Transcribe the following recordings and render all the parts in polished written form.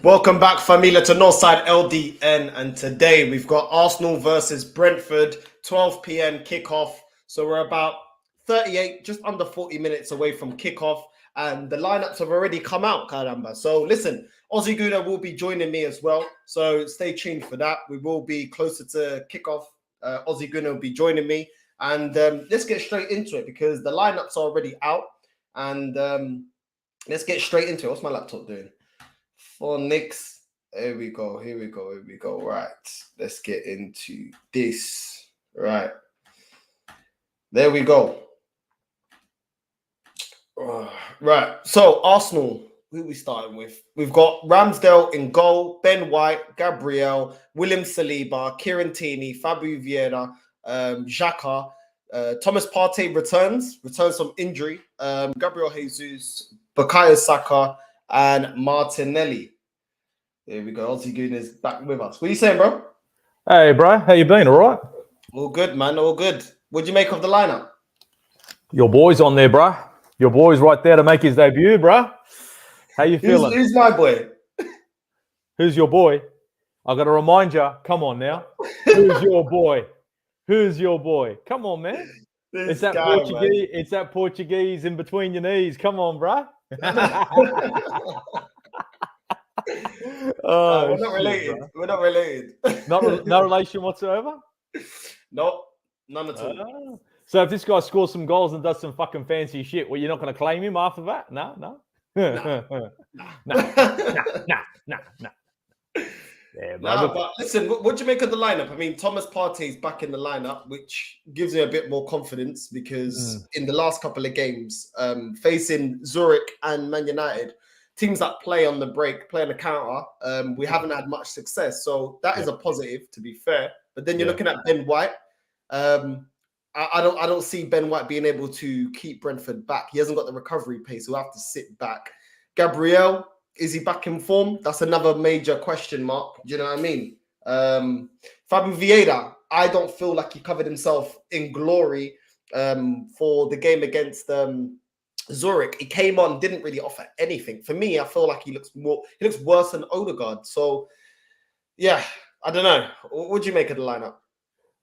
Welcome back, Familia, to Northside LDN. And today we've got Arsenal versus Brentford, 12 p.m. kickoff. So we're about 38, just under 40 minutes away from kickoff. And the lineups have already come out, caramba. So listen, Aussie Gooner will be joining me as well. So stay tuned for that. We will be closer to kickoff. Aussie Gooner will be joining me. And let's get straight into it because the lineups are already out. And let's get straight into it. What's my laptop doing? For Knicks, here we go. Right, let's get into this. Right, there we go. Right, so Arsenal, who are we starting with? We've got Ramsdale in goal, Ben White, Gabriel, William Saliba, Kieran Tierney, Fabio Vieira, Xhaka, Thomas Partey returns from injury, Gabriel Jesus, Bukayo Saka, and Martinelli. There we go. Aussie Goon is back with us. What are you saying, bro? Hey, bro. How you been? All right? All good, man. All good. What'd you make of the lineup? Your boy's on there, bro. Your boy's right there to make his debut, bro. How you feeling? Who's my boy? Who's your boy? I got to remind you. Come on now. Who's your boy? Who's your boy? Come on, man. It's that Portuguese. Man. It's that Portuguese in between your knees. Come on, bro. We're not related. Bro. We're not related. No relation whatsoever? Nope. None at all. So if this guy scores some goals and does some fucking fancy shit, well, you're not going to claim him after that? No. Nah. Yeah, but listen, what do you make of the lineup? I mean, Thomas Partey's back in the lineup, which gives me a bit more confidence because in the last couple of games, facing Zurich and Man United, teams that play on the break, play on the counter, we haven't had much success. So that is a positive, to be fair. But then you're looking at Ben White. I don't see Ben White being able to keep Brentford back. He hasn't got the recovery pace. He'll have to sit back. Gabriel, is he back in form? That's another major question mark. Do you know what I mean? Fabio Vieira, I don't feel like he covered himself in glory for the game against Zurich. He came on, didn't really offer anything. For me, I feel like he looks worse than Odegaard. So, yeah, I don't know. What do you make of the lineup?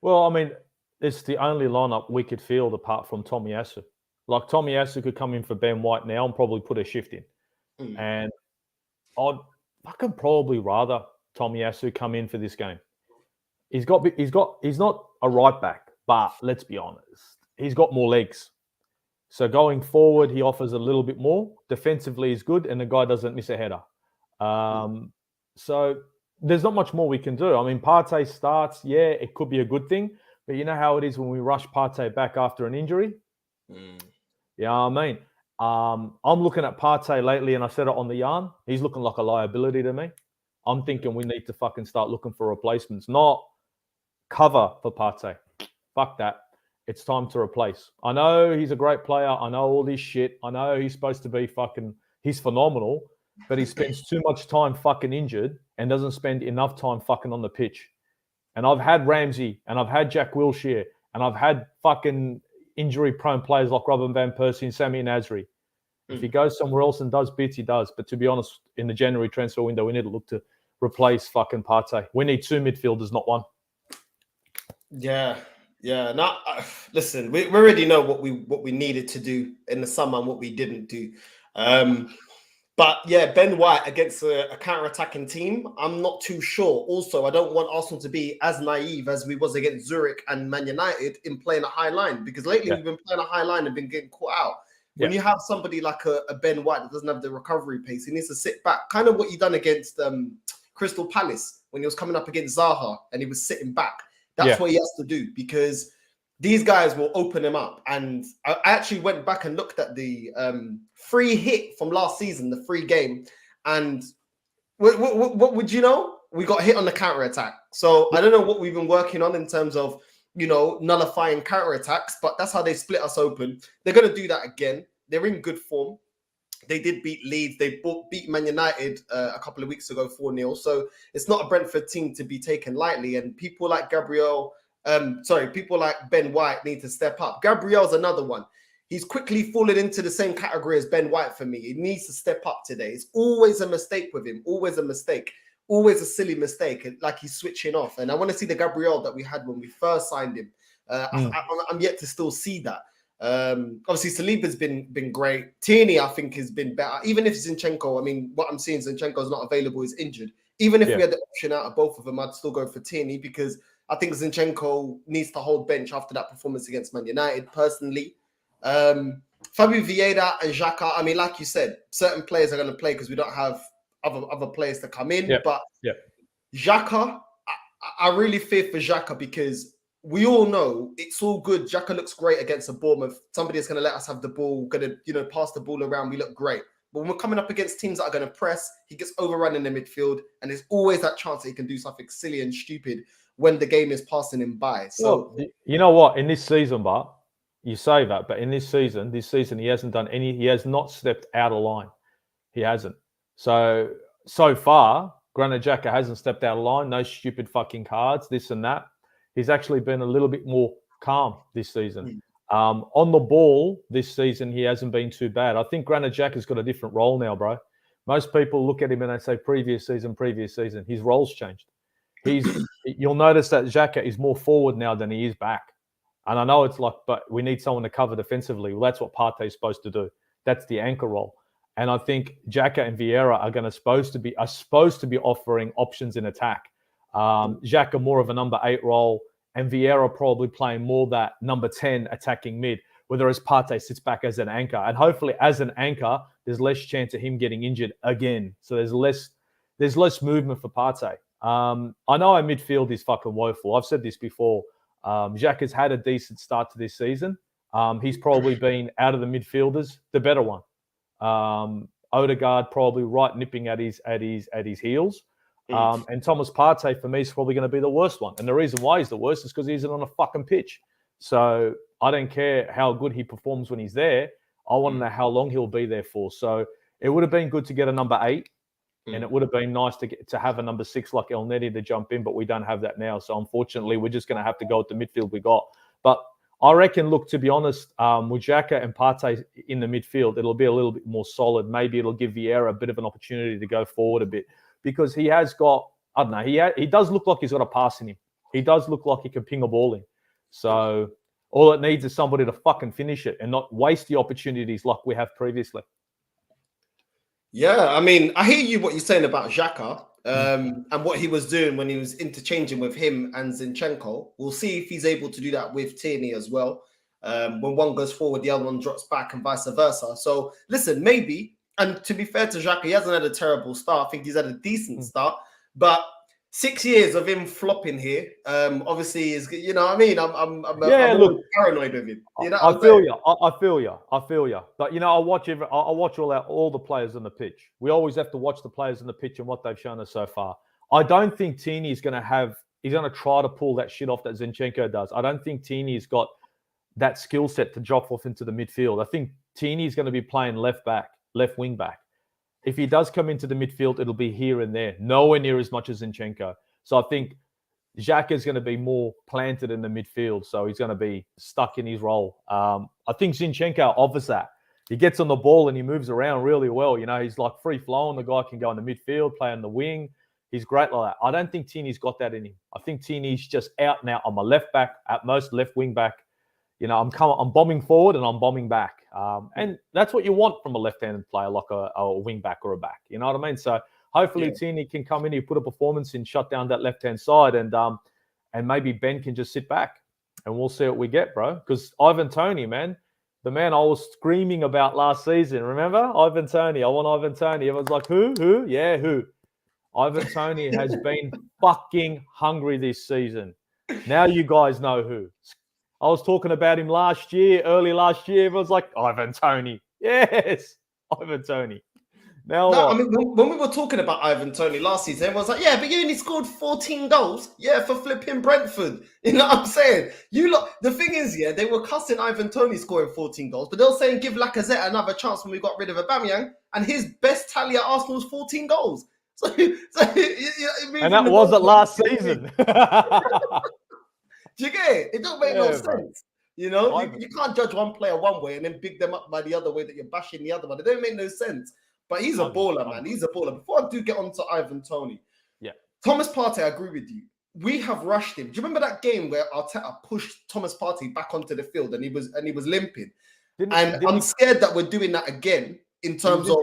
Well, I mean, it's the only lineup we could field apart from Tomiyasu. Like, Tomiyasu could come in for Ben White now and probably put a shift in. And I can probably rather Tomiyasu come in for this game. He's not a right back, but let's be honest, he's got more legs. So going forward, he offers a little bit more. Defensively, he's good, and the guy doesn't miss a header. So there's not much more we can do. I mean, Partey starts, it could be a good thing, but you know how it is when we rush Partey back after an injury? Yeah, I mean, I'm looking at Partey lately, and I said it on the yarn. He's looking like a liability to me. I'm thinking we need to fucking start looking for replacements, not cover for Partey. Fuck that. It's time to replace. I know he's a great player. I know all this shit. I know he's supposed to be he's phenomenal, but he spends too much time fucking injured and doesn't spend enough time fucking on the pitch. And I've had Ramsey, and I've had Jack Wilshere, and I've had fucking injury-prone players like Robin Van Persie and Sami Nasri. If he goes somewhere else and does bits, he does. But to be honest, in the January transfer window, we need to look to replace fucking Partey. We need two midfielders, not one. Yeah. Now, listen, we already know what we needed to do in the summer and what we didn't do. But yeah, Ben White against a counter-attacking team, I'm not too sure. Also, I don't want Arsenal to be as naive as we was against Zurich and Man United in playing a high line, because lately we've been playing a high line and been getting caught out. When you have somebody like a Ben White that doesn't have the recovery pace, he needs to sit back. Kind of what he done against Crystal Palace when he was coming up against Zaha and he was sitting back. That's what he has to do, because these guys will open him up. And I actually went back and looked at the free hit from last season, the free game. And what would you know? We got hit on the counter-attack. So I don't know what we've been working on in terms of, nullifying counter-attacks, but that's how they split us open. They're going to do that again. They're in good form. They did beat Leeds. They beat Man United a couple of weeks ago 4-0. So it's not a Brentford team to be taken lightly. And people like Ben White need to step up. Gabriel's another one. he's quickly fallen into the same category as Ben White for me. He needs to step up today. It's always a mistake with him, always a mistake, always a silly mistake, like he's switching off. And I want to see the Gabriel that we had when we first signed him. I'm yet to still see that. Obviously, Saliba's been great. Tierney, I think, has been better. Even if Zinchenko, I mean, what I'm seeing, Zinchenko's not available, he's injured. Even if we had the option out of both of them, I'd still go for Tierney because I think Zinchenko needs to hold bench after that performance against Man United, personally. Fabio Vieira and Xhaka, I mean, like you said, certain players are going to play because we don't have other players to come in. But Xhaka, I really fear for Xhaka because we all know it's all good. Xhaka looks great against a Bournemouth. Somebody is going to let us have the ball, going to pass the ball around. We look great. But when we're coming up against teams that are going to press, he gets overrun in the midfield, and there's always that chance that he can do something silly and stupid when the game is passing him by. So you know what? In this season, but you say that, but in this season he hasn't done any. He has not stepped out of line. He hasn't. So far, Granit Xhaka hasn't stepped out of line. No stupid fucking cards, this and that. He's actually been a little bit more calm this season. On the ball this season, he hasn't been too bad. I think Granit Xhaka's got a different role now, bro. Most people look at him and they say previous season. His role's changed. You'll notice that Xhaka is more forward now than he is back. And I know it's like, but we need someone to cover defensively. Well, that's what Partey is supposed to do. That's the anchor role. And I think Xhaka and Vieira are supposed to be offering options in attack. Xhaka more of a number 8 role, and Vieira probably playing more that number 10 attacking mid, whereas Partey sits back as an anchor. And hopefully as an anchor, there's less chance of him getting injured again. So there's less movement for Partey. I know our midfield is fucking woeful. I've said this before. Xhaka's had a decent start to this season. He's probably been, out of the midfielders, the better one. Odegaard probably right nipping at his heels. And Thomas Partey, for me, is probably going to be the worst one. And the reason why he's the worst is because he isn't on a fucking pitch. So I don't care how good he performs when he's there. I want to know how long he'll be there for. So it would have been good to get a number 8. And it would have been nice to have a number 6 like El Nedi to jump in, but we don't have that now. So unfortunately, we're just going to have to go with the midfield we got. But I reckon, look, to be honest, with Xhaka and Partey in the midfield, it'll be a little bit more solid. Maybe it'll give Vieira a bit of an opportunity to go forward a bit because he has got, I don't know, he does look like he's got a pass in him. He does look like he can ping a ball in. So all it needs is somebody to fucking finish it and not waste the opportunities like we have previously. Yeah, I mean, I hear you what you're saying about Xhaka and what he was doing when he was interchanging with him and Zinchenko. We'll see if he's able to do that with Tierney as well. When one goes forward, the other one drops back and vice versa. So listen, maybe, and to be fair to Xhaka, he hasn't had a terrible start. I think he's had a decent start, but 6 years of him flopping here, obviously is, you know what I mean? I'm paranoid of him. You know, I feel you. But you know, I watch all the players on the pitch. We always have to watch the players on the pitch and what they've shown us so far. I don't think Tierney is going to try to pull that shit off that Zinchenko does. I don't think Tierney's got that skill set to drop off into the midfield. I think Tierney is going to be playing left wing back. If he does come into the midfield, it'll be here and there, nowhere near as much as Zinchenko. So I think Xhaka is going to be more planted in the midfield, so he's going to be stuck in his role. I think Zinchenko offers that. He gets on the ball and he moves around really well. You know, he's like free flowing. The guy can go in the midfield, play on the wing. He's great like that. I don't think Tierney's got that in him. I think Tierney's just out now on my left back, at most left wing back. You know, I'm bombing forward and I'm bombing back. And that's what you want from a left-handed player like a wing back or a back. You know what I mean? So hopefully Tierney can come in, he put a performance in, shut down that left-hand side, and maybe Ben can just sit back and we'll see what we get, bro. Because Ivan Toney, man, the man I was screaming about last season, remember? Ivan Toney. I want Ivan Toney. Everyone's like, who? Yeah, who? Ivan Toney has been fucking hungry this season. Now you guys know who. I was talking about him early last year. Everyone's like, Ivan Toney. Yes, Ivan Toney. Now, I mean, when we were talking about Ivan Toney last season, everyone's like, yeah, but you only scored 14 goals. Yeah, for flipping Brentford. You know what I'm saying? The thing is, they were cussing Ivan Toney scoring 14 goals, but they were saying give Lacazette another chance when we got rid of Aubameyang, and his best tally at Arsenal was 14 goals. So and that wasn't last season. Do you get it? It don't make no sense. You know, you can't judge one player one way and then big them up by the other way that you're bashing the other one. It don't make no sense. But he's a baller, man. He's a baller. Before I do get on to Ivan Toney, Thomas Partey, I agree with you. We have rushed him. Do you remember that game where Arteta pushed Thomas Partey back onto the field and he was limping? I'm scared that we're doing that again in terms of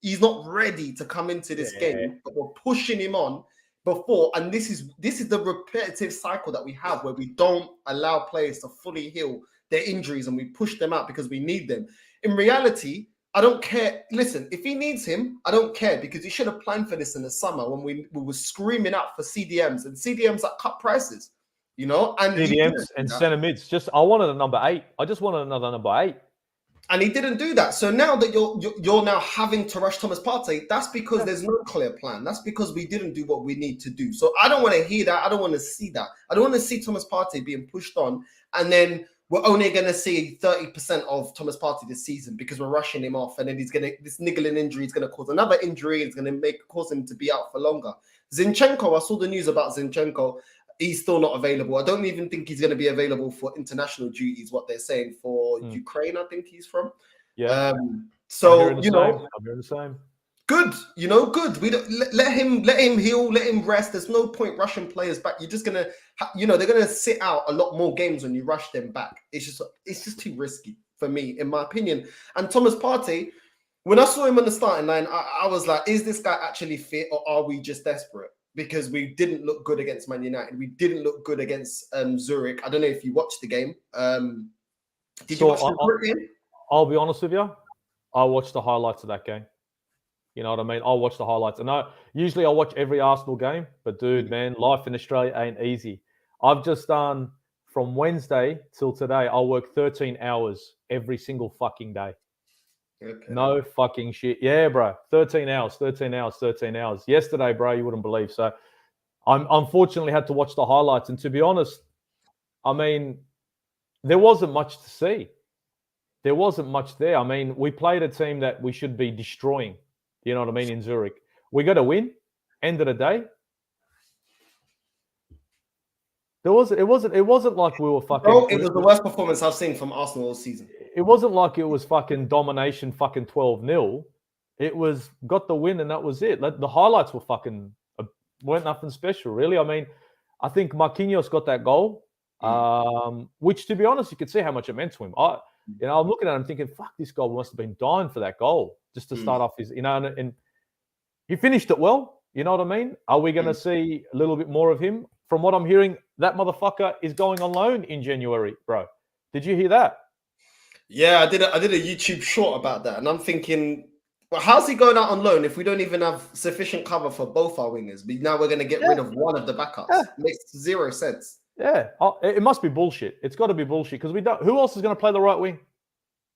he's not ready to come into this game, but we're pushing him on before. And this is the repetitive cycle that we have where we don't allow players to fully heal their injuries and we push them out because we need them. In reality, I don't care. Listen, if he needs him, I don't care because he should have planned for this in the summer when we were screaming out for CDMs and CDMs at cut prices, you know? And CDMs and centre mids. I wanted a number 8. I just wanted another number 8. And he didn't do that. So now that you're now having to rush Thomas Partey, that's because there's no clear plan. That's because we didn't do what we need to do. So I don't want to hear that. I don't want to see that. I don't want to see Thomas Partey being pushed on and then we're only going to see 30% of Thomas Partey this season because we're rushing him off, and then this niggling injury is going to cause another injury. It's going to cause him to be out for longer. Zinchenko, I saw the news about Zinchenko. He's still not available. I don't even think he's going to be available for international duties. What they're saying for Ukraine, I think he's from. Yeah. So I'm hearing the same. Good, good. We don't let him heal, let him rest. There's no point rushing players back. You're just gonna, they're gonna sit out a lot more games when you rush them back. It's just too risky for me, in my opinion. And Thomas Partey, when I saw him on the starting line, I was like, is this guy actually fit, or are we just desperate? Because we didn't look good against Man United. We didn't look good against Zurich. I don't know if you watched the game. Did you watch the Zurich game? I'll be honest with you. I watched the highlights of that game. You know what I mean? I'll watch the highlights. And usually I watch every Arsenal game. But, dude, man, life in Australia ain't easy. I've just done, from Wednesday till today, I'll work 13 hours every single fucking day. Okay. No fucking shit. Yeah, bro. 13 hours. Yesterday, bro, you wouldn't believe. So I unfortunately had to watch the highlights. And to be honest, I mean, there wasn't much to see. There wasn't much there. I mean, we played a team that we should be destroying. You know what I mean? In Zurich, we got to win. End of the day, it wasn't like we were fucking. Bro, it was the worst performance I've seen from Arsenal all season. It wasn't like it was fucking domination, fucking 12-0. It was got the win and that was it. The highlights were fucking weren't nothing special, really. I mean, I think Marquinhos got that goal, which, to be honest, you could see how much it meant to him. I'm looking at him thinking, fuck, this guy must have been dying for that goal just to start off his, and he finished it well. You know what I mean? Are we going to see a little bit more of him? From what I'm hearing, that motherfucker is going on loan in January, bro. Did you hear that? Yeah, I did a YouTube short about that, and I'm thinking, well, how's he going out on loan if we don't even have sufficient cover for both our wingers? But now we're going to get rid of one of the backups. Yeah. Makes zero sense. Yeah, it must be bullshit. It's got to be bullshit because we don't. Who else is going to play the right wing?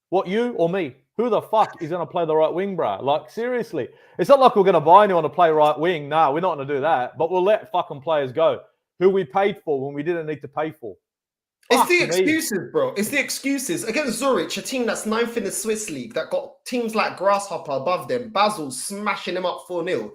What, you or me? Who the fuck is going to play the right wing, bro? Like, seriously, it's not like we're going to buy anyone to play right wing. Nah, we're not going to do that. But we'll let fucking players go who we paid for when we didn't need to pay for. It's the excuses, bro. It's the excuses against Zurich, a team that's 9th in the Swiss league that got teams like Grasshopper above them, Basel smashing them up 4-0.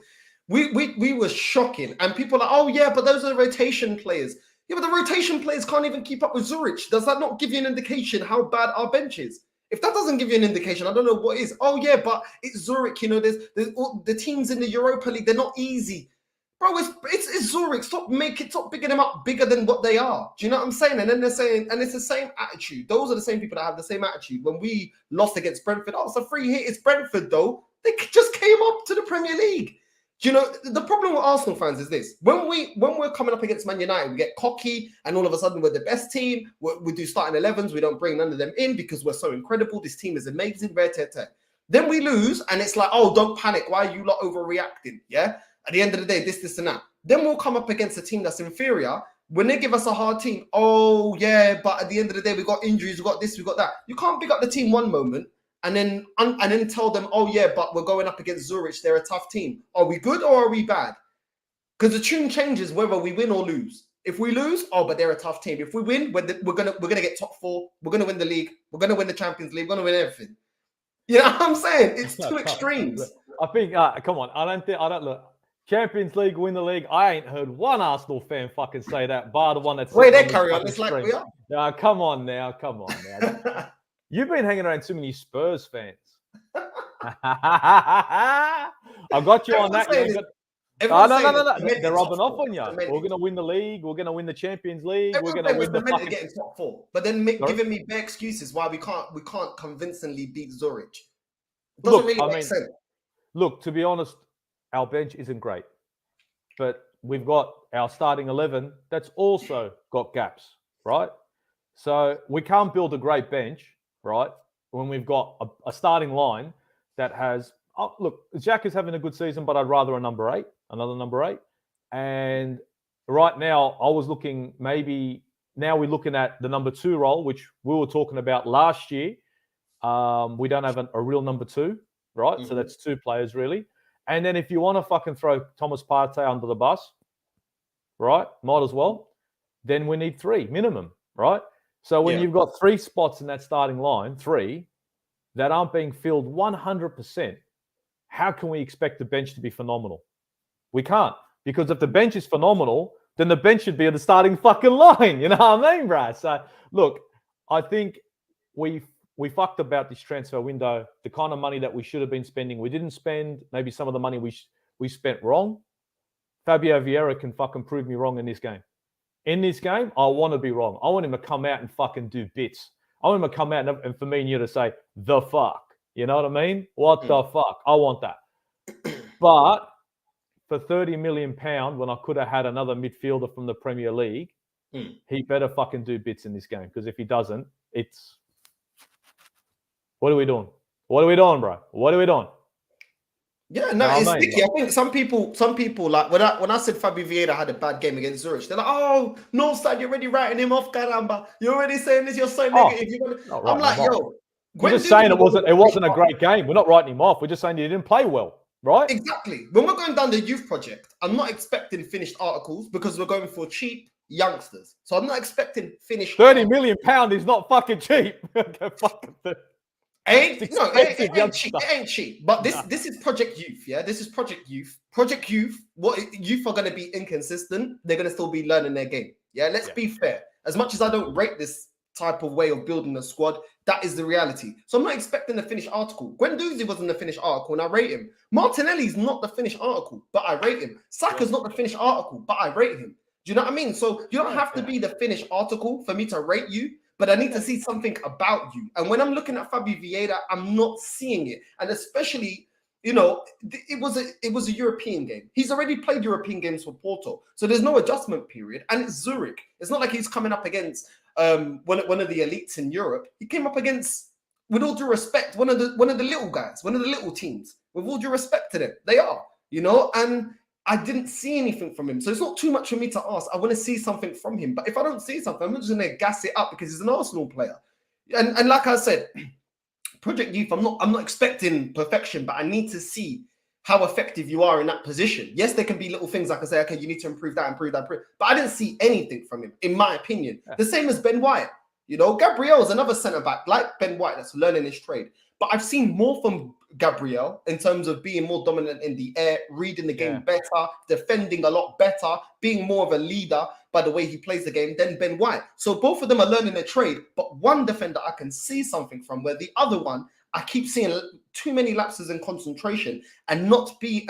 We were shocking, and people are like, oh yeah, but those are the rotation players. Yeah, but the rotation players can't even keep up with Zurich. Does that not give you an indication how bad our bench is? If that doesn't give you an indication, I don't know what is. Oh yeah, but it's Zurich. There's all the teams in the Europa League. They're not easy, bro. It's Zurich. Stop bigging them up bigger than what they are. Do you know what I'm saying? And then they're saying, and it's the same attitude. Those are the same people that have the same attitude. When we lost against Brentford, oh, it's a free hit. It's Brentford though. They just came up to the Premier League. Do you know, the problem with Arsenal fans is this. When we're coming up against Man United, we get cocky and all of a sudden we're the best team. We do starting 11s. We don't bring none of them in because we're so incredible. This team is amazing. Then we lose and it's like, oh, don't panic. Why are you lot overreacting? Yeah. At the end of the day, this and that. Then we'll come up against a team that's inferior. When they give us a hard team, oh yeah, but at the end of the day, we got injuries, we got this, we got that. You can't pick up the team one moment and then tell them, oh yeah, but we're going up against Zurich. They're a tough team. Are we good or are we bad? Because the tune changes whether we win or lose. If we lose, oh, but they're a tough team. If we win, we're gonna get top 4. We're gonna win the league. We're gonna win the Champions League. We're gonna win everything. You know what I'm saying? It's two extremes. I think. Come on. I don't look. Champions League, win the league. I ain't heard one Arsenal fan fucking say that, bar the one that's... Wait, they carry on. It's like we are. Come on now. You've been hanging around too many Spurs fans. I got you on that. No. They're rubbing off on you. We're going to win the league. We're going to win the Champions League. We're going to win the fucking... getting top 4. But then giving me bare excuses why we can't convincingly beat Zurich. It doesn't really make sense. Look, to be honest, our bench isn't great. But we've got our starting 11 that's also got gaps, right? So we can't build a great bench, right, when we've got a starting line that has... Oh, look, Jack is having a good season, but I'd rather another number 8. And right now, I was looking now we're looking at the number 2 role, which we were talking about last year. We don't have a real number 2, right? Mm-hmm. So that's 2 players, really. And then if you want to fucking throw Thomas Partey under the bus, right, might as well, then we need 3 minimum, right? So when you've got 3 spots in that starting line, 3, that aren't being filled 100%, how can we expect the bench to be phenomenal? We can't. Because if the bench is phenomenal, then the bench should be at the starting fucking line. You know what I mean, Brad? So, look, I think we fucked about this transfer window. The kind of money that we should have been spending, we didn't spend. Maybe some of the money we spent wrong. Fabio Vieira can fucking prove me wrong in this game. In this game, I want to be wrong. I want him to come out and fucking do bits. I want him to come out and for me and you to say, the fuck. You know what I mean? What the fuck? I want that. But for £30 million, when I could have had another midfielder from the Premier League, he better fucking do bits in this game. Because if he doesn't, it's... What are we doing? What are we doing, bro? What are we doing? Yeah, no, it's sticky. I think some people like when I said Fabio Vieira had a bad game against Zurich, they're like, "Oh, no, side, you're already writing him off, caramba. You're already saying this. You're so negative." I'm like, yo, we're just saying it wasn't a great game. We're not writing him off. We're just saying he didn't play well, right? Exactly. When we're going down the youth project, I'm not expecting finished articles because we're going for cheap youngsters. So I'm not expecting finished. £30 million is not fucking cheap. It ain't cheap. But this is Project Youth, yeah? This is Project Youth. Project Youth, what youth are going to be inconsistent. They're going to still be learning their game. Yeah, let's be fair. As much as I don't rate this type of way of building a squad, that is the reality. So I'm not expecting a finished article. Guendouzi wasn't the finished article, and I rate him. Martinelli's not the finished article, but I rate him. Saka's not the finished article, but I rate him. Do you know what I mean? So you don't have to be the finished article for me to rate you. But I need to see something about you. And when I'm looking at Fabio Vieira, I'm not seeing it. And especially, it was a European game. He's already played European games for Porto. So there's no adjustment period. And it's Zurich. It's not like he's coming up against one of the elites in Europe. He came up against, with all due respect, one of the little guys, one of the little teams. With all due respect to them. They are, and I didn't see anything from him. So it's not too much for me to ask. I want to see something from him. But if I don't see something, I'm just going to gas it up because he's an Arsenal player. And like I said, Project Youth, I'm not expecting perfection, but I need to see how effective you are in that position. Yes, there can be little things I can say, okay, you need to improve that. But I didn't see anything from him, in my opinion. The same as Ben White. Gabriel is another centre-back, like Ben White, that's learning his trade. But I've seen more from Gabriel in terms of being more dominant in the air, reading the game better, defending a lot better, being more of a leader by the way he plays the game than Ben White. So both of them are learning their trade, but one defender I can see something from, where the other one, I keep seeing too many lapses in concentration and being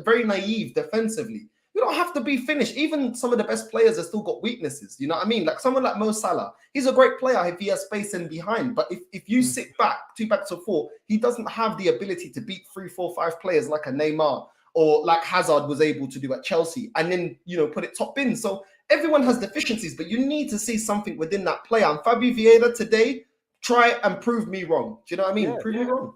very naive defensively. You don't have to be finished. Even some of the best players have still got weaknesses. You know what I mean? Like someone like Mo Salah, he's a great player if he has space in behind. But if you sit back, 2 backs or 4, he doesn't have the ability to beat 3, 4, 5 players like a Neymar or like Hazard was able to do at Chelsea and then, put it top in. So everyone has deficiencies, but you need to see something within that player. And Fabio Vieira today, try and prove me wrong. Do you know what I mean? Prove me wrong.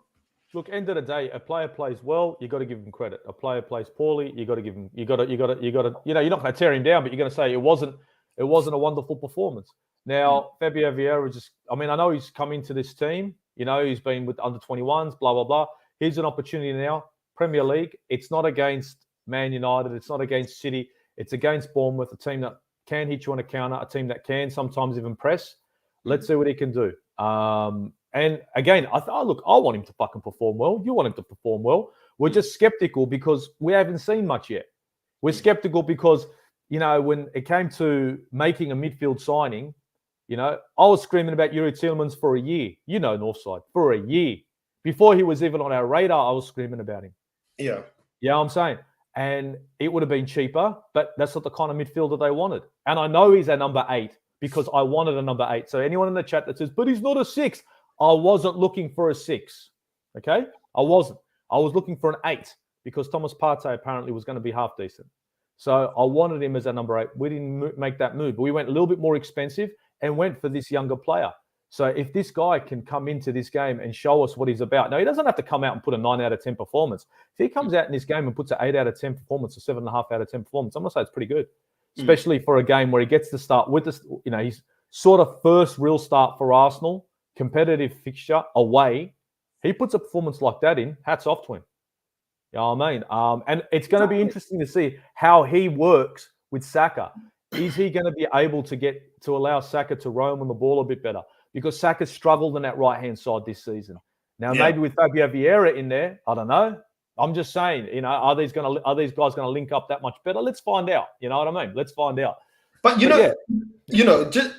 Look, end of the day, a player plays well, you got to give him credit. A player plays poorly, you got to give him. You got to. You're not going to tear him down, but you're going to say it wasn't a wonderful performance. Now, Fabio Vieira I know he's come into this team. He's been with under 21s, blah blah blah. Here's an opportunity now. Premier League. It's not against Man United. It's not against City. It's against Bournemouth, a team that can hit you on a counter, a team that can sometimes even press. Let's see what he can do. And again, I want him to fucking perform well. You want him to perform well. We're just skeptical because we haven't seen much yet. We're skeptical because, when it came to making a midfield signing, I was screaming about Yuri Tielemans for a year. Northside, for a year. Before he was even on our radar, I was screaming about him. Yeah. Yeah, I'm saying. And it would have been cheaper, but that's not the kind of midfielder they wanted. And I know he's a number 8 because I wanted a number 8. So anyone in the chat that says, but he's not a 6, I wasn't looking for a 6. Okay? I wasn't. I was looking for an 8 because Thomas Partey apparently was going to be half decent. So I wanted him as a number 8. We didn't make that move. We went a little bit more expensive and went for this younger player. So if this guy can come into this game and show us what he's about, now he doesn't have to come out and put a 9 out of 10 performance. If he comes out in this game and puts an 8 out of 10 performance or 7.5 out of 10 performance, I'm going to say it's pretty good, especially for a game where he gets to start with this, his sort of first real start for Arsenal, competitive fixture away. He puts a performance like that in, hats off to him. You know what I mean? And it's going to be interesting to see how he works with Saka. Is he going to be able to allow Saka to roam on the ball a bit better? Because Saka's struggled on that right-hand side this season. Now, maybe with Fabio Vieira in there, I don't know. I'm just saying, are these guys going to link up that much better? Let's find out. You know what I mean? Let's find out. But just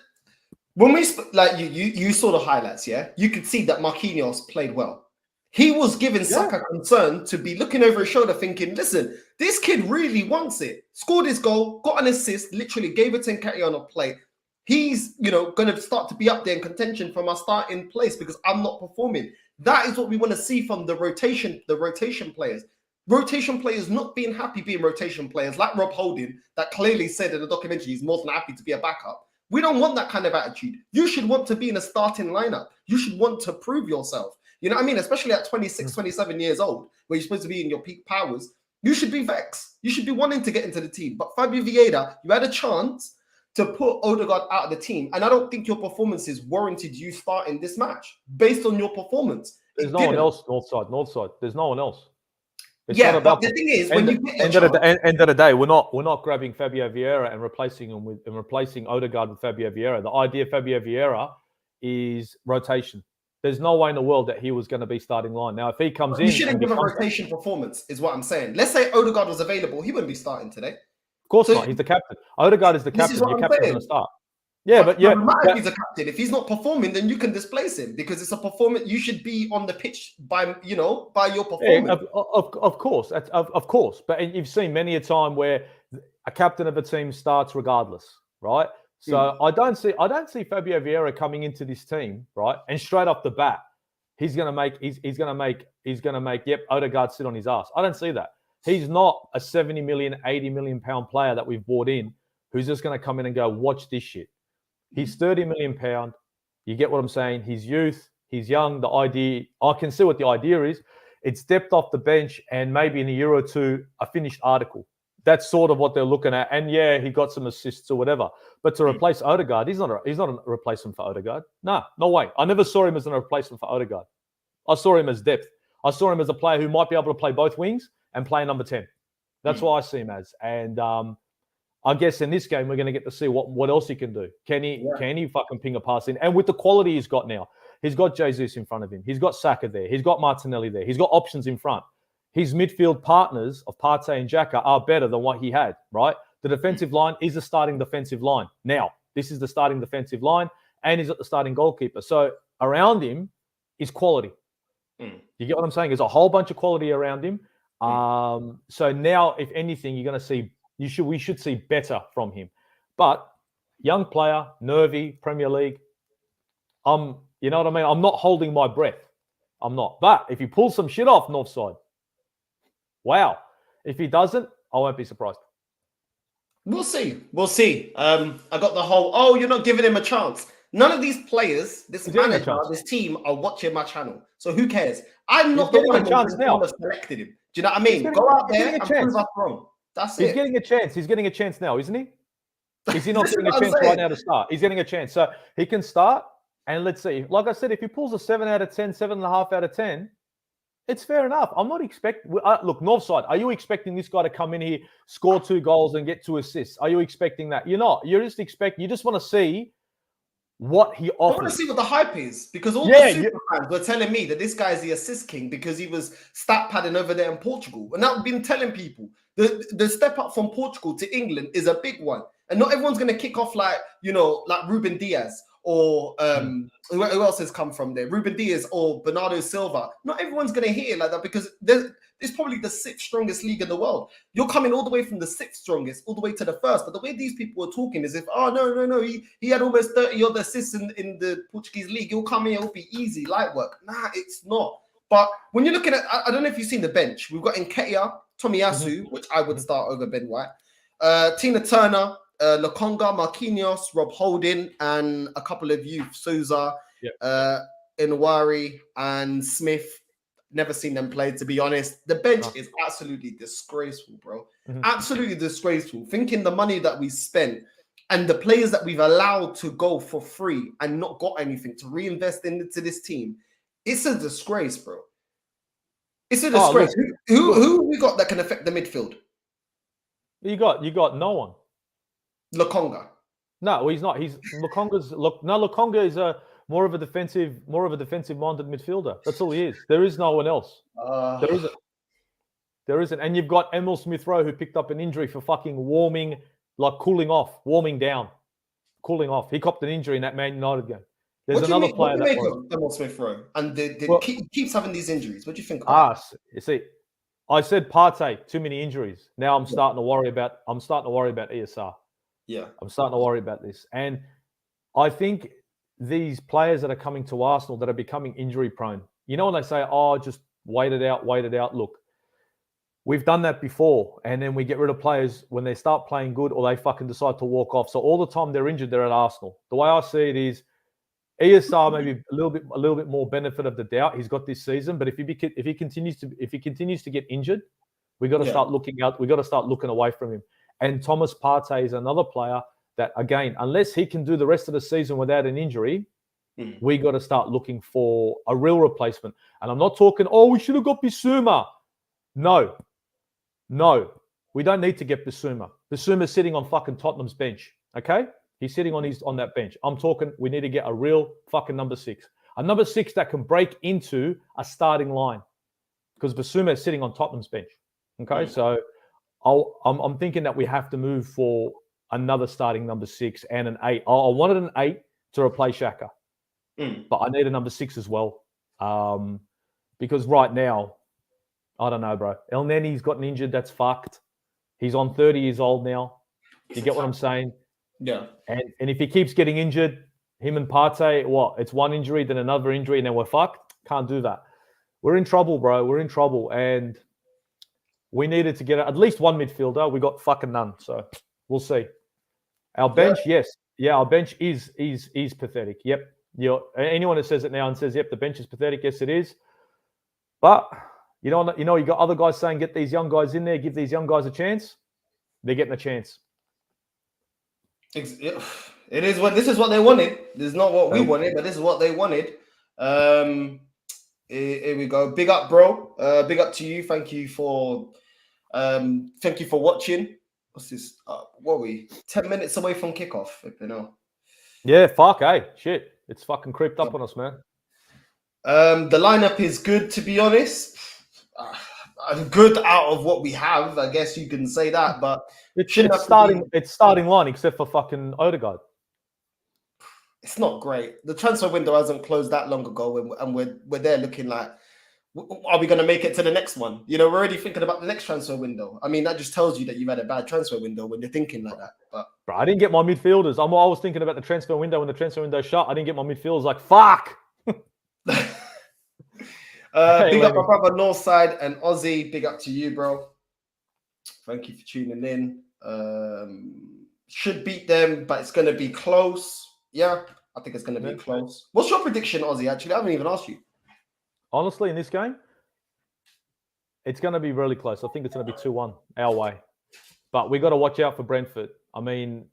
when we you saw the highlights, yeah, you could see that Marquinhos played well. He was giving Saka concern to be looking over his shoulder, thinking, "Listen, this kid really wants it." Scored his goal, got an assist, literally gave it to Nketiah on a play. He's, going to start to be up there in contention for my starting place because I'm not performing. That is what we want to see from the rotation players. Rotation players not being happy being rotation players, like Rob Holding, that clearly said in the documentary he's more than happy to be a backup. We don't want that kind of attitude. You should want to be in a starting lineup. You should want to prove yourself. You know what I mean? Especially at 26, 27 years old, where you're supposed to be in your peak powers. You should be vexed. You should be wanting to get into the team. But Fabio Vieira, you had a chance to put Odegaard out of the team. And I don't think your performances warranted you starting this match based on your performance. There's no one else, Northside. There's no one else. It's but the thing is, when you get end of the day, we're not grabbing Fabio Vieira and replacing Odegaard with Fabio Vieira. The idea of Fabio Vieira is rotation. There's no way in the world that he was going to be starting line. Now, if he comes in, you shouldn't give a rotation performance, is what I'm saying. Let's say Odegaard was available, he wouldn't be starting today. Of course not. He's the captain. Odegaard is the captain. Your captain's going to start. Yeah, but no matter if he's a captain, if he's not performing, then you can displace him because it's a performance. You should be on the pitch by your performance. Yeah, of course, of course. But you've seen many a time where a captain of a team starts regardless, right? So I don't see Fabio Vieira coming into this team, right? And straight off the bat, he's going to make Odegaard sit on his ass. I don't see that. He's not a 70 million, 80 million pound player that we've bought in who's just going to come in and go, watch this shit. He's 30 million pound. You get what I'm saying? He's youth. He's young. The idea, I can see what the idea is. It's depth off the bench and maybe in a year or two, a finished article. That's sort of what they're looking at. And yeah, he got some assists or whatever. But to replace Odegaard, he's not a replacement for Odegaard. No way. I never saw him as a replacement for Odegaard. I saw him as depth. I saw him as a player who might be able to play both wings and play number 10. That's what I see him as. And I guess in this game, we're going to get to see what else he can do. Can he fucking ping a pass in? And with the quality he's got now, he's got Jesus in front of him. He's got Saka there. He's got Martinelli there. He's got options in front. His midfield partners of Partey and Xhaka are better than what he had, right? The defensive line is the starting defensive line. Now, this is the starting defensive line, and he's at the starting goalkeeper. So around him is quality. You get what I'm saying? There's a whole bunch of quality around him. So now, if anything, you're going to see, we should see better from him. But young player, nervy, Premier League. You know what I mean? I'm not holding my breath. I'm not. But if he pulls some shit off, Northside, wow. If he doesn't, I won't be surprised. We'll see. I got the whole, you're not giving him a chance. None of these players, this manager, this team are watching my channel. So who cares? I'm not the one who selected him. Do you know what I mean? Go out there and prove us wrong. That's it. He's getting a chance. He's getting a chance now, isn't he? Is he not getting a chance right now to start? He's getting a chance. So he can start. And let's see. Like I said, if he pulls a 7 out of 10, 7.5 out of 10, it's fair enough. I'm not expecting... look, Northside, are you expecting this guy to come in here, score 2 goals and get 2 assists? Are you expecting that? You're not. You just want to see what he offers. I want to see what the hype is because all the super fans were telling me that this guy is the assist king because he was stat padding over there in Portugal. And I've been telling people, The step up from Portugal to England is a big one. And not everyone's going to kick off like Ruben Diaz or who else has come from there? Ruben Diaz or Bernardo Silva. Not everyone's going to hit it like that because it's probably the 6th strongest league in the world. You're coming all the way from the 6th strongest all the way to the 1st. But the way these people are talking is if, no, he had almost 30 odd assists in the Portuguese league. He'll come in, it'll be easy, light work. Nah, it's not. But when you're looking at, I don't know if you've seen the bench. We've got Nketiah, Tomiyasu, which I would start over Ben White, Tina Turner, Lokonga, Marquinhos, Rob Holding, and a couple of youth, Souza, Inwari, and Smith. Never seen them play, to be honest. The bench is absolutely disgraceful, bro. Absolutely disgraceful. Thinking the money that we spent and the players that we've allowed to go for free and not got anything to reinvest into this team, it's a disgrace, bro. It's a disgrace. Who we got that can affect the midfield? You got no one. Lokonga. No, he's not. Lokonga is more of a defensive minded midfielder. That's all he is. There is no one else. There isn't. And you've got Emil Smith Rowe, who picked up an injury for fucking warming down. He copped an injury in that Man United game. There's another player that Emil Smith Rowe, and keeps having these injuries. What do you think about that? You see, I said Partey, too many injuries. Now I'm starting to worry about ESR. Yeah. I'm starting to worry about this. And I think these players that are coming to Arsenal that are becoming injury prone, you know, when they say, just wait it out. Look, we've done that before. And then we get rid of players when they start playing good or they fucking decide to walk off. So all the time they're injured, they're at Arsenal. The way I see it is ESR maybe a little bit more benefit of the doubt. He's got this season, but if he continues to get injured, we got to start looking out. We got to start looking away from him. And Thomas Partey is another player that, again, unless he can do the rest of the season without an injury, we got to start looking for a real replacement. And I'm not talking, we should have got Bissouma. No, we don't need to get Bissouma. Bissouma's sitting on fucking Tottenham's bench, okay? He's sitting on that bench. I'm talking, we need to get a real fucking number 6. A number 6 that can break into a starting line. Because Bissouma is sitting on Tottenham's bench, okay? So I'm thinking that we have to move for another starting number 6 and an 8. I wanted an 8 to replace Xhaka, but I need a number 6 as well. Because right now, I don't know, bro. El Nenny's gotten injured. That's fucked. He's on 30 years old now. You get what I'm saying? Yeah. And if he keeps getting injured, him and Partey, it's one injury, then another injury, and then we're fucked. Can't do that. We're in trouble, bro. We're in trouble. And we needed to get at least one midfielder. We got fucking none. So we'll see. Our bench, our bench is pathetic. Yep. Anyone that says it now and says, yep, the bench is pathetic, yes, it is. But you got other guys saying, get these young guys in there, give these young guys a chance. They're getting a chance. This is what they wanted. This is not what we wanted, but this is what they wanted. Here we go. Big up, bro. Big up to you. Thank you for watching. What's this? What are we? 10 minutes away from kickoff. Yeah, fuck, shit. It's fucking creeped up on us, man. The lineup is good, to be honest. Good out of what we have, I guess you can say that. But it's starting line except for fucking Odegaard. It's not great. The transfer window hasn't closed that long ago, and we're there looking like, are we going to make it to the next one? We're already thinking about the next transfer window. I mean, that just tells you that you've had a bad transfer window when you're thinking like that. But bro, I didn't get my midfielders. I was thinking about the transfer window when the transfer window shut. I didn't get my midfielders. Like, fuck. Big up my brother Northside and Aussie. Big up to you, bro. Thank you for tuning in. Should beat them, but it's going to be close. Yeah, I think it's going to be close. What's your prediction, Aussie? Actually, I haven't even asked you. Honestly, in this game, it's going to be really close. I think it's going to be 2-1 our way. But we got to watch out for Brentford. I mean,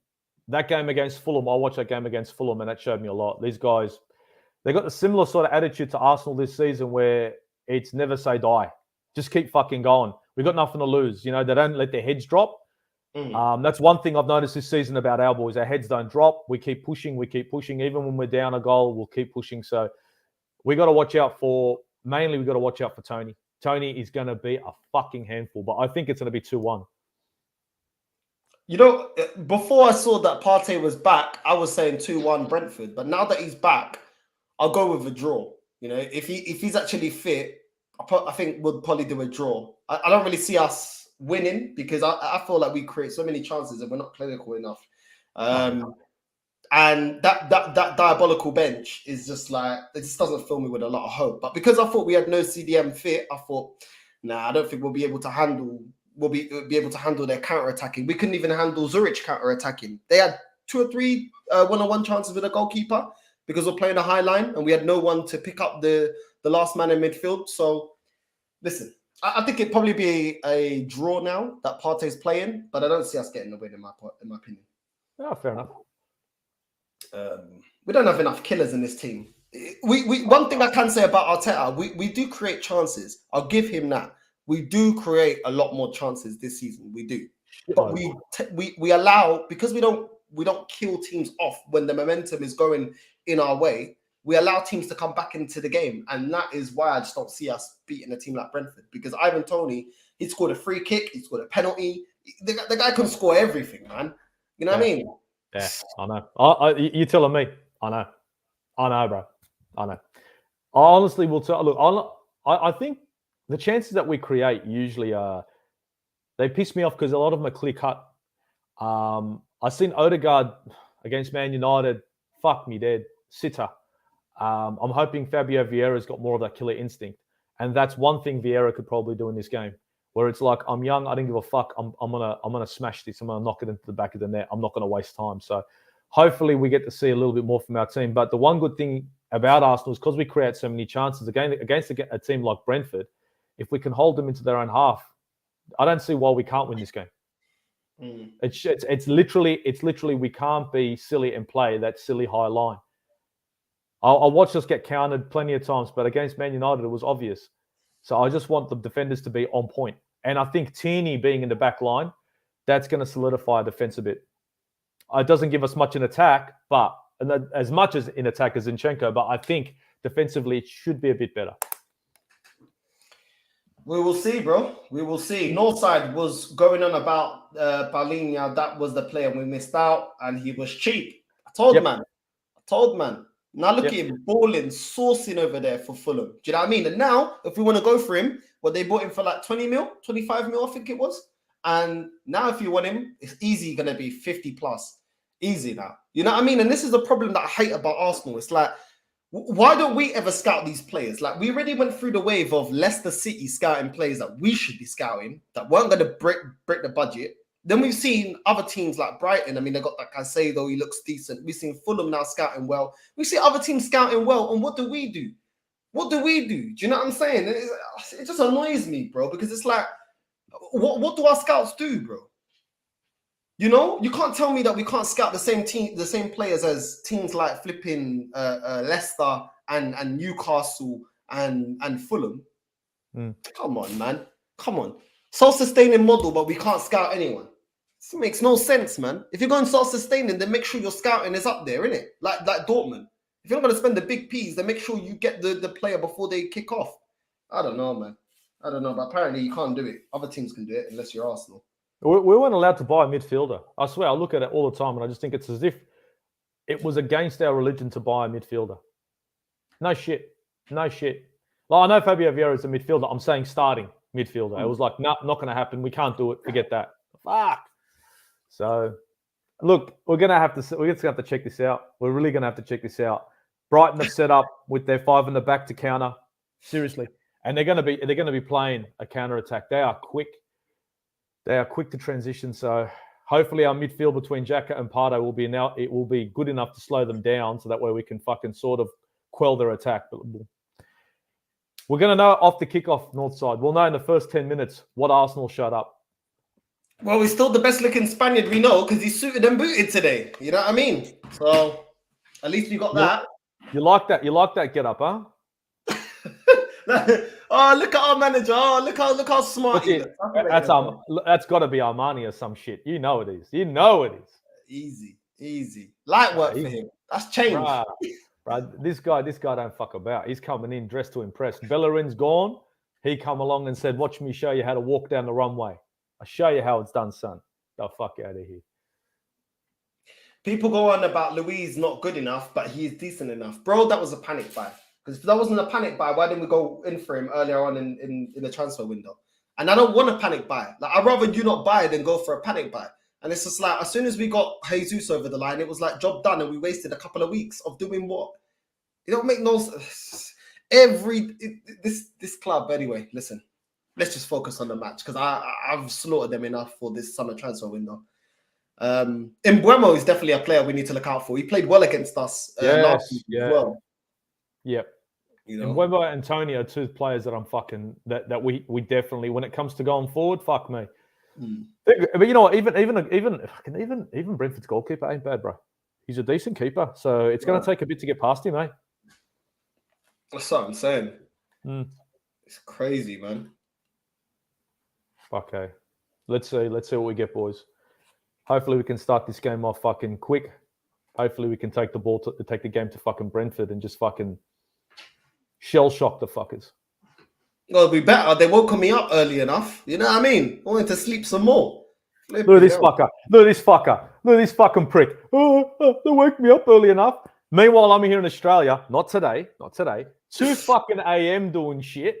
that game against Fulham, I watched that game against Fulham, and that showed me a lot. These guys, they got a similar sort of attitude to Arsenal this season where it's never say die. Just keep fucking going. We've got nothing to lose. They don't let their heads drop. That's one thing I've noticed this season about our boys. Our heads don't drop. We keep pushing. Even when we're down a goal, we'll keep pushing. So we got to watch out for, mainly we got to watch out for Tony. Tony is going to be a fucking handful. But I think it's going to be 2-1. You know, before I saw that Partey was back, I was saying 2-1 Brentford. But now that he's back, I'll go with a draw. You know, if he's actually fit, I think we'll probably do a draw. I don't really see us winning because I feel like we create so many chances and we're not clinical enough. And that diabolical bench is just like, it just doesn't fill me with a lot of hope. But because I thought we had no CDM fit, I thought, nah, I don't think we'll be able to handle. We'll be able to handle their counter-attacking. We couldn't even handle Zurich counter-attacking. They had 2 or 3 one-on-one chances with a goalkeeper because we're playing a high line and we had no one to pick up the last man in midfield. So, listen, I think it'd probably be a draw now that Partey's playing, but I don't see us getting the win in my opinion. Oh, fair enough. We don't have enough killers in this team. We one thing I can say about Arteta, we do create chances. I'll give him that. We do create a lot more chances this season. We do, but we allow, because we don't kill teams off when the momentum is going in our way. We allow teams to come back into the game, and that is why I just don't see us beating a team like Brentford. Because Ivan Toney, he scored a free kick, he scored a penalty. The guy can score everything, man. You know what I mean? Yeah, I know. You're telling me. I know, bro. I know. I honestly will tell. Look, I think the chances that we create usually they piss me off because a lot of them are clear cut. I've seen Odegaard against Man United. Fuck me dead. Sitter. I'm hoping Fabio Vieira's got more of that killer instinct. And that's one thing Vieira could probably do in this game, where it's like, I'm young, I don't give a fuck. I'm gonna smash this. I'm gonna knock it into the back of the net. I'm not gonna waste time. So hopefully we get to see a little bit more from our team. But the one good thing about Arsenal is because we create so many chances against a team like Brentford, if we can hold them into their own half, I don't see why we can't win this game. It's literally we can't be silly and play that silly high line. I'll watch us get countered plenty of times, but against Man United, it was obvious. So I just want the defenders to be on point. And I think Tierney being in the back line, that's going to solidify our defense a bit. It doesn't give us much in attack, but as much as in attack as Zinchenko, but I think defensively it should be a bit better. We will see, bro. We will see. Northside was going on about Paulinho. That was the player we missed out, and he was cheap. I told man. Now look at him balling, sourcing over there for Fulham. Do you know what I mean? And now, if we want to go for him, they bought him for like 20 mil, 25 mil, I think it was. And now if you want him, it's easy going to be 50 plus. Easy now. You know what I mean? And this is the problem that I hate about Arsenal. It's like, why don't we ever scout these players? Like, we already went through the wave of Leicester City scouting players that we should be scouting, that weren't going to break the budget. Then we've seen other teams like Brighton. I mean, they got that Caicedo, he looks decent. We've seen Fulham now scouting well. We see other teams scouting well. And what do we do? Do you know what I'm saying? It just annoys me, bro, because it's like, what do our scouts do, bro? You know, you can't tell me that we can't scout the same players as teams like flipping Leicester and Newcastle and Fulham. Come on, man. Come on. Self-sustaining model, but we can't scout anyone. This makes no sense, man. If you're going self-sustaining, then make sure your scouting is up there, innit? Like Dortmund. If you're not going to spend the big P's, then make sure you get the player before they kick off. I don't know, man. I don't know, but apparently you can't do it. Other teams can do it unless you're Arsenal. We weren't allowed to buy a midfielder. I swear, I look at it all the time and I just think it's as if it was against our religion to buy a midfielder. No shit. Like, I know Fabio Vieira is a midfielder. I'm saying starting midfielder. It was like, no, not going to happen. We can't do it. Forget that. Fuck. So, look, we're just going to have to check this out. We're really going to have to check this out. Brighton have set up with their 5 in the back to counter. Seriously. And they're going to be playing a counter attack. They are quick. They are quick to transition. So hopefully our midfield between Xhaka and Pardo will be good enough to slow them down, so that way we can fucking sort of quell their attack. But we're going to know off the kickoff, Northside. We'll know in the first 10 minutes what Arsenal showed up. Well, he's still the best looking Spaniard we know because he's suited and booted today. You know what I mean? So at least we got that. You like that? You like that get up, huh? Oh, look at our manager. Oh, look how smart he looks. That's got to be Armani or some shit. You know it is. Easy. Light work for him. That's change. Right. This guy don't fuck about. He's coming in dressed to impress. Bellerin's gone. He come along and said, watch me show you how to walk down the runway. I'll show you how it's done, son. Go fuck out of here. People go on about Luiz not good enough, but he is decent enough. Bro, that was a panic buy. Because if that wasn't a panic buy, why didn't we go in for him earlier on in the transfer window? And I don't want a panic buy. Like, I'd rather you not buy than go for a panic buy. And it's just like, as soon as we got Jesus over the line, it was like job done, and we wasted a couple of weeks of doing what? It don't make no sense. This club, anyway, listen, let's just focus on the match, because I've slaughtered them enough for this summer transfer window. Mbeumo is definitely a player we need to look out for. He played well against us last season as well. Yep. You know? Mbeumo and Tony are two players that I'm fucking that we definitely, when it comes to going forward, fuck me. But you know what, even Brentford's goalkeeper ain't bad, bro. He's a decent keeper, so it's going to take a bit to get past him, eh? That's what I'm saying. It's crazy, man. Okay, let's see what we get, boys. Hopefully we can start this game off fucking quick. Hopefully we can take the game to fucking Brentford and just fucking shell shock the fuckers. Well, it'll be better. They woke me up early enough. You know what I mean? I wanted to sleep some more. Look at this fucker. Look at this fucker. Look at this fucking prick. They woke me up early enough. Meanwhile, I'm here in Australia. Not today. 2 fucking a.m. doing shit.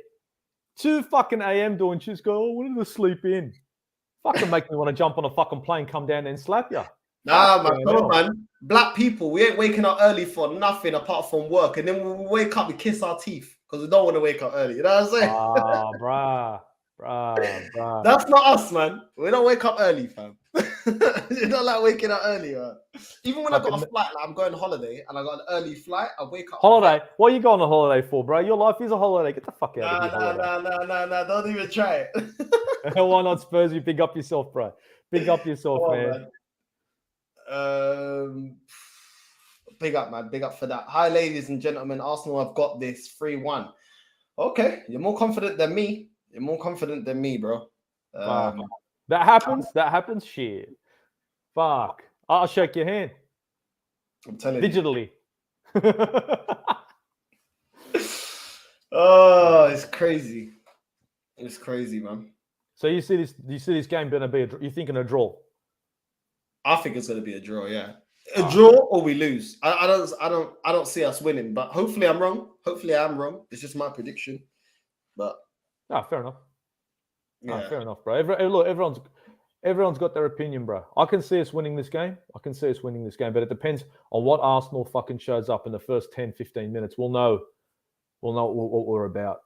2 fucking a.m. doing shit. Go, I wanted to sleep in. Fucking make me want to jump on a fucking plane, come down and slap you. Nah, man, come on, man. Black people, we ain't waking up early for nothing apart from work. And then when we wake up, we kiss our teeth because we don't want to wake up early. You know what I'm saying? Ah, bruh. That's not us, man. We don't wake up early, fam. You don't like waking up early, man. Even when I got a flight, like I'm going on holiday and I got an early flight, I wake up. Holiday? What are you going on holiday for, bro? Your life is a holiday. Get the fuck out of here. Nah. Don't even try it. Why not, Spurs? You big up yourself, bro. Big up yourself, man. Big up, man. Big up for that. Hi, ladies and gentlemen. Arsenal have got this 3-1. Okay, you're more confident than me. You're more confident than me, bro. That happens. Shit. Fuck. I'll shake your hand. I'm telling digitally. Oh, it's crazy. It's crazy, man. So you see this game going to be you thinking a draw? I think it's going to be a draw. Yeah, a draw or we lose. I don't see us winning, but hopefully I'm wrong. Hopefully I am wrong. It's just my prediction. But fair enough. Yeah, fair enough, bro. Look, everyone's got their opinion, bro. I can see us winning this game. But it depends on what Arsenal fucking shows up in the first 10, 15 minutes. We'll know what we're about.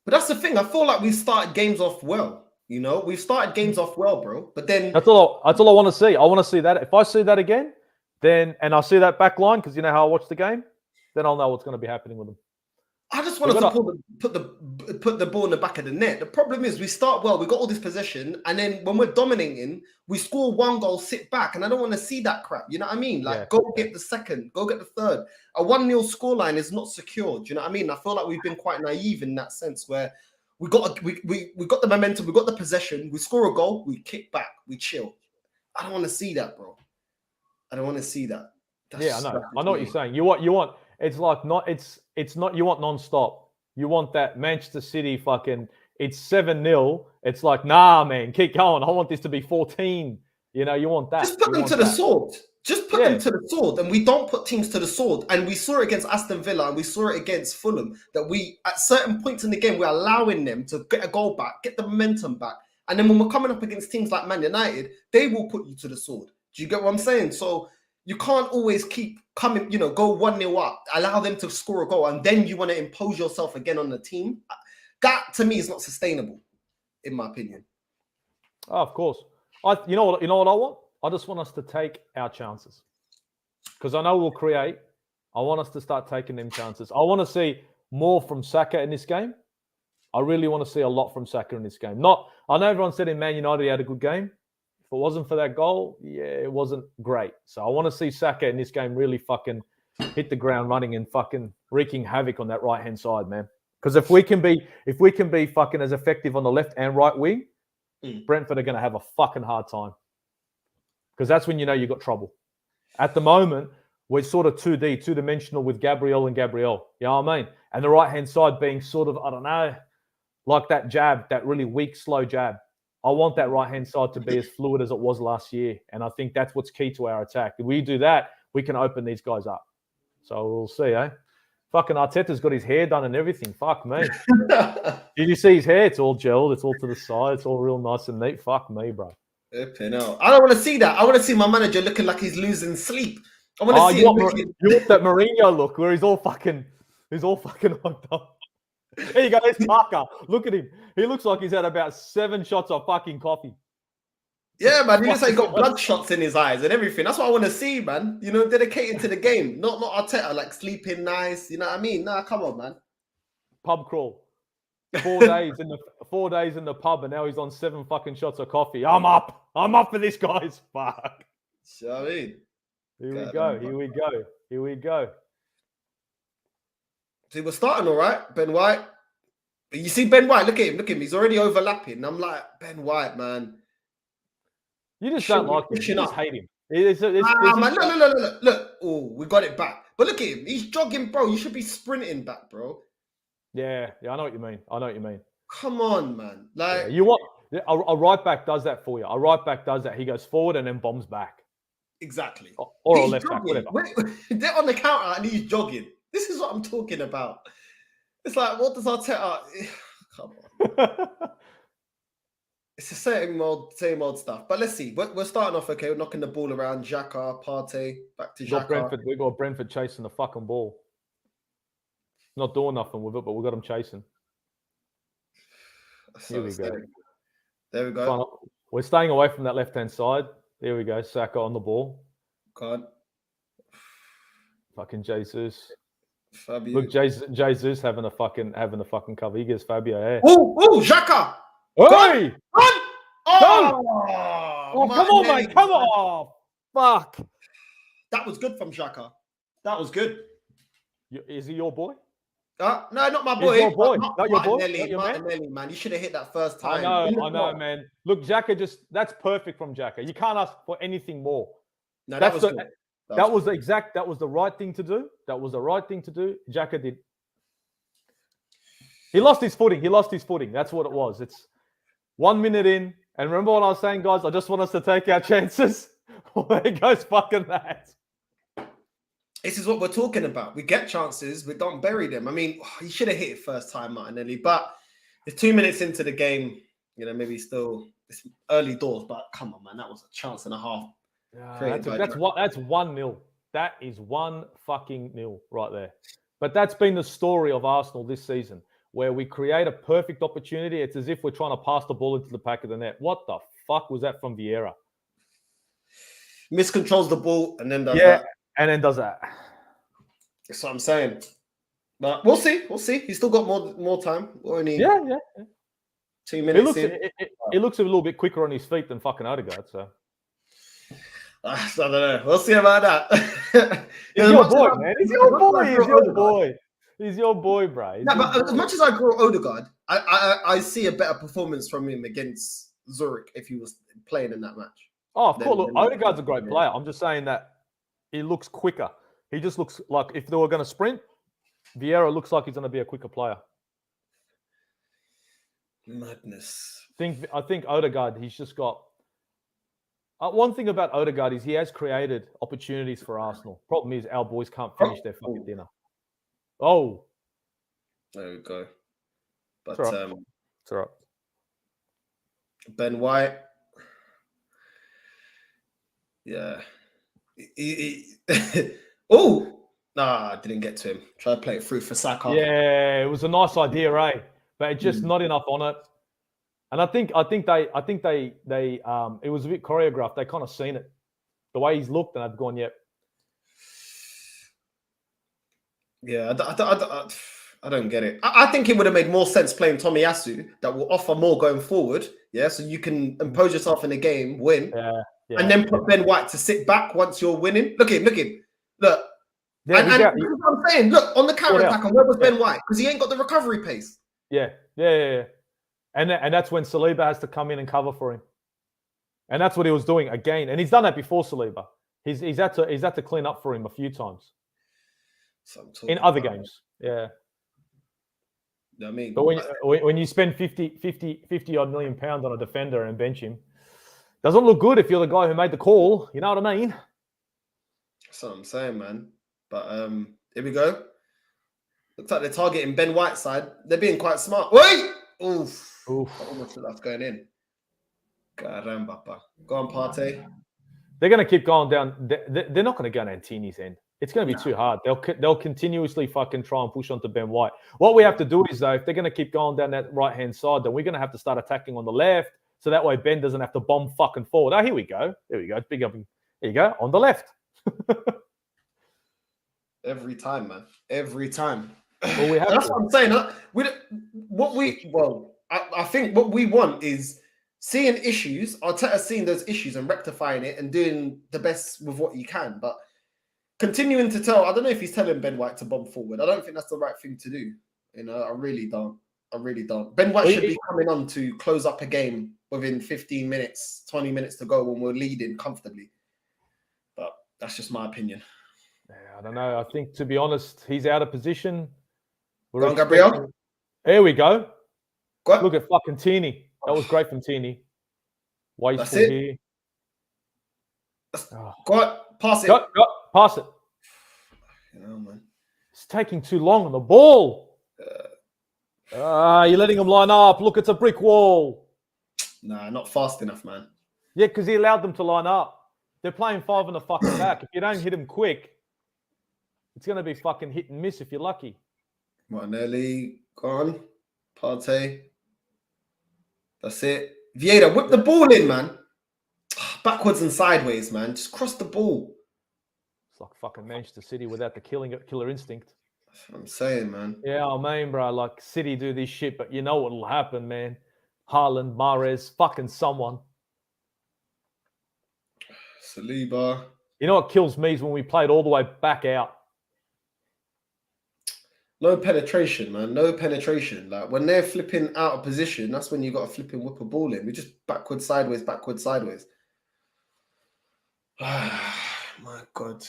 But that's the thing. I feel like we started games off well. You know, we've started games off well, bro. But then that's all I want to see. I want to see that. If I see that again, and I see that back line, because you know how I watch the game, then I'll know what's going to be happening with them. I just wanted to put the ball in the back of the net. The problem is we start well, we got all this possession, and then when we're dominating, we score 1 goal, sit back, and I don't want to see that crap. You know what I mean? Like, get the second, go get the third. A 1-0 scoreline is not secure. Do you know what I mean? I feel like we've been quite naive in that sense, where we got the momentum, we got the possession, we score a goal, we kick back, we chill. I don't want to see that, bro. I don't want to see that. I know what you're saying. You want. It's like it's not you want non-stop. You want that Manchester City fucking, it's 7-0. It's like, nah, man, keep going. I want this to be 14. You know, you want that. Just put them to the sword. Just put them to the sword. And we don't put teams to the sword. And we saw it against Aston Villa and we saw it against Fulham, that we, at certain points in the game, we're allowing them to get a goal back, get the momentum back. And then when we're coming up against teams like Man United, they will put you to the sword. Do you get what I'm saying? So you can't always keep coming, you know, go 1-0 up, allow them to score a goal, and then you want to impose yourself again on the team. That, to me, is not sustainable, in my opinion. Oh, of course. You know what I want? I just want us to take our chances. Because I know we'll create. I want us to start taking them chances. I want to see more from Saka in this game. I really want to see a lot from Saka in this game. I know everyone said in Man United he had a good game. If it wasn't for that goal, it wasn't great. So I want to see Saka in this game really fucking hit the ground running and fucking wreaking havoc on that right-hand side, man. Because if we can be fucking as effective on the left and right wing, Brentford are going to have a fucking hard time. Because that's when you know you got trouble. At the moment, we're sort of 2D, two-dimensional with Gabriel and Gabriel. You know what I mean? And the right-hand side being sort of, I don't know, like that jab, that really weak, slow jab. I want that right-hand side to be as fluid as it was last year. And I think that's what's key to our attack. If we do that, we can open these guys up. So we'll see, eh? Fucking Arteta's got his hair done and everything. Fuck me. Did you see his hair? It's all gelled. It's all to the side. It's all real nice and neat. Fuck me, bro. I don't want to see that. I want to see my manager looking like he's losing sleep. I want to see him you want that Mourinho look where he's all fucking locked up. There you go. There's Parker. Look at him. He looks like he's had about 7 shots of fucking coffee. Yeah, man. He looks like he's got blood shots in his eyes and everything. That's what I want to see, man. You know, dedicated to the game. Not Arteta, like sleeping nice. You know what I mean? Nah, come on, man. Pub crawl. 4 days in the pub, and now he's on 7 fucking shots of coffee. I'm up for this, guys. Fuck. You know what I mean? Here we go. See, we're starting all right. Ben White. You see Ben White, look at him. He's already overlapping. I'm like, Ben White, man. You just don't like him. You just hate him. Man, look. Oh, we got it back. But look at him. He's jogging, bro. You should be sprinting back, bro. Yeah, I know what you mean. Come on, man. Like a right back does that for you. A right back does that. He goes forward and then bombs back. Exactly. Or a left back, whatever. They're on the counter and he's jogging. This is what I'm talking about. It's like, what does Arteta? Come on. It's the same old stuff. But let's see. We're starting off okay. We're knocking the ball around. Xhaka, Partey, back to Xhaka. We got Brentford chasing the fucking ball. Not doing nothing with it, but we got them chasing. Here we go. There we go. We're staying away from that left-hand side. There we go. Saka on the ball. God. Fucking Jesus. Fabio. Look, Jesus having a fucking cover. He gives Fabio hair. Oh, Xhaka! Hey! Run! Oh, come on, mate. Come on. Fuck. That was good from Xhaka. That was good. Is he your boy? No, not my boy. Your boy. Not your boy. Martinelli, man. You should have hit that first time. I know, man. Look, Xhaka that's perfect from Xhaka. You can't ask for anything more. No, that was good. That was the right thing to do. Xhaka did. He lost his footing. That's what it was. It's 1 minute in. And remember what I was saying, guys? I just want us to take our chances. There goes fucking that. This is what we're talking about. We get chances, we don't bury them. I mean, he should have hit it first time, Martinelli. But it's 2 minutes into the game. You know, maybe still it's early doors. But come on, man, that was a chance and a half. That's 1-0. That is 1 fucking 0 right there. But that's been the story of Arsenal this season, where we create a perfect opportunity. It's as if we're trying to pass the ball into the back of the net. What the fuck was that from Vieira? Miscontrols the ball and then does that. And then does that. That's what I'm saying. But we'll see. He's still got more time. Only 2 minutes It looks a little bit quicker on his feet than fucking Odegaard, so. I don't know. We'll see about that. He's your boy, man. He's your boy. He's your boy, bro. But as much as I grow Odegaard, I see a better performance from him against Zurich if he was playing in that match. Oh, of course. Look, Odegaard's a great player. I'm just saying that he looks quicker. He just looks like if they were going to sprint, Vieira looks like he's going to be a quicker player. Madness. I think Odegaard, he's just got... one thing about Odegaard is he has created opportunities for Arsenal. Problem is our boys can't finish their fucking dinner. Oh. There we go. But it's all right. Ben White. Yeah. I didn't get to him. Try to play it through for Saka. Yeah, it was a nice idea, eh? But it's just not enough on it. And I think they it was a bit choreographed. They kind of seen it, the way he's looked, and I've gone, yep. Yeah, I don't get it. I think it would have made more sense playing Tomiyasu that will offer more going forward. Yeah, so you can impose yourself in the game, win, and then put Ben White to sit back once you're winning. Look at him. Look. Yeah, and that's what I'm saying. Look, on the counter-attack, where was Ben White? Because he ain't got the recovery pace. Yeah. And that's when Saliba has to come in and cover for him. And that's what he was doing again. And he's done that before, Saliba. He's had to clean up for him a few times. In other games. Yeah. You know what I mean? But when you spend 50 odd million pounds on a defender and bench him, doesn't look good if you're the guy who made the call. You know what I mean? That's what I'm saying, man. But here we go. Looks like they're targeting Ben Whiteside. They're being quite smart. Wait! Oof. Almost that's going in. Caramba. Go on, Partey. They're going to keep going down. They're not going to go down Tini's end. It's going to be too hard. They'll continuously fucking try and push onto Ben White. What we have to do is, though, if they're going to keep going down that right-hand side, then we're going to have to start attacking on the left, so that way Ben doesn't have to bomb fucking forward. Oh, here we go. There we go. Big up. Here you go. On the left. Every time, man. Every time. Well, that's what I'm saying. I think what we want is seeing issues, Arteta seeing those issues and rectifying it and doing the best with what you can. But continuing to tell, I don't know if he's telling Ben White to bomb forward. I don't think that's the right thing to do. You know, I really don't. Ben White should be coming on to close up a game within 15 minutes, 20 minutes to go when we're leading comfortably. But that's just my opinion. Yeah, I don't know. I think, to be honest, he's out of position. Go on, Gabriel. There we go. What? Look at fucking Tini. That was great from Tini. Wasteful here. Go on, pass it. Go, pass it. You know, man. It's taking too long on the ball. You're letting him line up. Look, it's a brick wall. Nah, not fast enough, man. Yeah, because he allowed them to line up. They're playing 5 in the fucking back. If you don't hit him quick, it's going to be fucking hit and miss if you're lucky. Martinelli, gone. Partey. That's it. Vieira, whip the ball in, man. Backwards and sideways, man. Just cross the ball. It's like fucking Manchester City without the killer instinct. That's what I'm saying, man. Yeah, I mean, bro, like City do this shit, but you know what'll happen, man. Haaland, Mahrez, fucking someone. Saliba. You know what kills me is when we played all the way back out. No penetration, man. No penetration. Like when they're flipping out of position, that's when you got to flip and whip a ball in. We just backwards, sideways, backwards, sideways. My God.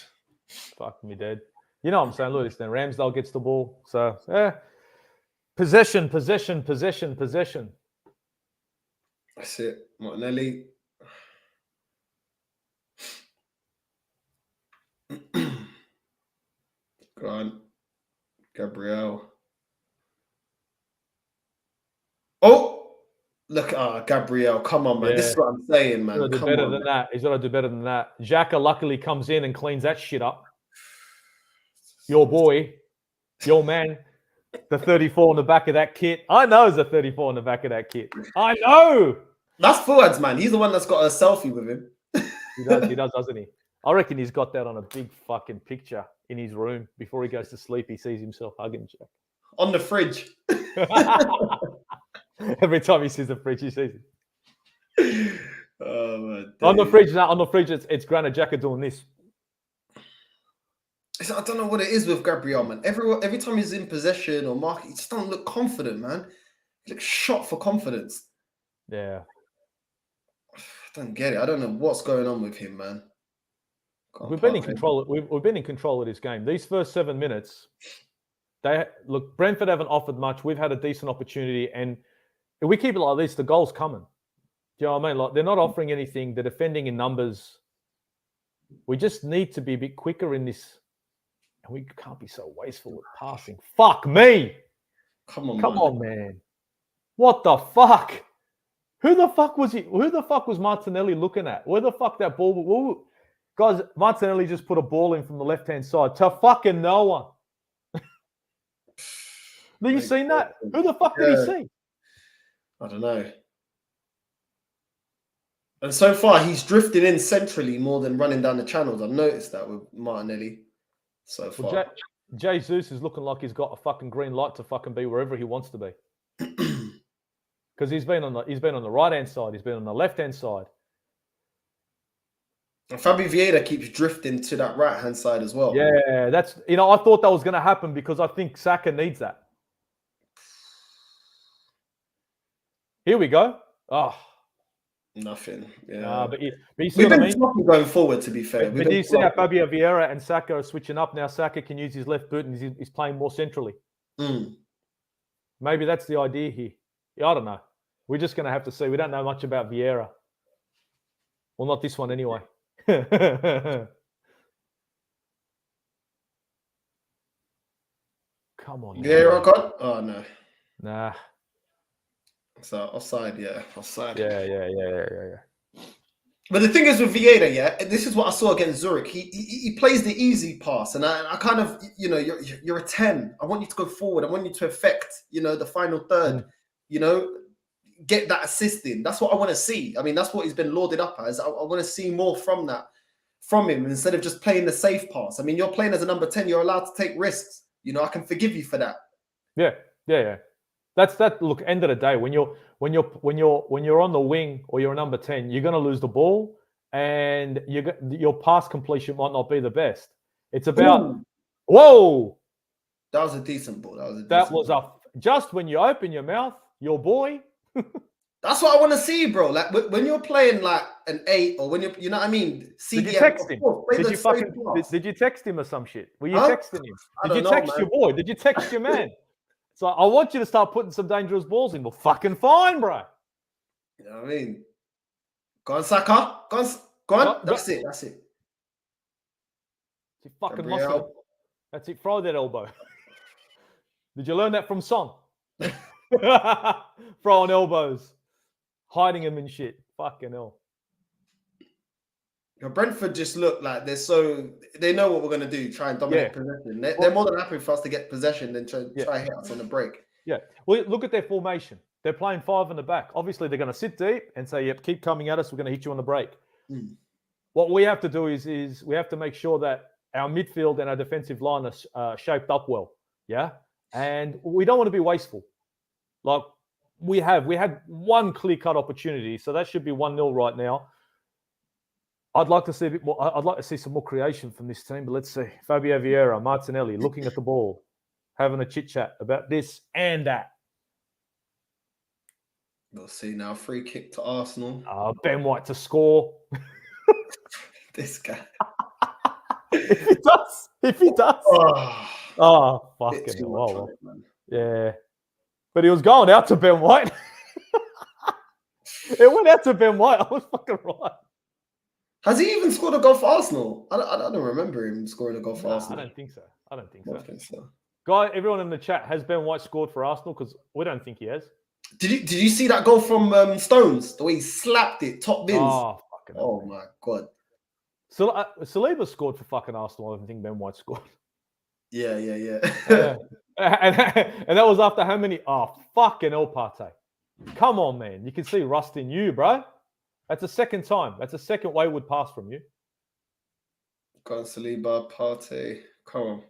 Fuck me dead. You know what I'm saying? Look, it's then Ramsdale gets the ball. So, yeah. Possession. That's it. Martinelli. Go on. Gabriel. Oh, look, Gabriel. Come on, man. Yeah. This is what I'm saying, man. He's got to do better than that. He's got to do better than that. Xhaka luckily comes in and cleans that shit up. Your boy, your man, the 34 on the back of that kit. I know there's a 34 on the back of that kit. I know. That's Fuad's, man. He's the one that's got a selfie with him. He does, doesn't he? I reckon he's got that on a big fucking picture in his room. Before he goes to sleep, he sees himself hugging Jack. On the fridge. Every time he sees the fridge, he sees it. Oh, man. On the fridge, it's Granit Xhaka doing this. I don't know what it is with Gabriel, man. Every time he's in possession or market, he just don't look confident, man. He looks shot for confidence. Yeah. I don't get it. I don't know what's going on with him, man. We've been in control. We've been in control of this game. These first 7 minutes, Brentford haven't offered much. We've had a decent opportunity, and if we keep it like this, the goal's coming. Do you know what I mean? Like they're not offering anything. They're defending in numbers. We just need to be a bit quicker in this, and we can't be so wasteful with passing. Fuck me! Come on, man! What the fuck? Who the fuck was he? Who the fuck was Martinelli looking at? Where the fuck that ball? Guys, Martinelli just put a ball in from the left-hand side to fucking no one. Have you seen that? Who the fuck did he see? I don't know. And so far, he's drifted in centrally more than running down the channels. I've noticed that with Martinelli so far. Well, Jesus is looking like he's got a fucking green light to fucking be wherever he wants to be. Because he's been on the right-hand side. He's been on the left-hand side. And Fabio Vieira keeps drifting to that right-hand side as well. Yeah, I thought that was going to happen because I think Saka needs that. Here we go. Oh. Nothing. Yeah. But you see we've what been talking going forward, to be fair. But do you see how Fabio Vieira and Saka are switching up? Now Saka can use his left boot and he's playing more centrally. Mm. Maybe that's the idea here. Yeah, I don't know. We're just going to have to see. We don't know much about Vieira. Well, not this one anyway. Come on. Vieira gone? Oh, no. Nah. So, offside, yeah. Offside. Yeah. But the thing is with Vieira, yeah, this is what I saw against Zurich. He plays the easy pass, and I kind of, you know, you're a 10. I want you to go forward. I want you to affect, you know, the final third. You know, get that assist in. That's what I want to see. I mean, that's what he's been lauded up as. I want to see more from him instead of just playing the safe pass. I mean, you're playing as a number 10. You're allowed to take risks. You know, I can forgive you for that. Yeah. That's that. Look, end of the day, when you're on the wing or you're a number 10, you're going to lose the ball, and your pass completion might not be the best. It's about whoa. That was a decent ball. Just when you open your mouth, your boy. That's what I want to see, bro. Like when you're playing like an 8, or when you know what I mean. CDM, did you text him? Did you text him or some shit? Were you texting him? Did you text your boy? Did you text your man? So I want you to start putting some dangerous balls in. Well, fucking fine, bro. You know what I mean? Go on, Saka. Go on. That's it. It's fucking muscle. That's it. Throw that elbow. Did you learn that from Son? Throwing elbows, hiding them and shit. Fucking hell. Brentford just look like they know what we're going to do, try and dominate possession. They're more than happy for us to get possession than try hit us on the break. Yeah. Well, look at their formation. They're playing 5 in the back. Obviously, they're going to sit deep and say, yep, keep coming at us. We're going to hit you on the break. What we have to do is we have to make sure that our midfield and our defensive line are shaped up well. Yeah. And we don't want to be wasteful. Like we had one clear-cut opportunity. So that should be 1-0 right now. I'd like to see a bit more. I'd like to see some more creation from this team, but let's see. Fabio Vieira, Martinelli, looking at the ball, having a chit-chat about this and that. We'll see now. Free kick to Arsenal. Ben White to score. This guy. If he does. Oh fucking hell. Yeah. But he was going out to Ben White. It went out to Ben White. I was fucking right. Has he even scored a goal for Arsenal? I don't remember him scoring a goal for Arsenal. I don't think so. Guy, everyone in the chat, has Ben White scored for Arsenal? Because we don't think he has. Did you see that goal from Stones? The way he slapped it, top bins. Oh my god. So Saliba scored for fucking Arsenal. I don't think Ben White scored. Yeah. And that was after how many? Oh, fucking hell, Partey. Come on, man. You can see rust in you, bro. That's a second time. That's a second wayward pass from you. Go on, Saliba, Partey. Come on.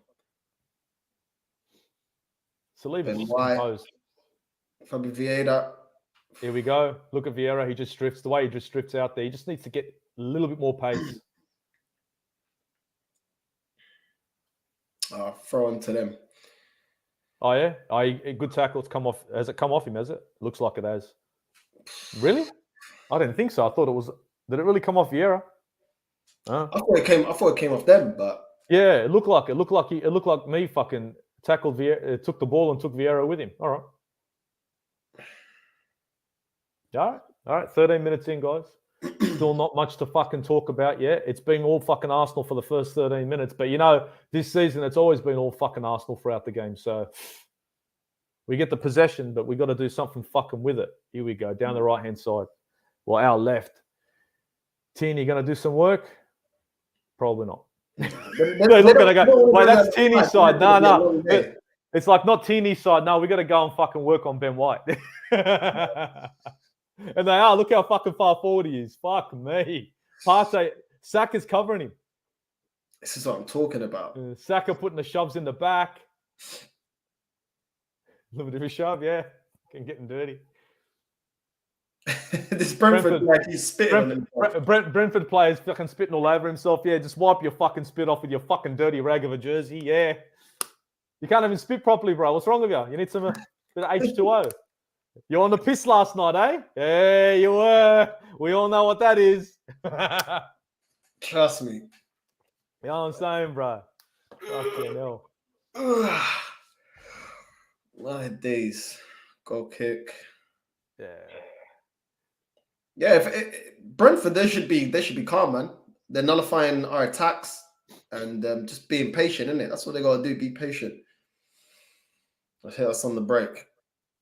Saliba's just composed. Fabio Vieira. Here we go. Look at Vieira. He just drifts. The way he just drifts out there. He just needs to get a little bit more pace. Throw on to them. Oh, yeah? Good tackle. It's come off. Has it come off him, has it? Looks like it has. Really? I didn't think so. I thought it was. Did it really come off Vieira? I thought it came off them, but yeah, it looked like me fucking tackled Vieira, took the ball and took Vieira with him. All right. 13 minutes in, guys. Still not much to fucking talk about yet. It's been all fucking Arsenal for the first 13 minutes, but you know, this season it's always been all fucking Arsenal throughout the game. So we get the possession, but we got to do something fucking with it. Here we go, down the right-hand side. Well, our left. Tierney going to do some work? Probably not. They're looking to go, wait, that's Tierney's side. No. It's like not Tierney's side. No, we got to go and fucking work on Ben White. And they are. Look how fucking far forward he is. Fuck me. Partey, Saka's covering him. This is what I'm talking about. Saka putting the shoves in the back. A little bit of a shove, yeah. Getting dirty. This Brentford like he's spitting on him. Brentford players fucking spitting all over himself. Yeah, just wipe your fucking spit off with your fucking dirty rag of a jersey. Yeah. You can't even spit properly, bro. What's wrong with you? You need some bit of H2O. You on the piss last night, eh? Yeah, you were. We all know what that is. Trust me. You know what I'm saying, bro? Fucking hell. My days. Goal kick. Yeah. Yeah, Brentford, they should be calm, man. They're nullifying our attacks and just being patient, isn't it? That's what they got to do. Be patient. I hit us on the break.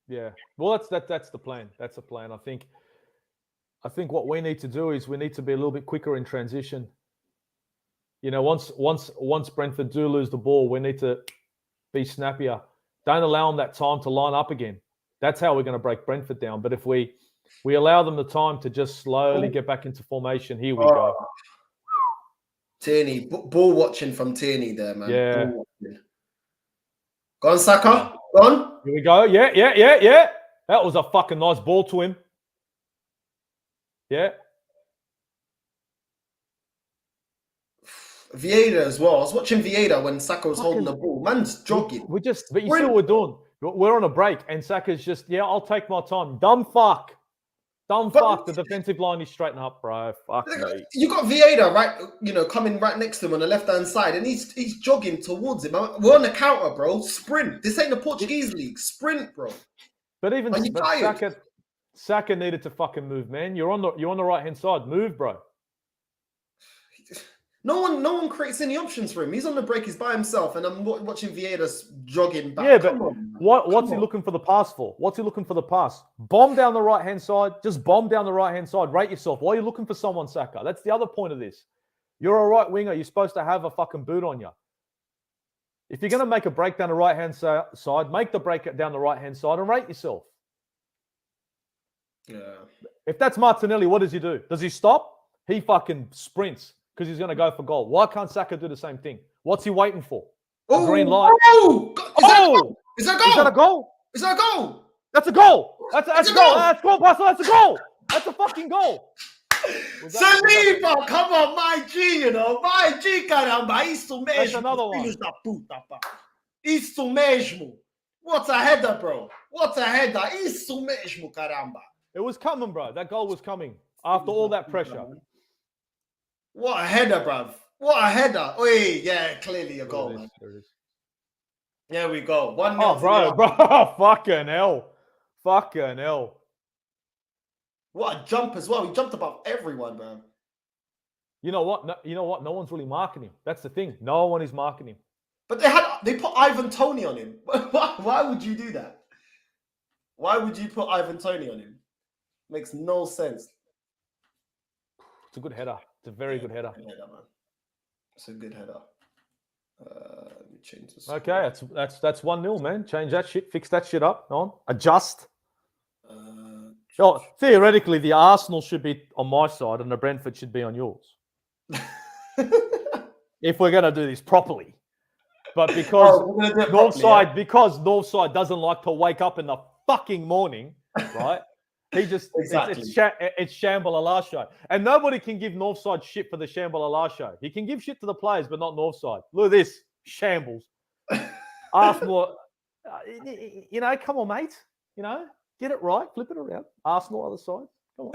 Yeah. Well, that's the plan. That's the plan. I think what we need to do is we need to be a little bit quicker in transition. You know, once Brentford do lose the ball, we need to be snappier. Don't allow them that time to line up again. That's how we're going to break Brentford down. But if we allow them the time to just slowly get back into formation, here we go. Tierney, ball watching from Tierney there, man. Yeah. Go on, Saka. Go on. Here we go. Yeah. That was a fucking nice ball to him. Yeah. Vieira as well. I was watching Vieira when Saka was holding the ball. Man's jogging. But you see what we're doing. We're on a break, and Saka's just, I'll take my time. Dumb fuck. The defensive line is straighten up, bro. Fuck me. You got Vieira, right? Coming right next to him on the left-hand side, and he's jogging towards him. We're on the counter, bro. Sprint. This ain't the Portuguese league. Sprint, bro. But Saka needed to fucking move, man. You're on the right-hand side. Move, bro. No one creates any options for him. He's on the break. He's by himself, and I'm watching Vieira jogging back. Yeah, but what's he looking for the pass for? What's he looking for the pass? Bomb down the right-hand side. Just bomb down the right-hand side. Rate yourself. Why are you looking for someone, Saka? That's the other point of this. You're a right winger. You're supposed to have a fucking boot on you. If you're going to make a break down the right-hand side, make the break down the right-hand side and rate yourself. Yeah. If that's Martinelli, what does he do? Does he stop? He fucking sprints. Because he's going to go for goal. Why can't Saka do the same thing? What's he waiting for? A green light. Is that a goal? Is that a goal? That's a goal. That's a goal. That's a goal, Pastor. That's a goal. That's a fucking goal. Saliba, come on, my G, my G, caramba. Isso mesmo. That's another one. Filhos da puta, pá. Isso mesmo. What a header, bro. What a header. Isso mesmo, caramba. It was coming, bro. That goal was coming after all that pressure. What a header, bruv. What a header. Oh, yeah, clearly a goal, man. There it is. There we go. 1-0. Oh, bro. Fucking hell. Fucking hell. What a jump as well. He jumped above everyone, man. You know what? No one's really marking him. That's the thing. No one is marking him. But they put Ivan Toney on him. Why would you do that? Why would you put Ivan Toney on him? Makes no sense. It's a good header. It's a very good header. Man. It's a good header. Let me change this. Okay, that's 1-0, man. Change that shit. Fix that shit up. On. Adjust. Theoretically, the Arsenal should be on my side and the Brentford should be on yours. If we're going to do this properly. But because Northside doesn't like to wake up in the fucking morning, right? He just it's Shamble-Allah show. And nobody can give Northside shit for the Shamble-Allah show. He can give shit to the players, but not Northside. Look at this. Shambles. Arsenal, come on, mate. Get it right. Flip it around. Arsenal, other side. Come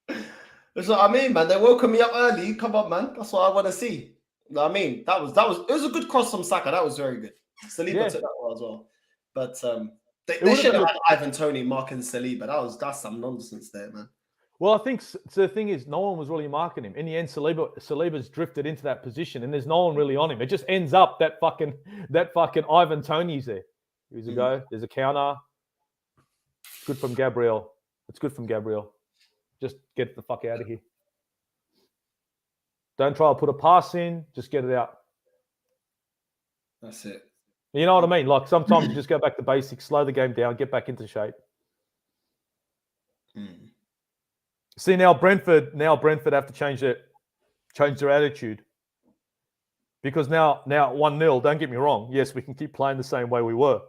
on. That's what I mean, man. They woke me up early. Come on, man. That's what I want to see. You know what I mean? It was a good cross from Saka. That was very good. Saliba took that one as well. But they should have had Ivan Toney marking Saliba. That's some nonsense there, man. Well, I think the thing is, no one was really marking him. In the end, Saliba's drifted into that position, and there's no one really on him. It just ends up that fucking Ivan Toney's there. Here's a go. There's a counter. Good from Gabriel. It's good from Gabriel. Just get the fuck out of here. Don't try to put a pass in. Just get it out. That's it. You know what I mean? Like sometimes you just go back to basics, slow the game down, get back into shape. See, now Brentford have to change their attitude. Because now 1-0, don't get me wrong. Yes, we can keep playing the same way we were.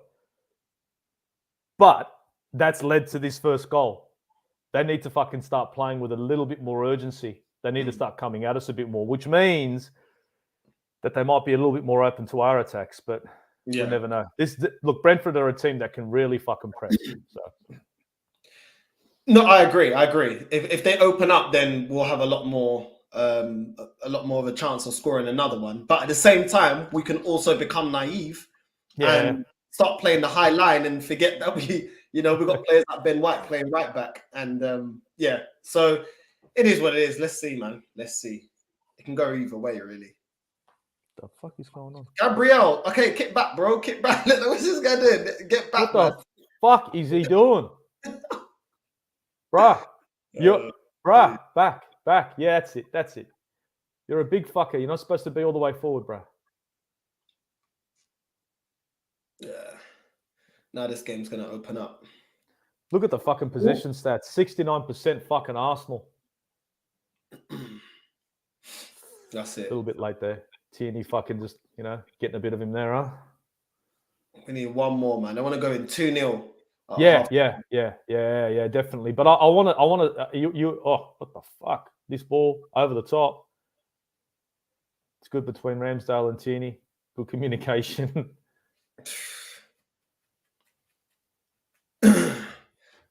But that's led to this first goal. They need to fucking start playing with a little bit more urgency. They need to start coming at us a bit more, which means that they might be a little bit more open to our attacks, but you never know. Look, Brentford are a team that can really fucking press. So. No, I agree. If they open up, then we'll have a lot more of a chance of scoring another one. But at the same time, we can also become naive and start playing the high line and forget that we've got players like Ben White playing right back. And so it is what it is. Let's see, man. Let's see. It can go either way, really. The fuck is going on? Gabriel, okay, kick back, bro. Kick back. What's this guy doing? Get back, what the fuck is he doing? Bruh. Back. Yeah, that's it. You're a big fucker. You're not supposed to be all the way forward, bruh. Yeah. Now this game's going to open up. Look at the fucking possession stats. 69% fucking Arsenal. That's it. A little bit late there. Tierney fucking just, getting a bit of him there, huh? We need one more, man. I want to go in 2-0. Yeah, definitely. But I want to, what the fuck? This ball over the top. It's good between Ramsdale and Tierney. Good communication.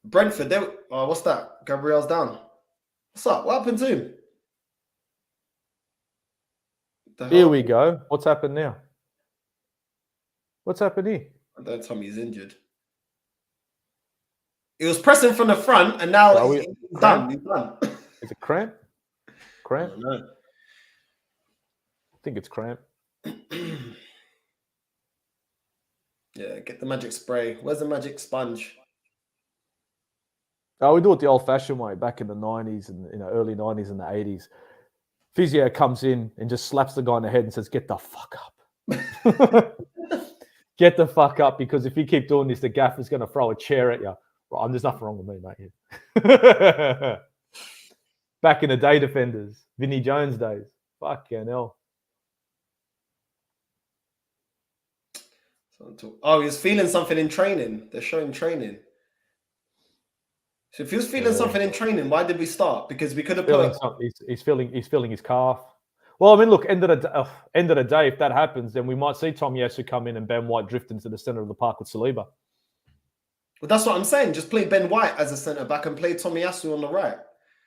Brentford, what's that? Gabriel's down. What's up? What happened to him? Here we go. What's happened now? What's happened here? Don't tell me he's injured. He was pressing from the front, and now he's done. He's done. Is it cramp? Cramp? I don't know. I think it's cramp. Yeah, get the magic spray. Where's the magic sponge? Oh, we do it the old-fashioned way back in the 90s and early 90s and the 80s. Physio comes in and just slaps the guy in the head and says, "Get the fuck up." Get the fuck up, because if you keep doing this, the gaffer's going to throw a chair at you. Right, there's nothing wrong with me, mate. Back in the day, defenders. Vinnie Jones days. Fucking hell. Oh, he was feeling something in training. They're showing training. So if he was feeling something in training, why did we start? Because we could have he's feeling his calf. Well, I mean, look, end of the day, if that happens, then we might see Tomiyasu come in and Ben White drift into the center of the park with Saliba. Well, that's what I'm saying. Just play Ben White as a centre back and play Tomiyasu on the right.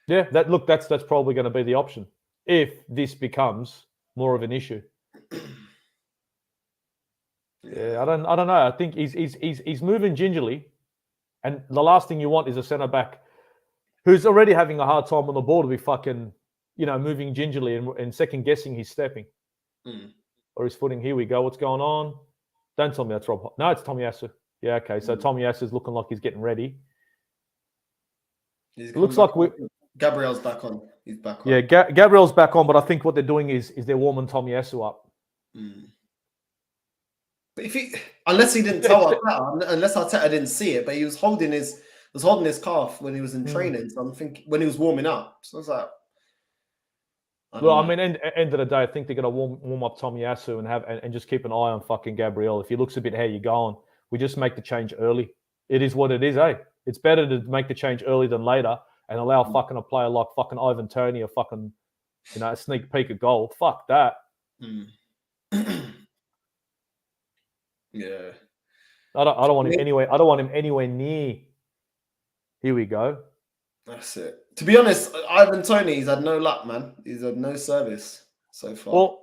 Yeah, that's probably going to be the option if this becomes more of an issue. Yeah, I don't know. I think he's moving gingerly, and the last thing you want is a centre back who's already having a hard time on the ball to be fucking, moving gingerly and second guessing his stepping or his footing. Here we go. What's going on? Don't tell me that's Rob. No, it's Tomiyasu. Yeah, okay. So Tomiyasu's looking like he's getting ready. It looks like Gabriel's back on. He's back on. Yeah, Gabriel's back on, but I think what they're doing is they're warming Tomiyasu up. But unless he didn't tell Arteta, unless Arteta didn't see it, but he was holding his calf when he was in training. So I'm thinking when he was warming up. So I was like, I mean, end of the day, I think they're going to warm up Tomiyasu and just keep an eye on fucking Gabriel. If he looks a bit how you going, we just make the change early. It is what it is, eh? It's better to make the change early than later and allow fucking a player like fucking Ivan Toney or fucking, a sneak peek at goal. Fuck that. Yeah. I don't want him anywhere. I don't want him anywhere near. Here we go. That's it. To be honest, Ivan Toney, he's had no luck, man. He's had no service so far. Well,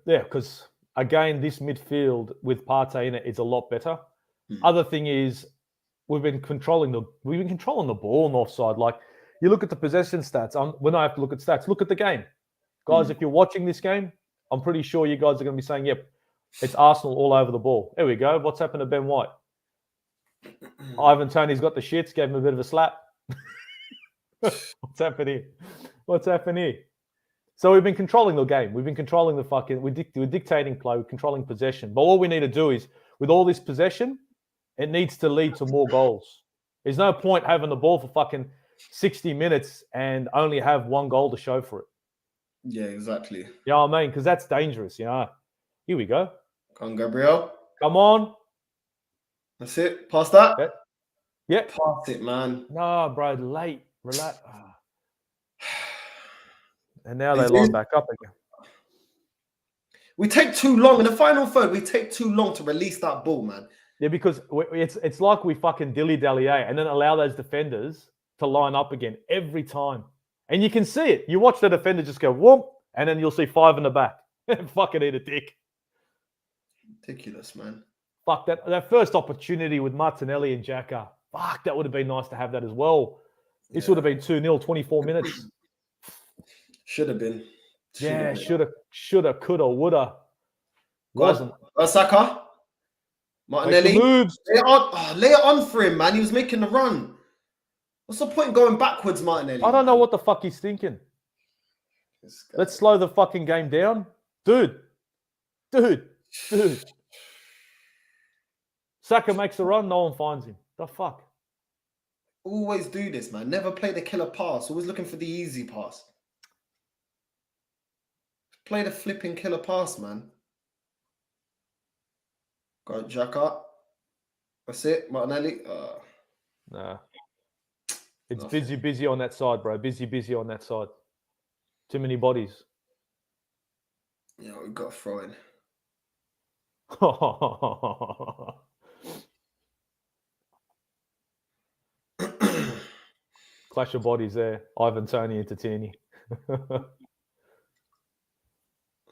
because again, this midfield with Partey in it is a lot better. Other thing is, we've been controlling the ball on the offside. Like, you look at the possession stats. When I have to look at stats, look at the game, guys. If you're watching this game, I'm pretty sure you guys are going to be saying, "Yep, it's Arsenal all over the ball." There we go. What's happened to Ben White? Ivan Toney's got the shits. Gave him a bit of a slap. What's happening here? So we've been controlling the game. We've been controlling the fucking. We're dictating play. We're controlling possession. But what we need to do is, with all this possession, it needs to lead to more goals. There's no point having the ball for fucking 60 minutes and only have one goal to show for it. Yeah, exactly. You know what I mean? Because that's dangerous. Here we go. Come on, Gabriel. Come on. That's it. Pass that. Yeah. Pass it, man. No, bro. Late. Relax. And now they line back up again. We take too long. In the final third, we take too long to release that ball, man. Yeah, because it's like we fucking dilly-dally, and then allow those defenders to line up again every time. And you can see it. You watch the defender just go, whoop, and then you'll see 5 in the back. Fucking eat a dick. Ridiculous, man. Fuck, that first opportunity with Martinelli and Xhaka. Fuck, that would have been nice to have that as well. This would have been 2-0, 24 minutes. Should have been. Shoulda, coulda, woulda. Wasn't. Saka. Martinelli. Moves. Lay it on for him, man. He was making the run. What's the point going backwards, Martinelli? I don't know what the fuck he's thinking. Let's slow the fucking game down. Dude. Saka makes a run, no one finds him. The fuck? Always do this, man. Never play the killer pass. Always looking for the easy pass. Play the flipping killer pass, man. Got Xhaka. That's it, Martinelli. Nah. It's busy on that side, bro. Busy on that side. Too many bodies. Yeah, we've got to throw in. Clash of bodies there. Ivan Toney into Tierney.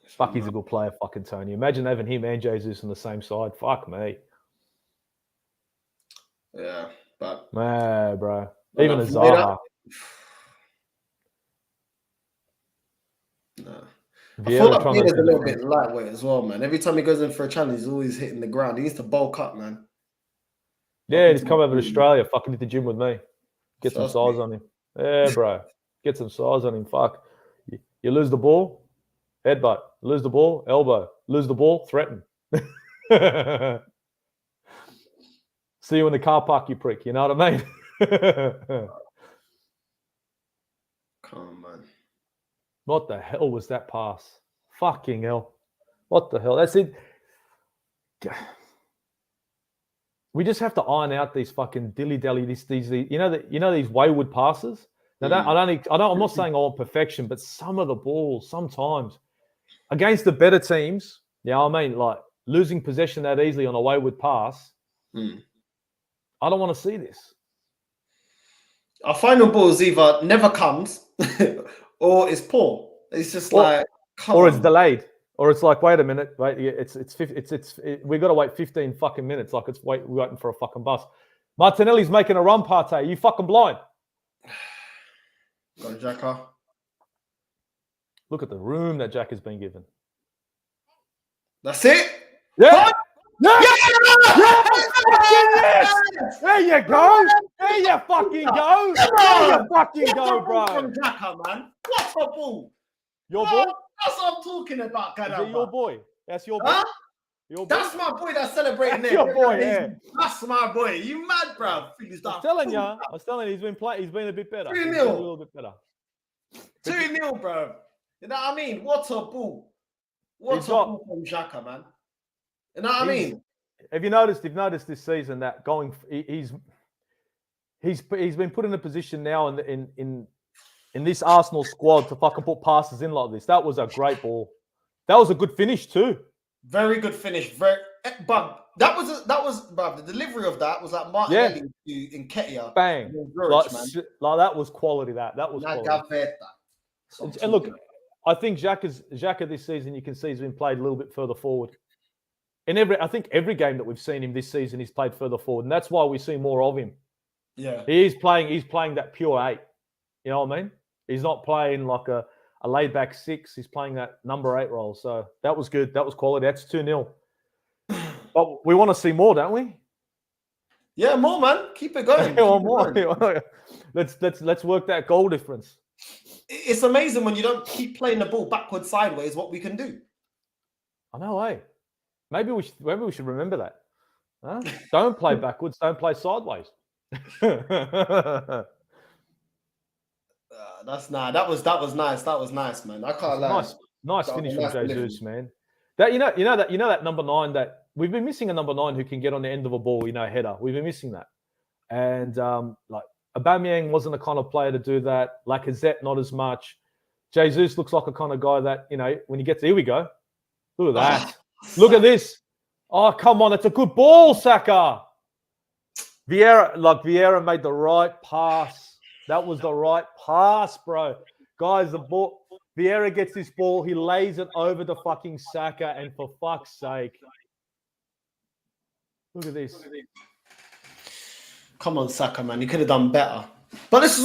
Fuck, he's a good player, fucking Tony. Imagine having him and Jesus on the same side. Fuck me. Yeah, but... Man, bro. Even a Zaha. No. Vieira I feel like Vieira's a little bit lightweight as well, man. Every time he goes in for a challenge, he's always hitting the ground. He needs to bulk up, man. Yeah, he's come over to Australia. Fucking hit the gym with me. Get some size on him. Yeah, bro. Get some size on him. Fuck. You lose the ball, headbutt. Lose the ball, elbow. Lose the ball, threaten. See you in the car park, you prick. You know what I mean? Come on, man. What the hell was that pass? Fucking hell. What the hell? That's it. We just have to iron out these fucking dilly-dally, these you know these wayward passes. Now, I'm not saying I want perfection, but some of the balls, sometimes, against the better teams, I mean, like losing possession that easily on a wayward pass, I don't want to see this. Our final ball is either never comes or it's poor. It's just it's delayed, or it's like, wait a minute, wait, we've got to wait 15 fucking minutes, like it's waiting for a fucking bus. Martinelli's making a run, Partey. Are you fucking blind? Got Xhaka. Look at the room that Jack has been given. That's it. Yeah. Yes! There you go. There you fucking go. There you fucking go, bro. From Xhaka, man. What a ball. Your boy? That's what I'm talking about, Is it your boy? That's your boy? Huh? Your boy? That's my boy that's celebrating that's there. Your boy, yeah. That's my boy. You mad, bro? I was telling you, he's been a bit better. 3-0. A little bit better. 2-0, bro. You know what I mean? What a ball. What a ball from Xhaka, man. You know what I mean? Have you noticed this season that he's been put in a position now in this Arsenal squad to fucking put passes in like this. That was a great ball. That was a good finish too. Very good finish. But that was the delivery of that was like Martinelli in Ketia. Bang. Like that was quality. That was quality. And look, I think Xhaka this season, you can see he's been played a little bit further forward. I think every game that we've seen him this season, he's played further forward, and that's why we see more of him. Yeah, he's playing that pure 8. You know what I mean? He's not playing like a laid back 6. He's playing that number 8 role. So that was good. That was quality. That's 2-0. But we want to see more, don't we? Yeah, more, man. Keep it going. More. Let's work that goal difference. It's amazing when you don't keep playing the ball backwards, sideways, what we can do. I know, eh? Maybe we should remember that. Huh? Don't play backwards. Don't play sideways. That was nice. That was nice, man. I can't lie. Nice finish from Jesus, man. That number 9 that we've been missing, a number 9 who can get on the end of a ball, header. We've been missing that, and like Aubameyang wasn't the kind of player to do that. Lacazette not as much. Jesus looks like a kind of guy that when you get to here we go. Look at that. Look at this. Oh, come on. It's a good ball, Saka. Vieira made the right pass. That was the right pass, bro. Guys, the ball. Vieira gets this ball. He lays it over the fucking Saka, and for fuck's sake. Look at this. Come on, Saka, man. You could have done better. But this is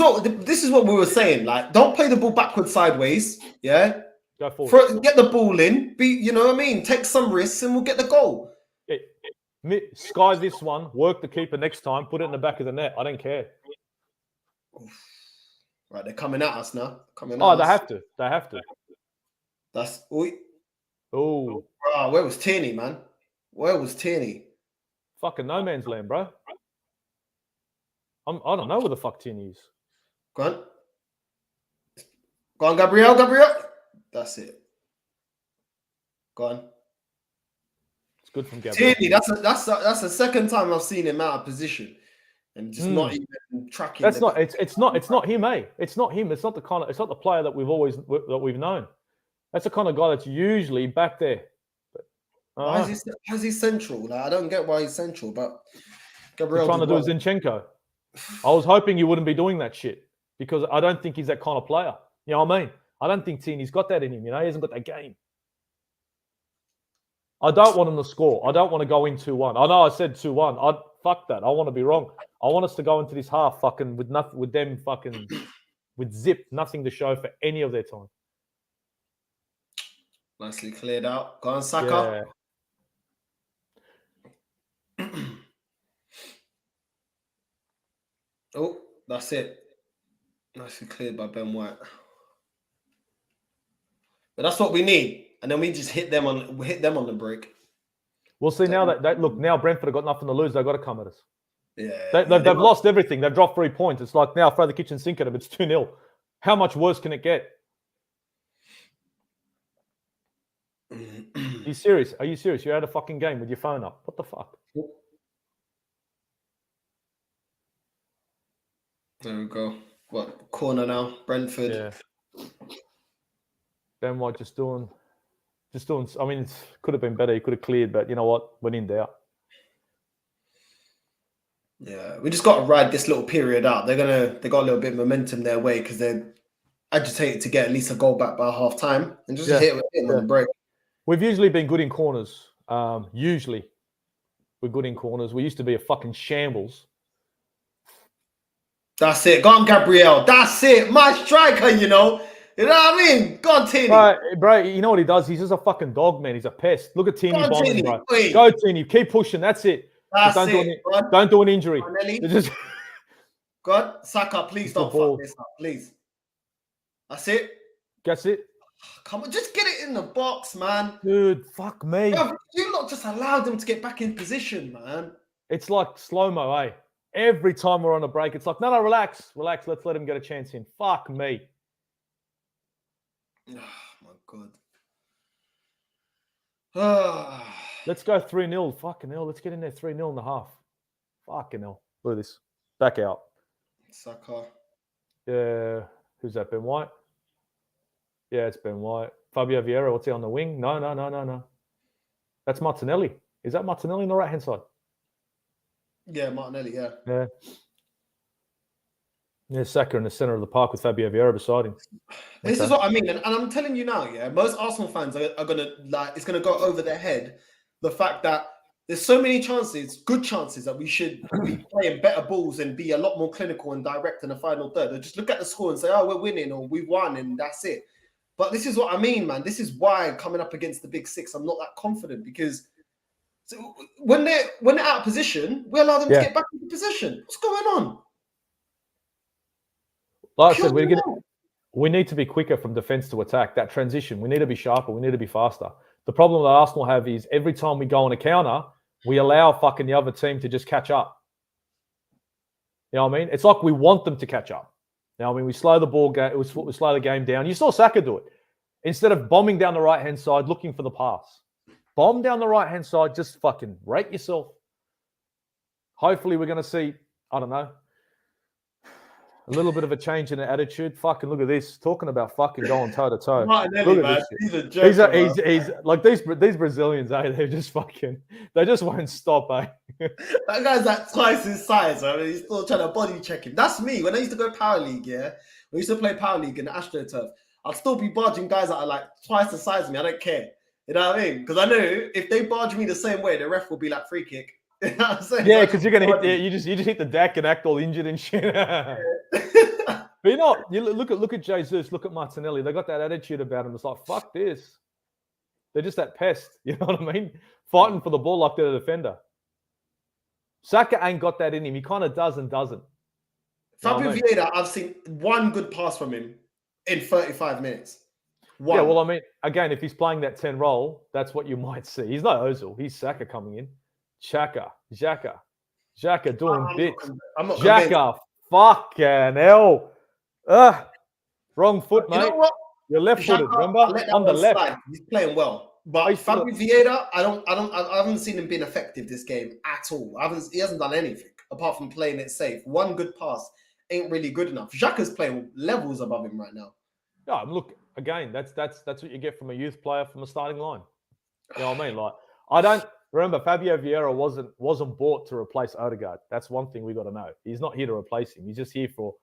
what we were saying. Like, don't play the ball backwards, sideways. Yeah. Go forward. Get the ball in. You know what I mean? Take some risks, and we'll get the goal. Yeah. Sky this one. Work the keeper next time. Put it in the back of the net. I don't care. Right, they're coming at us now. They have to. They have to. That's Oh. Where was Tierney, man? Where was Tierney? Fucking no man's land, bro. I don't know where the fuck Tierney is. Go on, Gabriel. That's it. Go on. It's good from Gabriel. Tierney, that's the second time I've seen him out of position and just not even tracking. It's not him, eh? It's not him. It's not the player that we've known. That's the kind of guy that's usually back there. Why is he central? Like, I don't get why he's central, but Gabriel trying to do Zinchenko. I was hoping you wouldn't be doing that shit because I don't think he's that kind of player. You know what I mean? I don't think Tierney's got that in him. You know, he hasn't got that game. I don't want him to score. I don't want to go in 2-1. I know I said 2-1. Fuck that. I want to be wrong. I want us to go into this half fucking with nothing, with them fucking with zip, nothing to show for any of their time. Nicely cleared out. Go on, Saka. Yeah. Oh, that's it. Nicely cleared by Ben White. But that's what we need. And then we just hit them on the break. We'll see now now Brentford have got nothing to lose. They've got to come at us. Yeah. They've lost everything. They've dropped 3 points. It's like now throw the kitchen sink at them. It's 2-0. How much worse can it get? Are you serious? You're at a fucking game with your phone up. What the fuck? There we go. What corner now? Brentford. Yeah. Ben White just doing. I mean, it could have been better. He could have cleared, but you know what? Went in there. Yeah, we just got to ride this little period out. They got a little bit of momentum their way because they're agitated to get at least a goal back by half time and just hit on the break. We've usually been good in corners. Usually, we're good in corners. We used to be a fucking shambles. That's it. Go on, Gabriel. That's it. My striker, you know. You know what I mean? Go on, Tierney. Bro, you know what he does? He's just a fucking dog, man. He's a pest. Look at Tierney bombing, bro. Wait. Go, Tierney. Keep pushing. That's it. Don't do an injury. Go on, Saka, please don't fuck this up, please. That's it. That's it. Come on, just get it in the box, man. Dude, fuck me. Bro, you not just allowed them to get back in position, man. It's like slow-mo, eh? Every time we're on a break, it's like, no, relax. Let's let him get a chance in. Fuck me. Oh, my God. Let's go 3-0. Fucking hell. Let's get in there 3-0 in the half. Fucking hell. Look at this. Back out. Saka. Yeah. Who's that? Ben White? Yeah, it's Ben White. Fabio Vieira. What's he on the wing? No. That's Martinelli. Is that Martinelli on the right-hand side? Yeah, Martinelli, yeah. Yeah. Yeah, Saka in the centre of the park with Fabio Vieira beside him. This is what I mean. And I'm telling you now, yeah, most Arsenal fans are going to, like, it's going to go over their head. The fact that there's so many chances, good chances, that we should be playing better balls and be a lot more clinical and direct in the final third. They'll just look at the score and say, oh, we're winning or we won and that's it. But this is what I mean, man. This is why coming up against the big six, I'm not that confident because when they're out of position, we allow them to get back into position. What's going on? Like I said, we need to be quicker from defence to attack. That transition, we need to be sharper. We need to be faster. The problem that Arsenal have is every time we go on a counter, we allow fucking the other team to just catch up. You know what I mean? It's like we want them to catch up. You know what I mean? We slow the ball, we slow the game down. You saw Saka do it. Instead of bombing down the right-hand side, looking for the pass. Bomb down the right-hand side, just fucking rate yourself. Hopefully we're going to see, I don't know, a little bit of a change in the attitude. Fucking look at this. Talking about fucking going toe-to-toe. Look at this he's a joke. He's like these Brazilians, eh? They're just fucking, they just won't stop, eh? That guy's like twice his size. I mean, he's still trying to body check him. That's me. When I used to go Power League, yeah? We used to play Power League in the AstroTurf. I'll still be barging guys that are like twice the size of me. I don't care. You know what I mean? Because I know if they barge me the same way, the ref will be like free kick. You know what I'm saying? Yeah, because you're gonna hit. Yeah, you just hit the deck and act all injured and shit. But you know, you look at Jesus, look at Martinelli. They got that attitude about them. It's like, fuck this. They're just that pest. You know what I mean? Fighting for the ball like they're a defender. Saka ain't got that in him. He kind of does and doesn't. Fabio Vieira, I've seen one good pass from him in 35 minutes. One. Yeah, well, I mean, again, if he's playing that 10 role, that's what you might see. He's not Ozil. He's Saka coming in. Xhaka doing bits. I'm not Xhaka, fucking hell. Wrong foot, mate. You know what? You're left-footed, remember? On the left. Slide. He's playing well. But Fabio Vieira, I haven't seen him being effective this game at all. He hasn't done anything apart from playing it safe. One good pass ain't really good enough. Xhaka's playing levels above him right now. Yeah, look, again, that's what you get from a youth player from a starting line. You know what I mean? Like, I don't remember Fabio Vieira wasn't bought to replace Odegaard. That's one thing we got to know. He's not here to replace him. He's just here for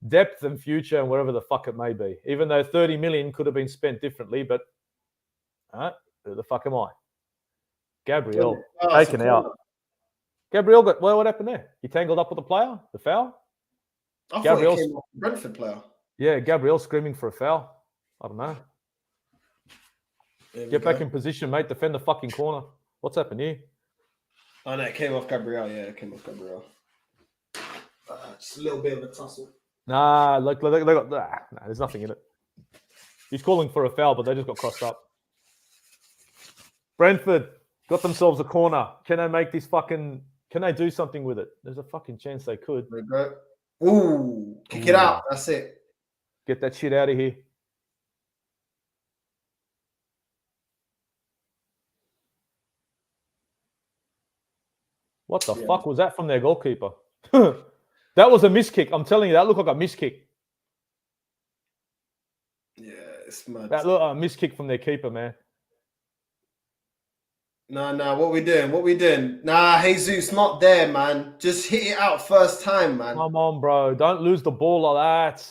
depth and future and whatever the fuck it may be. Even though 30 million could have been spent differently, but who the fuck am I? Gabriel taken out. Gabriel what happened there? He tangled up with the player? The foul? I thought it came off the Brentford player. Yeah, Gabriel screaming for a foul. I don't know. Get back in position, mate. Defend the fucking corner. What's happened here? Oh, no, it came off Gabriel. Yeah, it came off Gabriel. Just a little bit of a tussle. Nah, there's nothing in it. He's calling for a foul, but they just got crossed up. Brentford got themselves a corner. Can they make this fucking... Can they do something with it? There's a fucking chance they could. There we go. Ooh, kick it out. That's it. Get that shit out of here. What the fuck was that from their goalkeeper? That was a miss kick. I'm telling you, that looked like a miss kick. Yeah, it's mad. That looked like a miss kick from their keeper, man. Nah, what we doing? Nah, Jesus, not there, man. Just hit it out first time, man. Come on, bro. Don't lose the ball like that.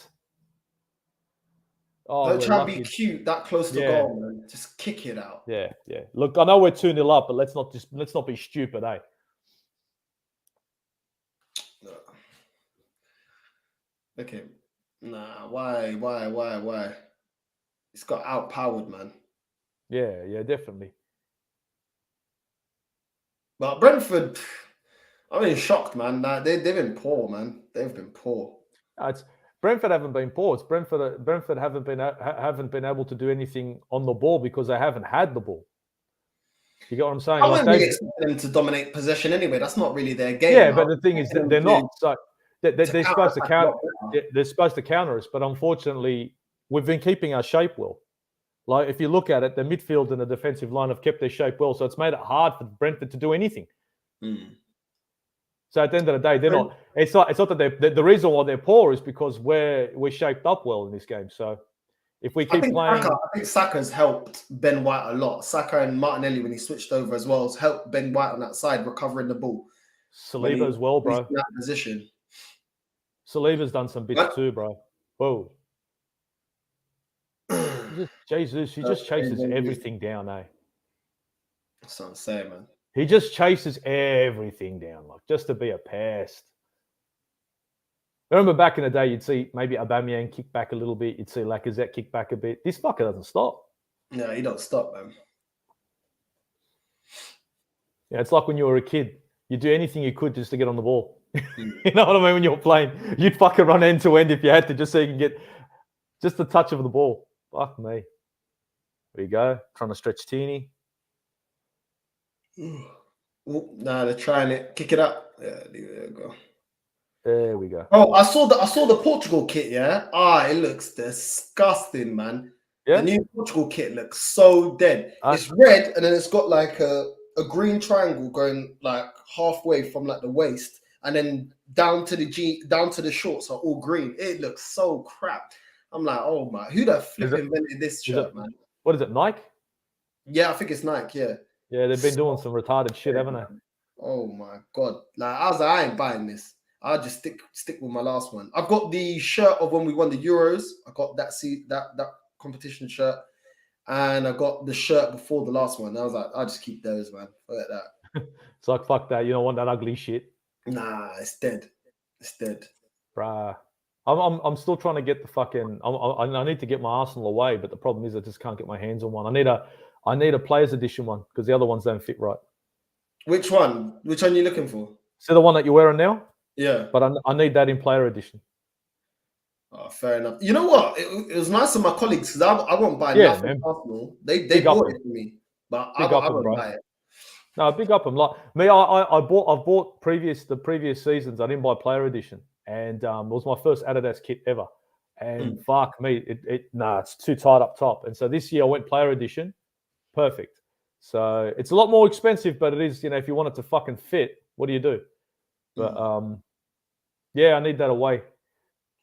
Oh, don't try to be cute that close to goal, man. Just kick it out. Yeah. Look, I know we're 2-0 up, but let's not be stupid, eh? No. Okay. Nah, why? It's got outpowered, man. Yeah, definitely. But Brentford, I'm in shocked, man. They've been poor, man. They've been poor. Brentford haven't been poor. It's Brentford haven't been able to do anything on the ball because they haven't had the ball. You get what I'm saying? I wouldn't really expect them to dominate possession anyway. That's not really their game. Yeah, but the thing is that they're not. So they're supposed to counter. They're supposed to counter us, but unfortunately, we've been keeping our shape well. Like, if you look at it, the midfield and the defensive line have kept their shape well, so it's made it hard for Brentford to do anything. So at the end of the day, they're not. It's not that the reason why they're poor is because we're shaped up well in this game. So if we keep playing, I think Saka's helped Ben White a lot. Saka and Martinelli, when he switched over as well, has helped Ben White on that side recovering the ball. Saliba as well, bro. In that position. Saliba's done some bits too, bro. Whoa. Jesus, he just chases everything down, eh? That's what I'm saying, man. He just chases everything down, like, just to be a pest. Remember back in the day, you'd see maybe Aubameyang kick back a little bit. You'd see Lacazette kick back a bit. This fucker doesn't stop. No, he don't stop, man. Yeah, it's like when you were a kid. You'd do anything you could just to get on the ball. You know what I mean? When you were playing, you'd fucking run end to end if you had to, just so you can get just the touch of the ball. Fuck me. There you go. Trying to stretch Teeny. Nah, they're trying it. Kick it up. Yeah, there you go. There we go. Oh, I saw the Portugal kit, yeah? It looks disgusting, man. Yeah? The new Portugal kit looks so dead. It's red, and then it's got like a green triangle going like halfway from like the waist, and then down to the shorts are all green. It looks so crap. I'm like, oh my, who the flip invented this shirt, man? What is it, Nike? Yeah, I think it's Nike, yeah. Yeah, they've been doing some retarded shit, haven't they? Oh my God. Like, I was like, I ain't buying this. I'll just stick with my last one. I've got the shirt of when we won the Euros. I got that competition shirt. And I got the shirt before the last one. I was like, I'll just keep those, man. Forget that. It's like, fuck that. You don't want that ugly shit. Nah, it's dead. It's dead. Bruh. I'm still trying to get the fucking. I need to get my Arsenal away, but the problem is I just can't get my hands on one. I need a players edition one because the other ones don't fit right. Which one? Which one are you looking for? So the one that you're wearing now? Yeah. But I need that in player edition. Oh, fair enough. You know what? It was nice of my colleagues because I won't buy nothing Arsenal. They bought it for me, but I won't buy it. No, big up them. Like me, I've bought the previous seasons. I didn't buy player edition, and it was my first Adidas kit ever. And fuck me, it's too tight up top. And so this year I went player edition, perfect. So it's a lot more expensive, but it is, if you want it to fucking fit, what do you do? But yeah, I need that away.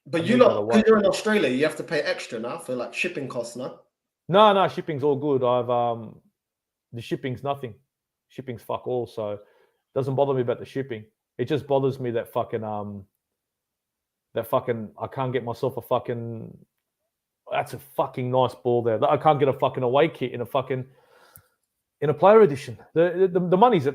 But because you're in Australia, you have to pay extra now for like shipping costs, no? No, shipping's all good. The shipping's nothing. Shipping's fuck all, so it doesn't bother me about the shipping. It just bothers me that fucking I can't get myself a fucking. That's a fucking nice ball there. I can't get a fucking away kit in a player edition. The money's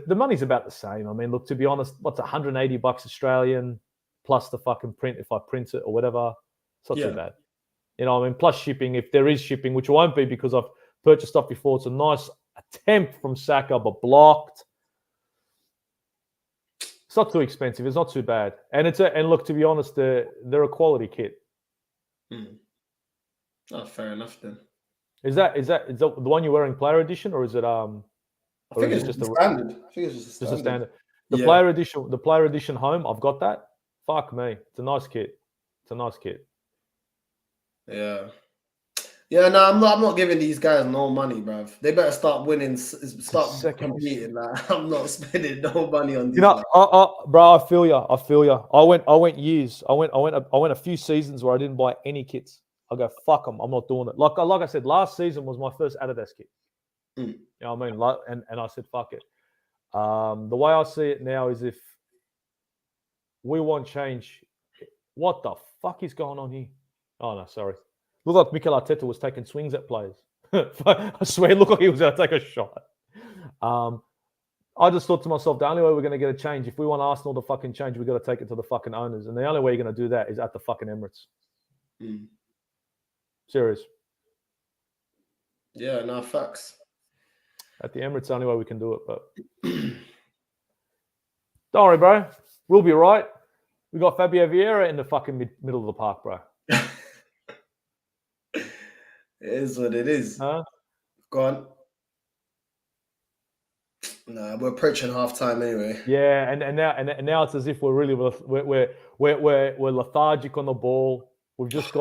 about the same. I mean, look, to be honest, what's $180 Australian plus the fucking print if I print it or whatever. It's not too bad. I mean, plus shipping if there is shipping, which won't be because I've purchased stuff before. It's a nice attempt from Saka, but blocked. It's not too expensive. It's not too bad, and look, to be honest, they're a quality kit. Oh, fair enough then. Is that the one you're wearing player edition, or is it I think it's just a standard. I think it's just a standard. The player edition home. I've got that. Fuck me, it's a nice kit. Yeah. Yeah, no, I'm not giving these guys no money, bruv. They better start winning, start competing. Like, I'm not spending no money on these. Bro, I feel ya. I went years. I went a few seasons where I didn't buy any kits. I go, fuck them. I'm not doing it. Like I said, last season was my first Adidas kit. You know what I mean? And I said, fuck it. The way I see it now is if we want change, what the fuck is going on here? Oh no, sorry. Looked like Mikel Arteta was taking swings at players. I swear, it looked like he was going to take a shot. I just thought to myself, the only way we're going to get a change, if we want Arsenal to fucking change, we've got to take it to the fucking owners. And the only way you're going to do that is at the fucking Emirates. Serious. Yeah, no, facts. At the Emirates, the only way we can do it. But don't worry, bro. We'll be right. We got Fabio Vieira in the fucking middle of the park, bro. It is what it is. Huh? Go on. No, we're approaching half time anyway. Yeah, and now it's as if we're really we're lethargic on the ball. We're just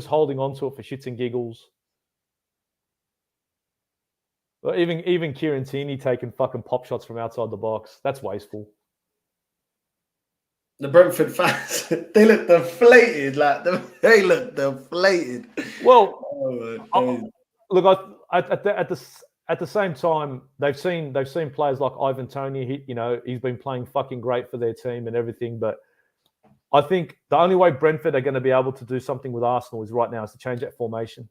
holding on to it for shits and giggles. But even Kieran Tierney taking fucking pop shots from outside the box. That's wasteful. The Brentford fans, they look deflated. They look deflated. Well, look, at the same time, they've seen players like Ivan Toney. He's been playing fucking great for their team and everything. But I think the only way Brentford are going to be able to do something with Arsenal is right now is to change that formation.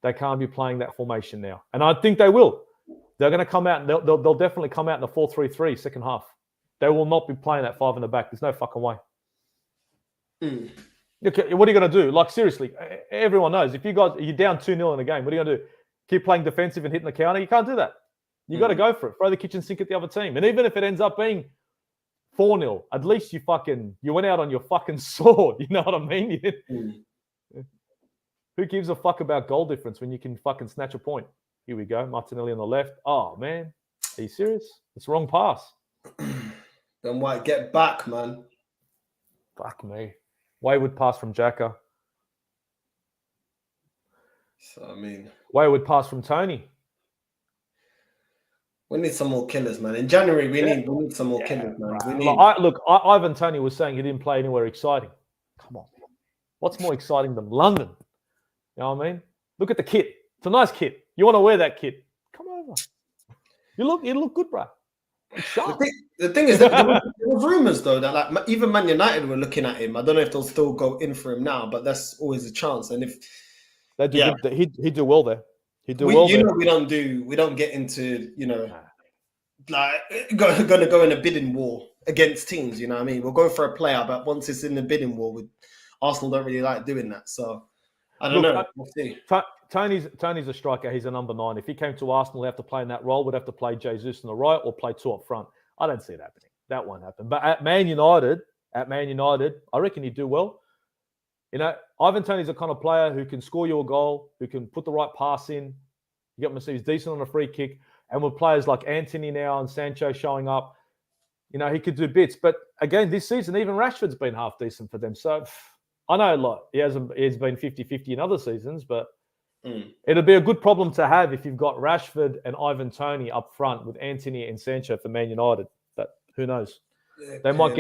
They can't be playing that formation now, and I think they will. They're going to come out. And they'll definitely come out in the 4-3-3 second half. They will not be playing that 5 in the back. There's no fucking way. Okay, what are you going to do? Like, seriously, everyone knows. If you're down 2-0 in a game, what are you going to do? Keep playing defensive and hitting the counter? You can't do that. You got to go for it. Throw the kitchen sink at the other team. And even if it ends up being 4-0, at least you went out on your fucking sword. You know what I mean? Who gives a fuck about goal difference when you can fucking snatch a point? Here we go. Martinelli on the left. Oh, man. Are you serious? It's the wrong pass. Ben White, get back, man. Fuck me. Wayward pass from Xhaka. So, I mean... Wayward pass from Toney. We need some more killers, man. In January, we need some more killers, man. Ivan Toney was saying he didn't play anywhere exciting. Come on. What's more exciting than London? You know what I mean? Look at the kit. It's a nice kit. You want to wear that kit? Come over. You look good, bro. The thing is that there were rumours though that even Man United were looking at him. I don't know if they'll still go in for him now, but that's always a chance. And if they do, he'd do well there. He'd do we well. We don't get into like going to go in a bidding war against teams. You know what I mean? We'll go for a player, but once it's in the bidding war, with Arsenal don't really like doing that. So I don't know. We'll see. Tony's a striker. He's a number 9. If he came to Arsenal, he'd have to play in that role. We'd have to play Jesus on the right or play 2 up front. I don't see it happening. That won't happen. But at Man United, I reckon he'd do well. You know, Ivan Toney's the kind of player who can score you a goal, who can put the right pass in. You get him to see he's decent on a free kick. And with players like Anthony now and Sancho showing up, you know, he could do bits. But again, this season, even Rashford's been half decent for them. So I know a lot. He's been 50-50 in other seasons, but it'd be a good problem to have if you've got Rashford and Ivan Toney up front with Anthony and Sancho for Man United. But who knows? They might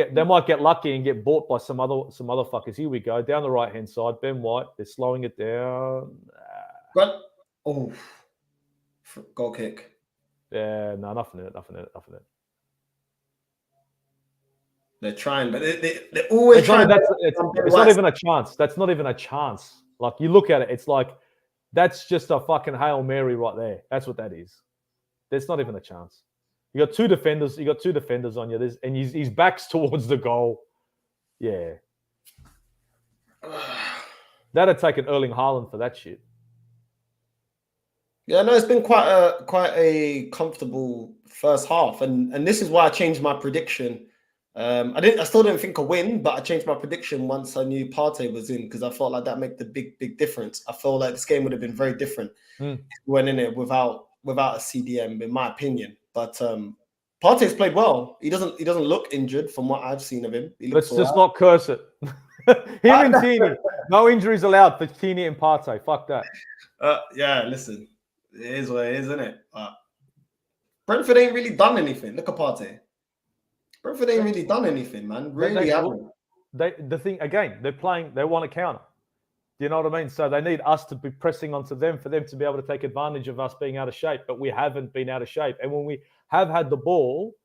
get lucky and get bought by some other fuckers. Here we go down the right hand side. Ben White, they're slowing it down. But goal kick. Yeah, no, nothing in it. They're trying, but they're always trying. It's not even a chance. That's not even a chance. Like, you look at it, it's like, that's just a fucking Hail Mary right there. That's what that is. There's not even a chance. You got two defenders on you. And his back's towards the goal. Yeah. That'd take an Erling Haaland for that shit. Yeah, no, it's been quite a comfortable first half, and this is why I changed my prediction. I still didn't think a win, but I changed my prediction once I knew Partey was in, because I felt like that made the big difference. I felt like this game would have been very different if we went in it without a CDM, in my opinion. But Partey's played well. He doesn't look injured from what I've seen of him. Let's just not curse it. Him and Tierney. No injuries allowed for Tierney and Partey. Fuck that. Yeah, listen. It is what it is, isn't it? Brentford ain't really done anything. Look at Partey. Brentford ain't really done anything, man. Really haven't. The thing, again, they want a counter. Do you know what I mean? So they need us to be pressing onto them for them to be able to take advantage of us being out of shape, but we haven't been out of shape. And when we have had the ball,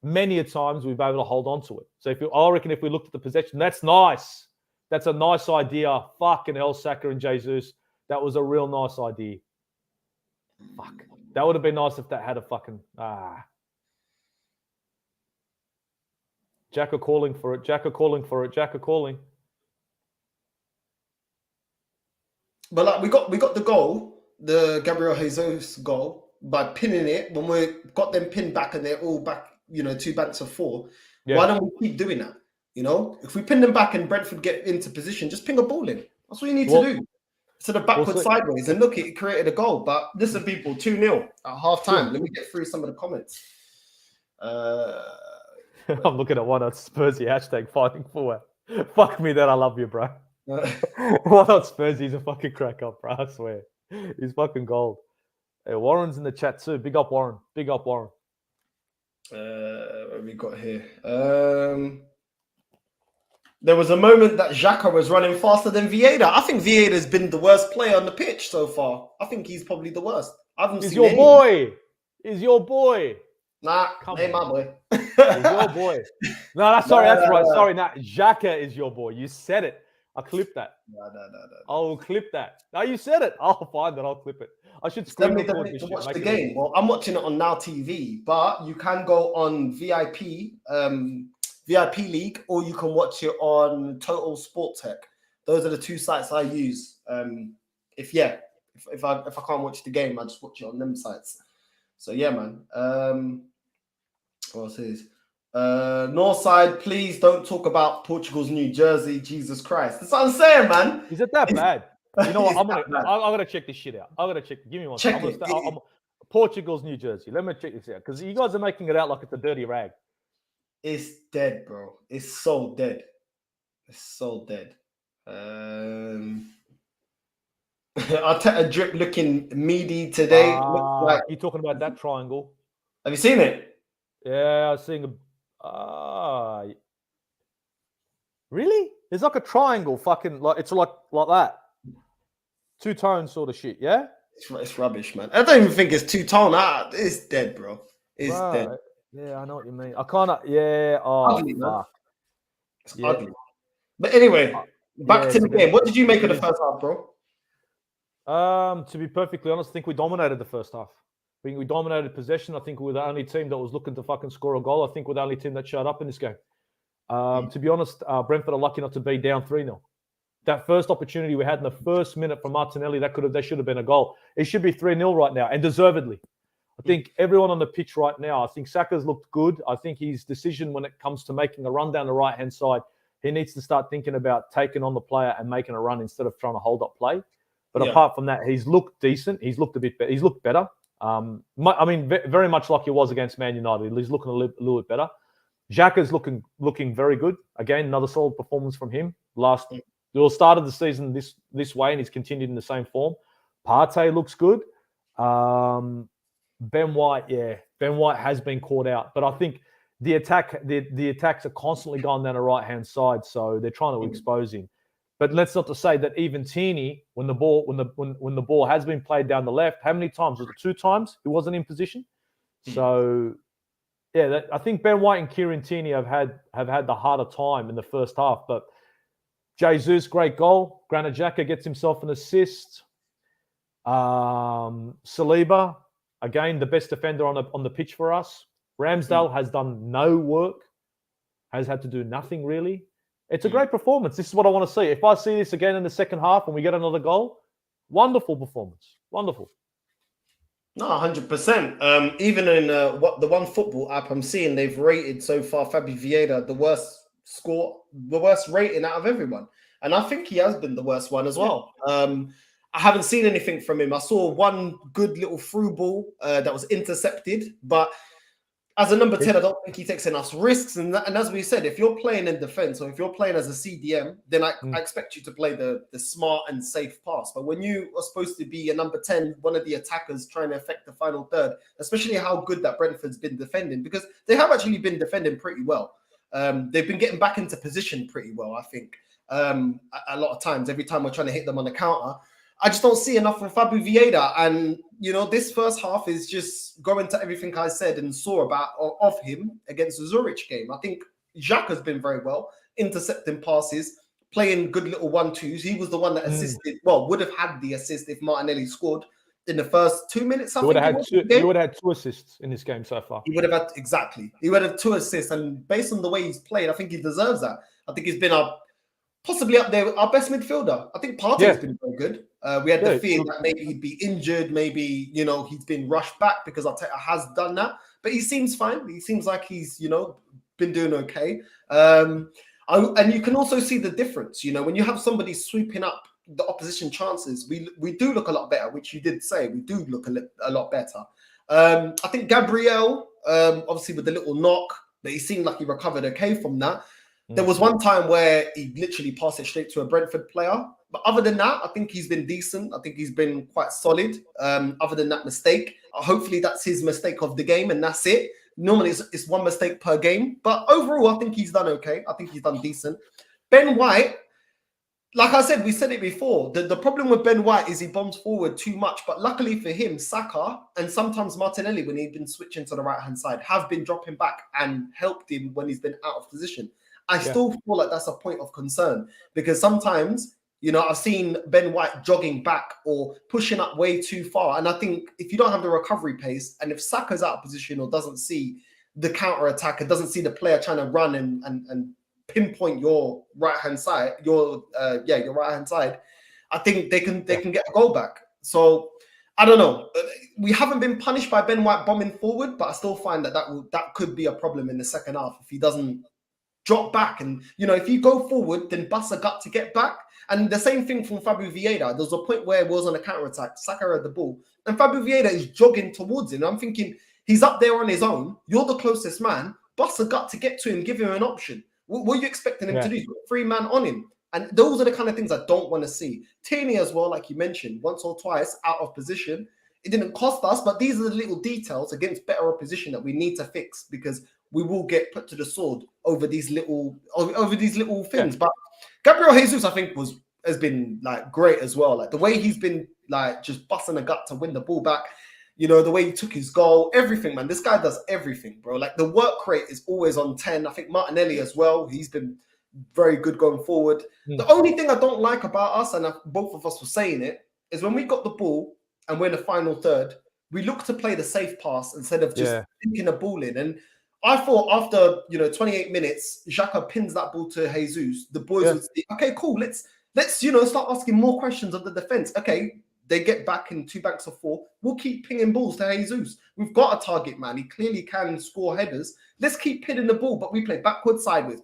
many a times we've been able to hold on to it. So I reckon if we looked at the possession, that's nice. That's a nice idea. Fucking hell, Saka and Jesus. That was a real nice idea. Fuck. That would have been nice if that had a fucking... Jack are calling for it. Jack are calling. But like we got the goal, the Gabriel Jesus goal, by pinning it when we got them pinned back and they're all back, 2 banks of 4. Yeah. Why don't we keep doing that? If we pin them back and Brentford get into position, just ping a ball in. That's what you need to do. Instead of backwards, sideways, and look, it created a goal. But listen, people, 2-0 at half time. Sure. Let me get through some of the comments. I'm looking at one on Spursy hashtag fighting forward. Fuck me, that I love you, bro. One on Spursy, he's a fucking crack up, bro. I swear, he's fucking gold. Hey, Warren's in the chat too. Big up, Warren. What have we got here? There was a moment that Xhaka was running faster than Vieira. I think Vieira's been the worst player on the pitch so far. I think he's probably the worst. He's your boy. He's your boy. Nah, ain't my boy. He's your boy. No, that's right. Sorry, nah, Xhaka is your boy. You said it. I'll clip that. No. I'll clip that. No, you said it. I'll find it. I'll clip it. I should screen record this shit. Watch the game. Well, I'm watching it on Now TV, but you can go on VIP League, or you can watch it on Total Sport Tech. Those are the 2 sites I use. If I can't watch the game, I just watch it on them sites. So yeah, man. What else is? Northside, please don't talk about Portugal's new jersey. Jesus Christ, that's what I'm saying, man. Is it that bad? You know what? I'm gonna check this shit out. Give me one. Check Portugal's new jersey. Let me check this out, because you guys are making it out like it's a dirty rag. It's dead, bro. It's so dead. Arteta drip looking meaty today. Like... You talking about that triangle? Have you seen it? Yeah, I was seeing really? There's like a triangle, fucking like it's like that. 2-tone sort of shit, yeah? It's rubbish, man. I don't even think it's 2-tone. It's dead, bro. It's dead. Yeah, I know what you mean. I can't. Yeah. Oh, ugly, fuck. It's ugly. But anyway, back to the game. What did you make of the first half, bro? To be perfectly honest, I think we dominated the first half. We dominated possession. I think we were the only team that was looking to fucking score a goal. I think we're the only team that showed up in this game. To be honest, Brentford are lucky not to be down 3-0. That first opportunity we had in the first minute from Martinelli, that should have been a goal. It should be 3-0 right now, and deservedly. I think everyone on the pitch right now, I think Saka's looked good. I think his decision when it comes to making a run down the right-hand side, he needs to start thinking about taking on the player and making a run instead of trying to hold up play. But apart from that, he's looked decent. He's looked a bit better. He's looked better. I mean, very much like he was against Man United. He's looking a little bit better. Xhaka's looking very good. Again, another solid performance from him. Started the season this way, and he's continued in the same form. Partey looks good. Ben White has been caught out, but I think the attacks are constantly going down the right hand side, so they're trying to expose him. But let's not to say that even Tierney, when the ball has been played down the left, how many times was it? 2 times he wasn't in position. So yeah, I think Ben White and Kieran Tierney have had the harder time in the first half. But Jesus, great goal. Granit Xhaka gets himself an assist. Saliba, again, the best defender on the pitch for us. Ramsdale has done no work, has had to do nothing really. It's a great performance. This is what I want to see. If I see this again in the second half and we get another goal, wonderful performance. Wonderful. No, 100%. Even in the one football app I'm seeing, they've rated so far Fabio Vieira the worst rating out of everyone. And I think he has been the worst one as well. I haven't seen anything from him. I saw one good little through ball that was intercepted, but as a number 10, I don't think he takes enough risks. And as we said, if you're playing in defense or if you're playing as a CDM, then I expect you to play the smart and safe pass. But when you are supposed to be a number 10, one of the attackers trying to affect the final third, especially how good that Brentford's been defending, because they have actually been defending pretty well. They've been getting back into position pretty well, I think. A lot of times, every time we're trying to hit them on the counter, I just don't see enough from Fabio Vieira. And, this first half is just going to everything I said and saw of him against the Zurich game. I think Xhaka's been very well, intercepting passes, playing good little 1-2s. He was the one that assisted, would have had the assist if Martinelli scored in the first 2 minutes. He would have had 2 assists in this game so far. He would have had, exactly. He would have 2 assists. And based on the way he's played, I think he deserves that. I think he's been possibly up there, our best midfielder. I think Partey's been very good. We had the fear that maybe he'd be injured, maybe, he's been rushed back because Arteta has done that. But he seems fine. He seems like he's, been doing okay. And you can also see the difference, when you have somebody sweeping up the opposition chances, we do look a lot better, which you did say. We do look a lot better. I think Gabriel, obviously with the little knock, but he seemed like he recovered okay from that. There was one time where he literally passed it straight to a Brentford player. But other than that, I think he's been decent. I think he's been quite solid. Other than that mistake, hopefully that's his mistake of the game and that's it. Normally it's one mistake per game. But overall, I think he's done okay. I think he's done decent. Ben White, like I said, we said it before. The problem with Ben White is he bombs forward too much. But luckily for him, Saka and sometimes Martinelli, when he's been switching to the right-hand side, have been dropping back and helped him when he's been out of position. I still feel like that's a point of concern because sometimes, I've seen Ben White jogging back or pushing up way too far. And I think if you don't have the recovery pace and if Saka's out of position or doesn't see the counter attack and doesn't see the player trying to run and pinpoint your right-hand side, your right-hand side, I think they can get a goal back. So I don't know. We haven't been punished by Ben White bombing forward, but I still find that could be a problem in the second half if he doesn't drop back. And, if you go forward, then bust a gut to get back. And the same thing from Fabio Vieira. There was a point where it was on a counter-attack. Saka had the ball. And Fabio Vieira is jogging towards him. I'm thinking, he's up there on his own. You're the closest man. Bust a gut to get to him. Give him an option. What are you expecting him to do? You've got 3 man on him. And those are the kind of things I don't want to see. Tierney as well, like you mentioned, once or twice out of position. It didn't cost us, but these are the little details against better opposition that we need to fix because we will get put to the sword over these little things. But Gabriel Jesus, I think, has been like great as well. Like the way he's been like just busting a gut to win the ball back. The way he took his goal, everything, man. This guy does everything, bro. Like the work rate is always on 10. I think Martinelli as well. He's been very good going forward. The only thing I don't like about us, and both of us were saying it, is when we got the ball and we're in the final third, we look to play the safe pass instead of just thinking a ball in. And I thought after 28 minutes, Xhaka pins that ball to Jesus. The boys would say, "Okay, cool. Let's start asking more questions of the defense." Okay, they get back in 2 banks of 4. We'll keep pinging balls to Jesus. We've got a target man. He clearly can score headers. Let's keep pinning the ball, but we play backward, sideways,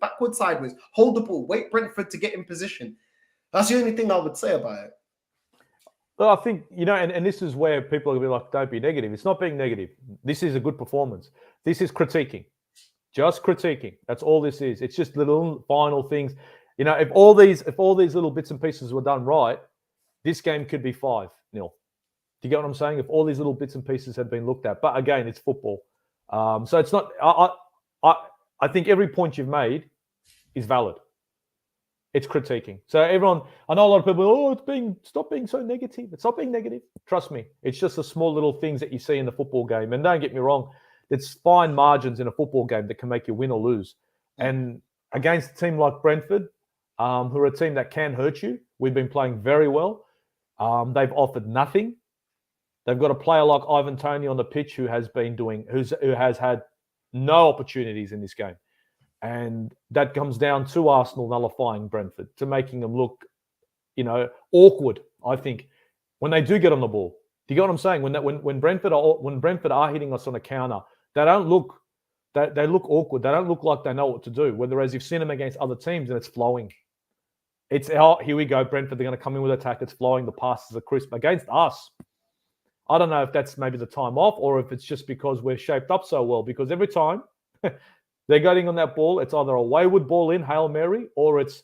hold the ball, wait Brentford to get in position. That's the only thing I would say about it. Well, I think, and this is where people will be like, don't be negative. It's not being negative. This is a good performance. This is critiquing. Just critiquing. That's all this is. It's just little final things. If all these little bits and pieces were done right, this game could be 5-0. Do you get what I'm saying? If all these little bits and pieces had been looked at. But again, it's football. So it's not... I think every point you've made is valid. It's critiquing. So everyone, I know a lot of people, stop being so negative. It's not being negative. Trust me. It's just the small little things that you see in the football game. And don't get me wrong, it's fine margins in a football game that can make you win or lose. And against a team like Brentford, who are a team that can hurt you, we've been playing very well. They've offered nothing. They've got a player like Ivan Toney on the pitch who has had no opportunities in this game. And that comes down to Arsenal nullifying Brentford, to making them look, awkward, I think, when they do get on the ball. Do you get what I'm saying? When Brentford are hitting us on a counter, they look awkward. They don't look like they know what to do. Whereas you've seen them against other teams and it's flowing. It's here we go, Brentford, they're going to come in with attack, it's flowing, the passes are crisp. Against us, I don't know if that's maybe the time off or if it's just because we're shaped up so well, because every time they're getting on that ball, it's either a wayward ball in, Hail Mary, or it's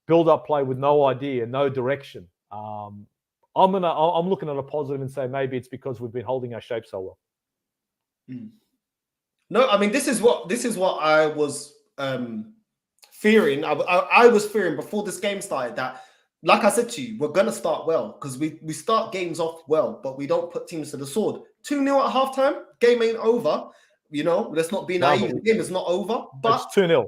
build-up play with no idea, no direction. I'm looking at a positive and say maybe it's because we've been holding our shape so well. No, I mean this is what I was fearing. I was fearing before this game started that, like I said to you, we're gonna start well because we start games off well, but we don't put teams to the sword. 2-0 at halftime, game ain't over. Let's not be naive. The game is not over, but it's 2-0.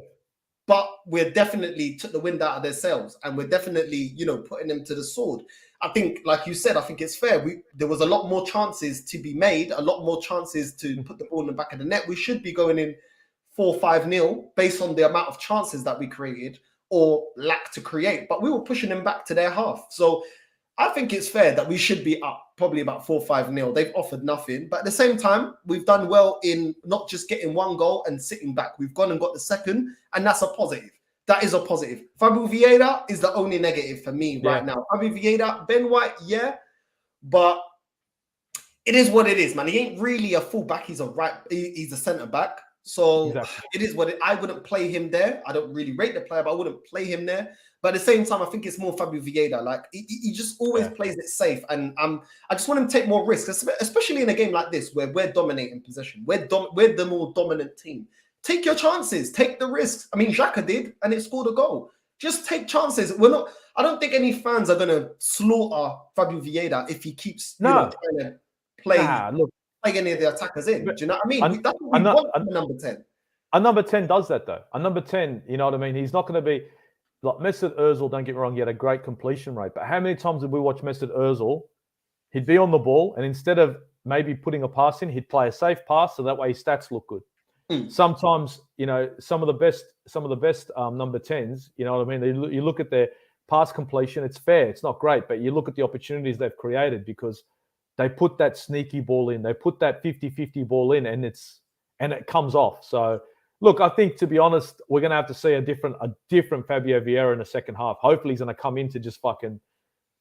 But we're definitely took the wind out of their sails, and we're definitely, putting them to the sword. I think, like you said, I think it's fair. There was a lot more chances to be made, a lot more chances to put the ball in the back of the net. We should be going in 4-5-0 based on the amount of chances that we created or lack to create. But we were pushing them back to their half. So I think it's fair that we should be up probably about 4-5-0. They've offered nothing. But at the same time, we've done well in not just getting one goal and sitting back. We've gone and got the second, and that's a positive. That is a positive. Fabio Vieira is the only negative for me right now. Fabio Vieira, Ben White, but it is what it is, man. He ain't really a fullback. He's a centre-back. So It is what I wouldn't play him there. I don't really rate the player, but I wouldn't play him there. But at the same time, I think it's more Fabio Vieira. Like he just always plays it safe, and I just want him to take more risks, especially in a game like this where we're dominating possession. We're the more dominant team. Take your chances, take the risks. I mean, Xhaka did, and it scored a goal. Just take chances. I don't think any fans are going to slaughter Fabio Vieira if he keeps trying to play any of the attackers in. Do you know what I mean? That's what we want from number 10. A number 10 does that, though. A number 10, you know what I mean? He's not going to be... Like Mesut Ozil, don't get me wrong, he had a great completion rate. But how many times did we watch Mesut Ozil? He'd be on the ball, and instead of maybe putting a pass in, he'd play a safe pass, so that way his stats look good. Sometimes, some of the best number 10s, you know what I mean? You look at their pass completion, it's fair, it's not great, but you look at the opportunities they've created because they put that sneaky ball in, they put that 50-50 ball in, and it comes off. So, look, I think, to be honest, we're going to have to see a different Fabio Vieira in the second half. Hopefully he's going to come in to just fucking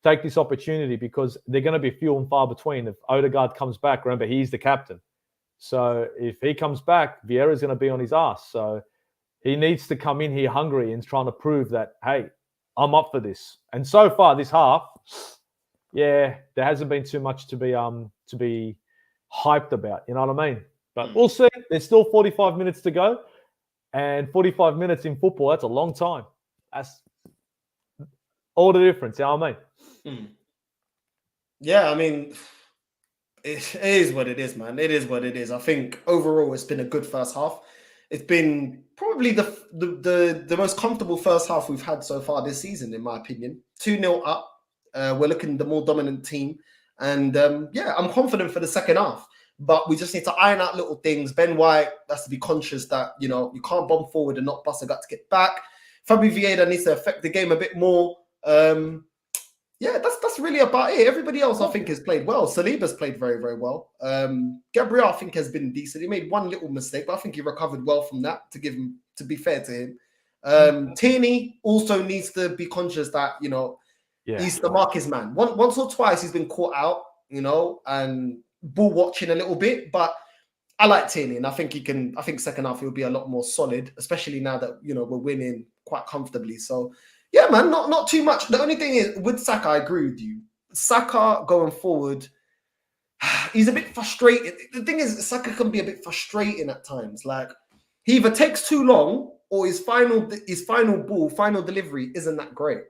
take this opportunity because they're going to be few and far between. If Odegaard comes back, remember, he's the captain. So if he comes back, Vieira's going to be on his ass. So he needs to come in here hungry and trying to prove that, hey, I'm up for this. And so far this half, there hasn't been too much to be hyped about. You know what I mean? But we'll see. There's still 45 minutes to go. And 45 minutes in football, that's a long time. That's all the difference. You know what I mean? Yeah, I mean, it is what it is, man. It is what it is. I think overall it's been a good first half. It's been probably the most comfortable first half we've had so far this season, in my opinion. 2-0 up. We're looking the more dominant team. And yeah, I'm confident for the second half. But we just need to iron out little things. Ben White has to be conscious that, you know, you can't bomb forward and not bust a gut to get back. Fabio Vieira needs to affect the game a bit more. Yeah, that's really about it. Everybody else, I think, has played well. Saliba's played very, very well. Gabriel, I think, has been decent. He made one little mistake, but I think he recovered well from that, to be fair to him. Tierney also needs to be conscious that, you know, he's the Marcus man. Once or twice he's been caught out, you know, and ball watching a little bit, but I like Tierney, and I think I think second half he'll be a lot more solid, especially now that, you know, we're winning quite comfortably. So yeah, man, not too much. The only thing is with Saka, I agree with you. Saka going forward, he's a bit frustrated. The thing is, Saka can be a bit frustrating at times. Like, he either takes too long or his final delivery isn't that great.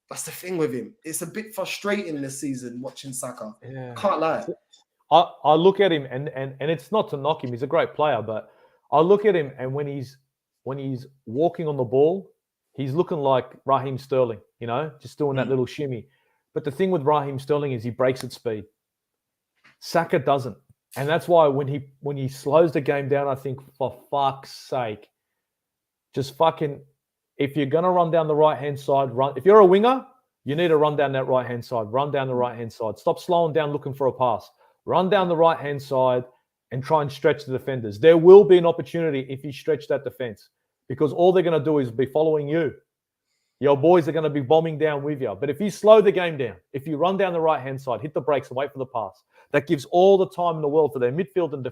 That's the thing with him. It's a bit frustrating this season watching Saka. Yeah. Can't lie. I look at him and it's not to knock him. He's a great player, but I look at him and when he's walking on the ball, he's looking like Raheem Sterling, you know, just doing that little shimmy. But the thing with Raheem Sterling is he breaks at speed. Saka doesn't. And that's why when he slows the game down, I think, for fuck's sake, just fucking, if you're going to run down the right-hand side, run. If you're a winger, you need to run down that right-hand side. Run down the right-hand side. Stop slowing down looking for a pass. Run down the right-hand side and try and stretch the defenders. There will be an opportunity if you stretch that defense, because all they're going to do is be following you. Your boys are going to be bombing down with you. But if you slow the game down, if you run down the right-hand side, hit the brakes and wait for the pass, that gives all the time in the world for their midfield and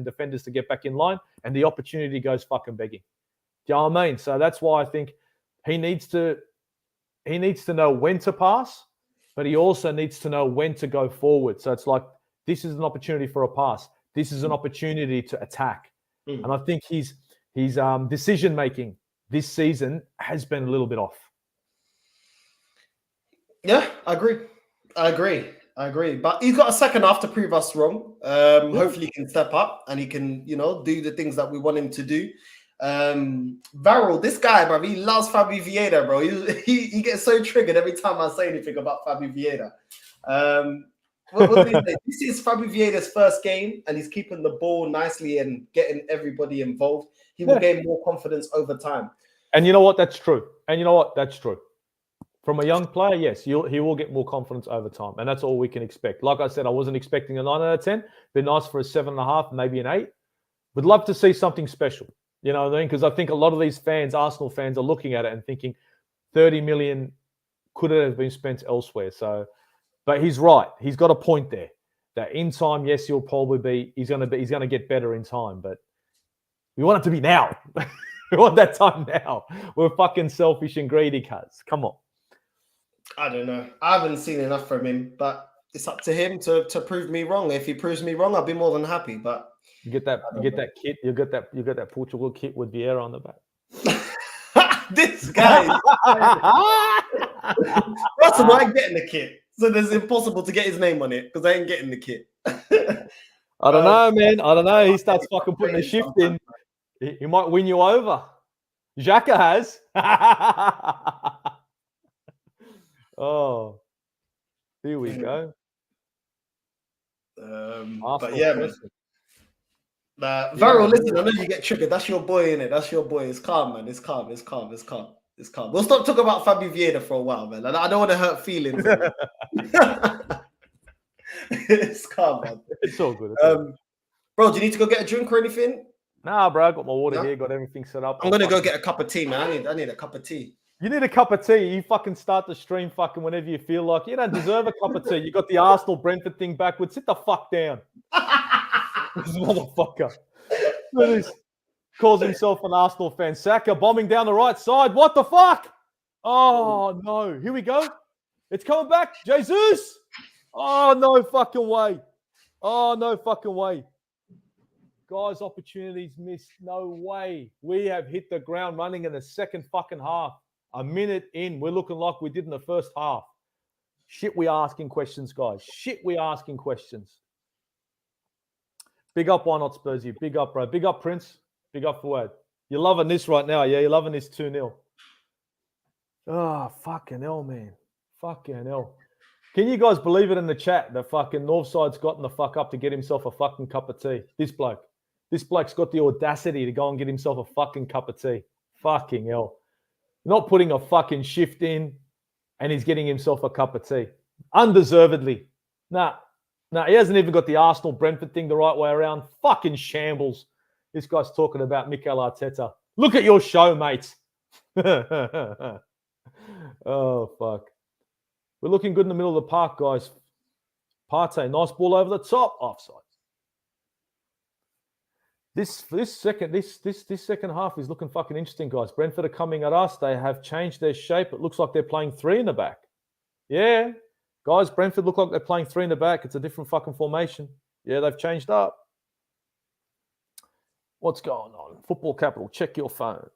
defenders to get back in line, and the opportunity goes fucking begging. Do you know what I mean? So that's why I think he needs to know when to pass, but he also needs to know when to go forward. So it's like, this is an opportunity for a pass. This is an opportunity to attack. And I think his decision-making this season has been a little bit off. Yeah, I agree. But he's got a second half to prove us wrong. Hopefully he can step up and he can, you know, do the things that we want him to do. Varel, this guy, bro, he loves Fabio Vieira, bro. He gets so triggered every time I say anything about Fabio Vieira. What did he say? This is Fabio Vieira's first game, and he's keeping the ball nicely and getting everybody involved. He will gain more confidence over time. And you know what? That's true. From a young player, yes, he will get more confidence over time, and that's all we can expect. Like I said, I wasn't expecting a 9 out of 10. Be nice for a 7.5, maybe an 8. Would love to see something special. You know what I mean? Because I think a lot of these fans, Arsenal fans, are looking at it and thinking 30 million could have been spent elsewhere. So, but he's right. He's got a point there. That in time, yes, he'll probably be. He's going to get better in time. But we want it to be now. We want that time now. We're fucking selfish and greedy, cuz. Come on. I don't know. I haven't seen enough from him, but it's up to him to prove me wrong. If he proves me wrong, I'll be more than happy. But you get that kit. You get that Portugal kit with Vieira on the back. This guy. That's why I'm getting the kit. So it's impossible to get his name on it because I ain't getting the kit. I don't know, man. I don't know. He starts fucking putting a shift in. He might win you over. Xhaka has. Oh, here we go. But yeah, man. Varel, listen, I know you get triggered. That's your boy, innit? That's your boy. It's calm, man. It's calm. We'll stop talking about Fabio Vieira for a while, man. I don't want to hurt feelings. It's calm, man. It's all good. Bro, do you need to go get a drink or anything? Nah, bro. I got my water here. Got everything set up. I'm gonna go get a cup of tea, man. I need a cup of tea. You need a cup of tea. You fucking start the stream fucking whenever you feel like. You don't deserve a cup of tea. You got the Arsenal Brentford thing backwards. Sit the fuck down. This motherfucker. Calls himself an Arsenal fan. Saka bombing down the right side. What the fuck? Oh, no. Here we go. It's coming back. Jesus. Oh, no fucking way. Oh, no fucking way. Guys, opportunities missed. No way. We have hit the ground running in the second fucking half. A minute in, we're looking like we did in the first half. Shit, we asking questions, guys. Shit, we asking questions. Big up, why not Spursy? Big up, bro. Big up, Prince. Big up, Fawad. You're loving this right now, yeah? You're loving this 2-0. Oh, fucking hell, man. Fucking hell. Can you guys believe it in the chat that fucking Northside's gotten the fuck up to get himself a fucking cup of tea? This bloke's got the audacity to go and get himself a fucking cup of tea. Fucking hell. Not putting a fucking shift in, and he's getting himself a cup of tea. Undeservedly. Nah, he hasn't even got the Arsenal Brentford thing the right way around. Fucking shambles. This guy's talking about Mikel Arteta. Look at your show, mates. Oh, fuck. We're looking good in the middle of the park, guys. Partey, nice ball over the top. Offside. This second half is looking fucking interesting, guys. Brentford are coming at us. They have changed their shape. It looks like they're playing 3 in the back. Yeah. Guys, Brentford look like they're playing 3 in the back. It's a different fucking formation. Yeah, they've changed up. What's going on? Football Capital, check your phone.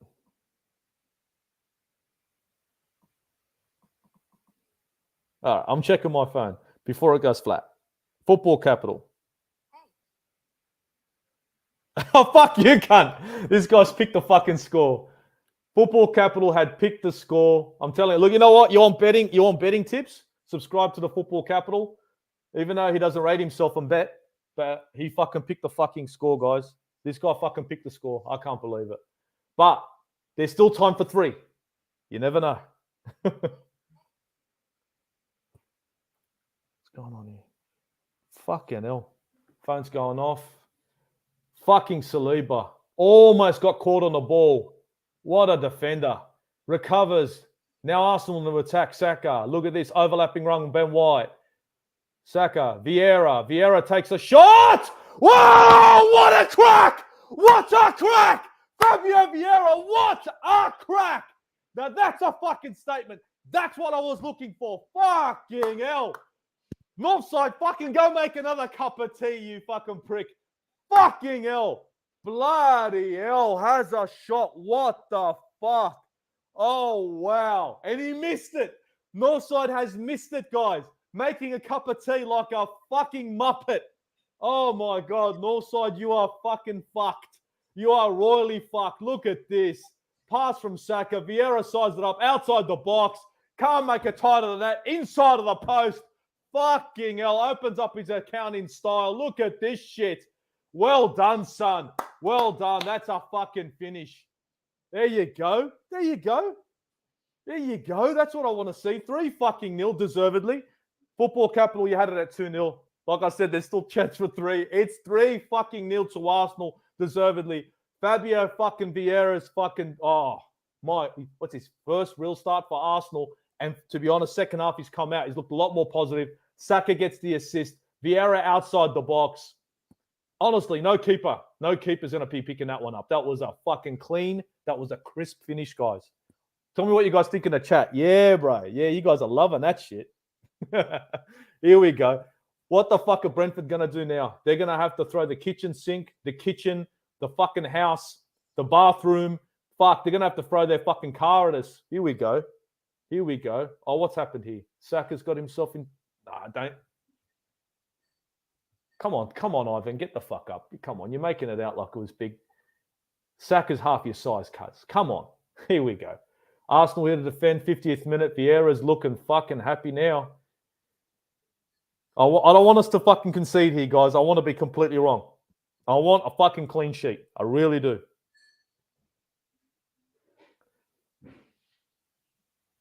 All right, I'm checking my phone before it goes flat. Football Capital. Oh, fuck you, cunt. This guy's picked the fucking score. Football Capital had picked the score. I'm telling you, look, you know what? You want betting tips? Subscribe to the Football Capital. Even though he doesn't rate himself on bet, but he fucking picked the fucking score, guys. This guy fucking picked the score. I can't believe it. But there's still time for 3. You never know. What's going on here? Fucking hell. Phone's going off. Fucking Saliba. Almost got caught on the ball. What a defender. Recovers. Now Arsenal to attack Saka. Look at this. Overlapping run. Ben White. Saka. Vieira. Vieira takes a shot. Wow! What a crack! What a crack! Fabio Vieira, what a crack! Now that's a fucking statement. That's what I was looking for. Fucking hell. Northside, fucking go make another cup of tea, you fucking prick. Fucking hell. Bloody hell. Has a shot. What the fuck? Oh, wow. And he missed it. Northside has missed it, guys. Making a cup of tea like a fucking muppet. Oh, my God. Northside, you are fucking fucked. You are royally fucked. Look at this. Pass from Saka. Vieira sides it up outside the box. Can't make it tighter than that. Inside of the post. Fucking hell. Opens up his account in style. Look at this shit. Well done, son. Well done. That's a fucking finish. There you go. There you go. There you go. That's what I want to see. 3-0 deservedly. Football Capital, you had it at 2-0. Like I said, there's still chance for 3. It's 3-0 to Arsenal deservedly. Fabio fucking Vieira's fucking, what's his first real start for Arsenal? And to be honest, second half he's come out. He's looked a lot more positive. Saka gets the assist. Vieira outside the box. Honestly, no keeper. No keeper's going to be picking that one up. That was a fucking clean. That was a crisp finish, guys. Tell me what you guys think in the chat. Yeah, bro. Yeah, you guys are loving that shit. Here we go. What the fuck are Brentford going to do now? They're going to have to throw the kitchen sink, the kitchen, the fucking house, the bathroom. Fuck, they're going to have to throw their fucking car at us. Here we go. Here we go. Oh, what's happened here? Saka's got himself in... Nah, don't... Come on, Ivan. Get the fuck up. Come on. You're making it out like it was big. Saka's half your size, cuz. Come on. Here we go. Arsenal here to defend. 50th minute. Vieira's looking fucking happy now. I don't want us to fucking concede here, guys. I want to be completely wrong. I want a fucking clean sheet. I really do.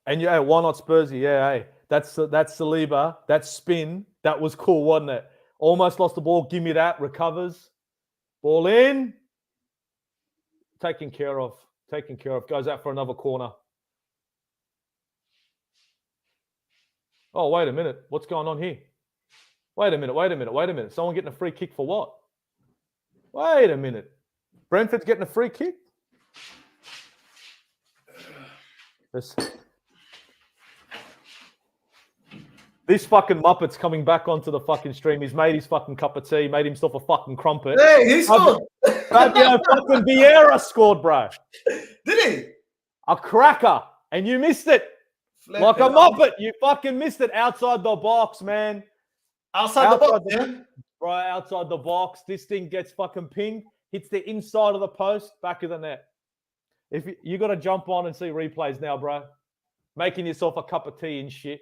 And yeah, why not Spursy? Yeah, hey. That's Saliba. That spin. That was cool, wasn't it? Almost lost the ball. Give me that. Recovers. Ball in. Taken care of. Taken care of. Goes out for another corner. Oh, wait a minute. What's going on here? Wait a minute. Someone getting a free kick for what? Wait a minute. Brentford's getting a free kick? This fucking Muppet's coming back onto the fucking stream. He's made his fucking cup of tea, made himself a fucking crumpet. Hey, he scored. Fabio fucking Vieira scored, bro. Did he? A cracker. And you missed it. Like a Muppet. You fucking missed it outside the box, man. Outside the box, yeah? Right, outside the box. This thing gets fucking pinged. Hits the inside of the post, back of the net. If you got to jump on and see replays now, bro. Making yourself a cup of tea and shit.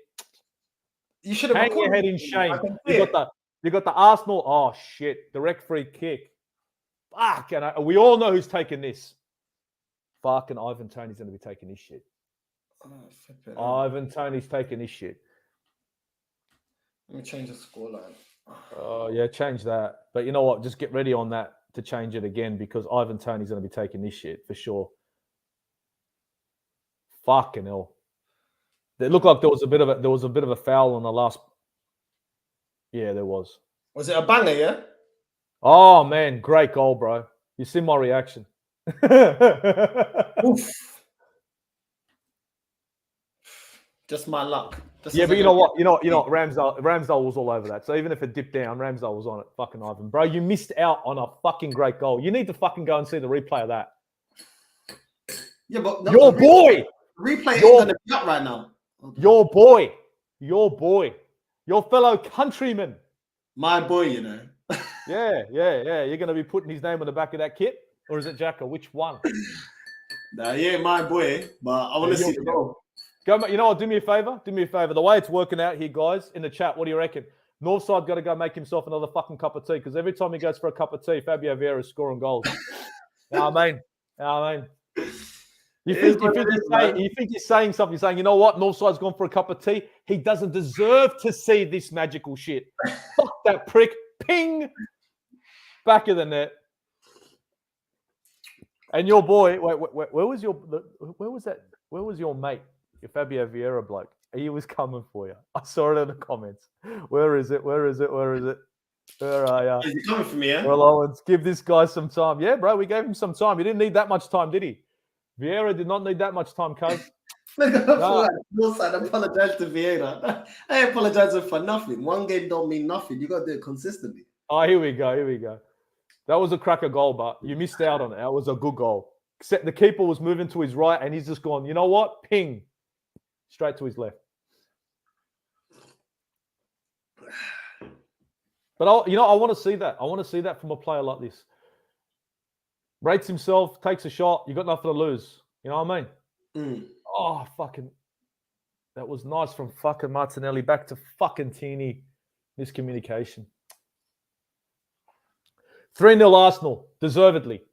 You should have hang your head in shame. You got the Arsenal. Oh shit! Direct free kick. Fuck! And we all know who's taking this. Fucking Ivan Toney's going to be taking this shit. Ivan Toney's taking this shit. Let me change the scoreline. Oh yeah, change that. But you know what? Just get ready on that to change it again because Ivan Toney's going to be taking this shit for sure. Fucking hell! It looked like there was a bit of a foul on the last. Yeah, there was. Was it a banger? Yeah. Oh man, great goal, bro! You see my reaction. Oof. Just my luck. Just yeah, but you know what? Ramsdale was all over that. So even if it dipped down, Ramsdale was on it. Fucking Ivan, bro, you missed out on a fucking great goal. You need to fucking go and see the replay of that. Yeah, but your boy. Replay ain't gonna be up right now. Your boy, your fellow countryman. My boy, you know. Yeah. You're gonna be putting his name on the back of that kit, or is it Jacko? Which one? Nah, he ain't my boy, but I want to see the goal. Go, you know what? Do me a favor. The way it's working out here, guys, in the chat, what do you reckon? Northside got to go make himself another fucking cup of tea because every time he goes for a cup of tea, Fabio Vieira is scoring goals. You know what I mean? You think he's saying something? You're saying, you know what? Northside's gone for a cup of tea. He doesn't deserve to see this magical shit. Fuck that prick. Ping. Back of the net. And your boy, where was your mate? Your Fabio Vieira bloke. He was coming for you. I saw it in the comments. Where is it? Where are you? Is he coming for me, yeah? Well, Owens, give this guy some time. Yeah, bro, we gave him some time. He didn't need that much time, did he? Vieira did not need that much time, cuz. I apologize to Vieira. I ain't apologizing for nothing. One game don't mean nothing. You got to do it consistently. Oh, here we go. That was a cracker goal, but you missed out on it. That was a good goal. Except the keeper was moving to his right, and he's just gone, you know what? Ping. Straight to his left. But I want to see that. I want to see that from a player like this. Rates himself, takes a shot. You got nothing to lose. You know what I mean? Oh, fucking. That was nice from fucking Martinelli back to fucking Tierney. Miscommunication. 3-0 Arsenal, deservedly.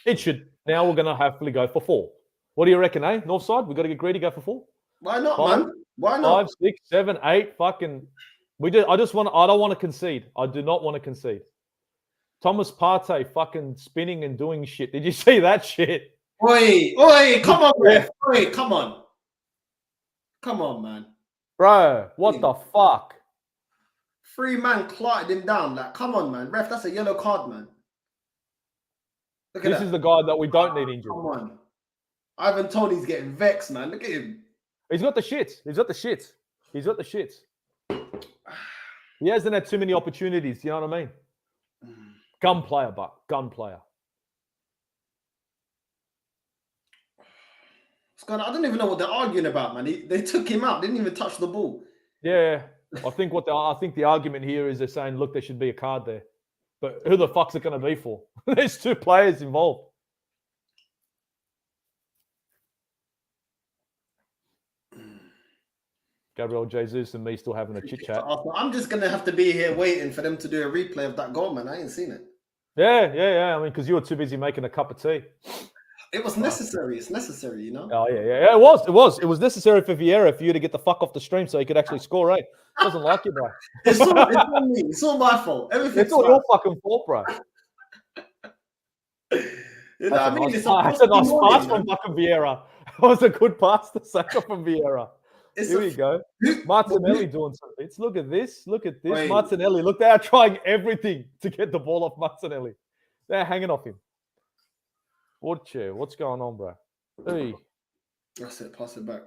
It should. Now we're going to hopefully go for 4. What do you reckon, eh? Northside, we've got to get greedy, go for 4? Why not, man? Why not? 5, 6, 7, 8, fucking. I don't want to concede. I do not want to concede. Thomas Partey fucking spinning and doing shit. Did you see that shit? Oi, come on, ref. Oi, come on. Come on, man. Bro, what the fuck? 3-man clotted him down. Like, come on, man. Ref, that's a yellow card, man. Look at this is the guy that we don't need injured. Come on. Ivan Toney's getting vexed, man. Look at him. He's got the shits. He hasn't had too many opportunities. You know what I mean? Gun player. What's going on? I don't even know what they're arguing about, man. They took him out. Didn't even touch the ball. Yeah. I think the argument here is they're saying, look, there should be a card there. But who the fuck's it going to be for? There's 2 players involved. Gabriel Jesus and me still having a chit chat. I'm just going to have to be here waiting for them to do a replay of that goal, man. I ain't seen it. Yeah. I mean, because you were too busy making a cup of tea. It was necessary. It's necessary, you know? Oh, yeah. It was necessary for Vieira for you to get the fuck off the stream so he could actually score, right? Doesn't like you, bro. It's all me. It's all my fault. It's all your fucking fault, bro. You know what I mean? That's a nice pass from fucking Vieira. That was a good pass to Saka from Vieira. Here we go. Martinelli doing some bits. Look at this. Wait. Martinelli. Look, they are trying everything to get the ball off Martinelli. They're hanging off him. What's going on, bro? Hey. That's it. Pass it back.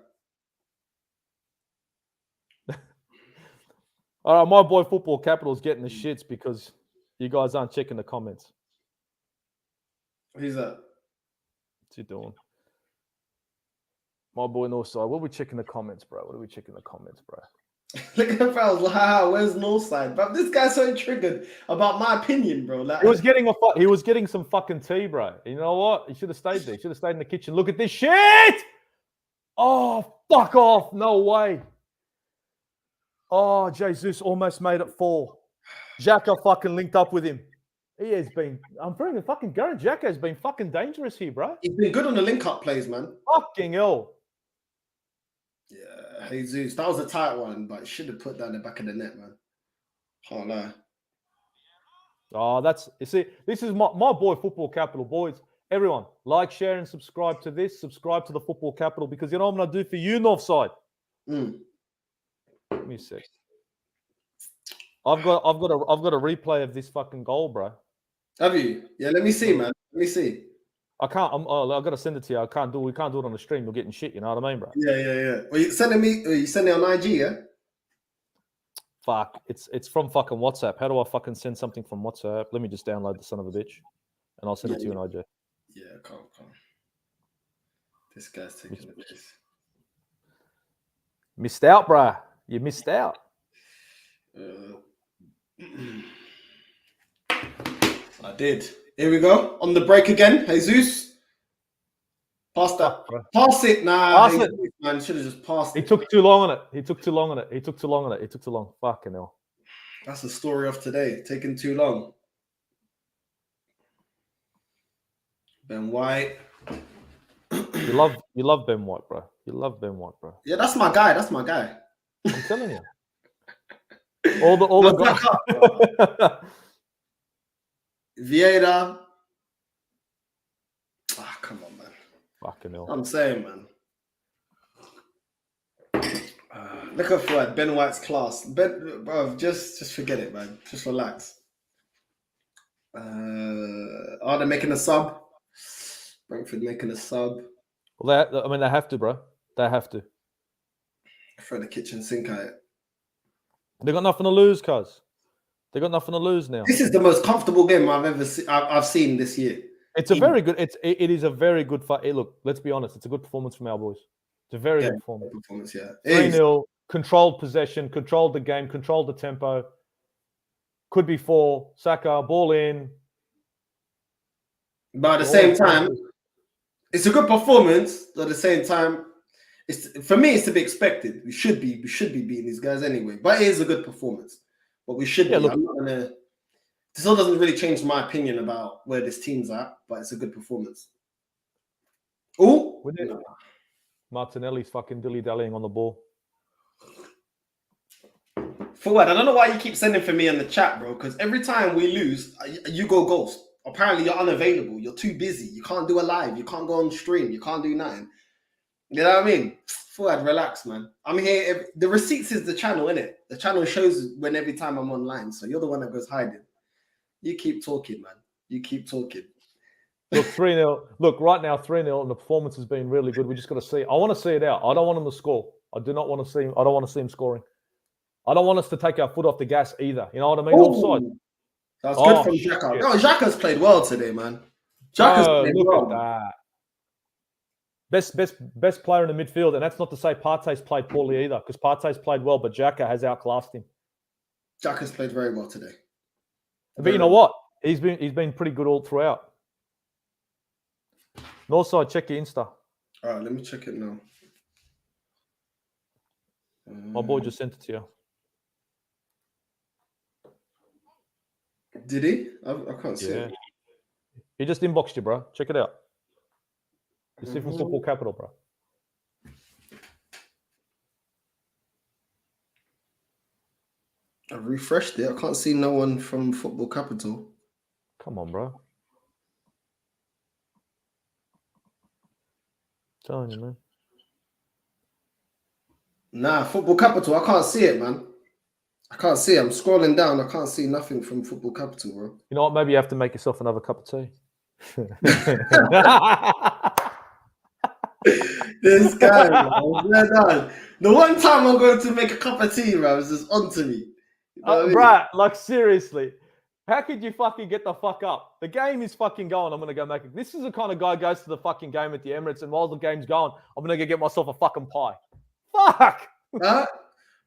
All right, my boy Football Capital's getting the shits because you guys aren't checking the comments. Who's that? What's he doing? My boy Northside. What are we checking the comments, bro? Look at the fouls. Where's Northside? But this guy's so triggered about my opinion, bro. Like, he was getting some fucking tea, bro. You know what? He should have stayed there. He should have stayed in the kitchen. Look at this shit! Oh, fuck off. No way. Oh, Jesus almost made it 4. Xhaka fucking linked up with him. He has been. I'm bringing fucking Gary Xhaka has been fucking dangerous here, bro. He's been good on the link-up plays, man. Fucking hell. Yeah, Jesus. That was a tight one, but should have put down the back of the net, man. Can't lie. Oh, you see, this is my boy, Football Capital. Boys, everyone, like, share, and subscribe to this. Subscribe to the Football Capital because you know what I'm going to do for you, Northside? Give me a sec. I've got a replay of this fucking goal, bro. Have you? Yeah, let me see, man. Let me see. I can't. I've got to send it to you. We can't do it on the stream. You're getting shit. You know what I mean, bro? Yeah. Well, you sending it on IG, yeah? Fuck. It's from fucking WhatsApp. How do I fucking send something from WhatsApp? Let me just download the son of a bitch, and I'll send it to you on IG. Yeah, come. This guy's taking the piss. Missed out, bro. You missed out. I did. Here we go. On the break again. Jesus. Pass that. Pass it. Nah. Pass it. Man, should have just passed it. He took too long on it. He took too long. Fucking hell. That's the story of today. Taking too long. Ben White. You love Ben White, bro. You love Ben White, bro. Yeah, that's my guy. I'm telling you. All the guys. Vieira. Come on, man. Fucking hell. I'm saying, man. Look at forward. Ben White's class. Bro, just forget it, man. Just relax. Are they making a sub? Brentford making a sub. Well, they have to, bro. They have to. Throw the kitchen sink at it. They got nothing to lose, cuz. They got nothing to lose now. This is the most comfortable game I've seen this year. It's a very good. It is a very good fight. Hey, look, let's be honest. It's a good performance from our boys. It's a very good performance. Yeah. 3-0, controlled possession, controlled the game, controlled the tempo. Could be 4. Saka, ball in. But at the same time, it's a good performance. At the same time, for me, it's to be expected. We should be beating these guys anyway. But it is a good performance. But we should be. Look, I'm not gonna. This still doesn't really change my opinion about where this team's at, but it's a good performance. Oh, no. Martinelli's fucking dilly-dallying on the ball. Forward, I don't know why you keep sending for me in the chat, bro, because every time we lose, you go ghost. Apparently, you're unavailable. You're too busy. You can't do a live. You can't go on stream. You can't do nothing. You know what I mean? Forward, relax, man. I'm here. The receipts is the channel, innit? The channel shows when every time I'm online. So you're the one that goes hiding. You keep talking, man. You keep talking. Look, 3-0. Look, right now, 3-0, and the performance has been really good. We just got to see. I want to see it out. I don't want them to score. I do not want to see him. I don't want to see him scoring. I don't want us to take our foot off the gas either. You know what I mean? Offside. That was good from Xhaka. No, Xhaka's played well today, man. Xhaka's played well. At that. Best player in the midfield, and that's not to say Partey's played poorly either, because Partey's played well, but Xhaka has outclassed him. Xhaka's played very well today. But you know what? He's been pretty good all throughout. Northside, check your Insta. All right, let me check it now. My boy just sent it to you. Did he? I can't see it. He just inboxed you, bro. Check it out. You see from Football Capital, bro. I refreshed it. I can't see no one from Football Capital. Come on, bro. I'm telling you, man. Nah, Football Capital. I can't see it, man. I can't see it. I'm scrolling down. I can't see nothing from Football Capital, bro. You know what? Maybe you have to make yourself another cup of tea. This guy, man. The one time I'm going to make a cup of tea, bro, is just onto me. You know bro, like seriously. How could you fucking get the fuck up? The game is fucking going. I'm going to go make it. This is the kind of guy who goes to the fucking game at the Emirates, and while the game's going, I'm going to go get myself a fucking pie. Fuck!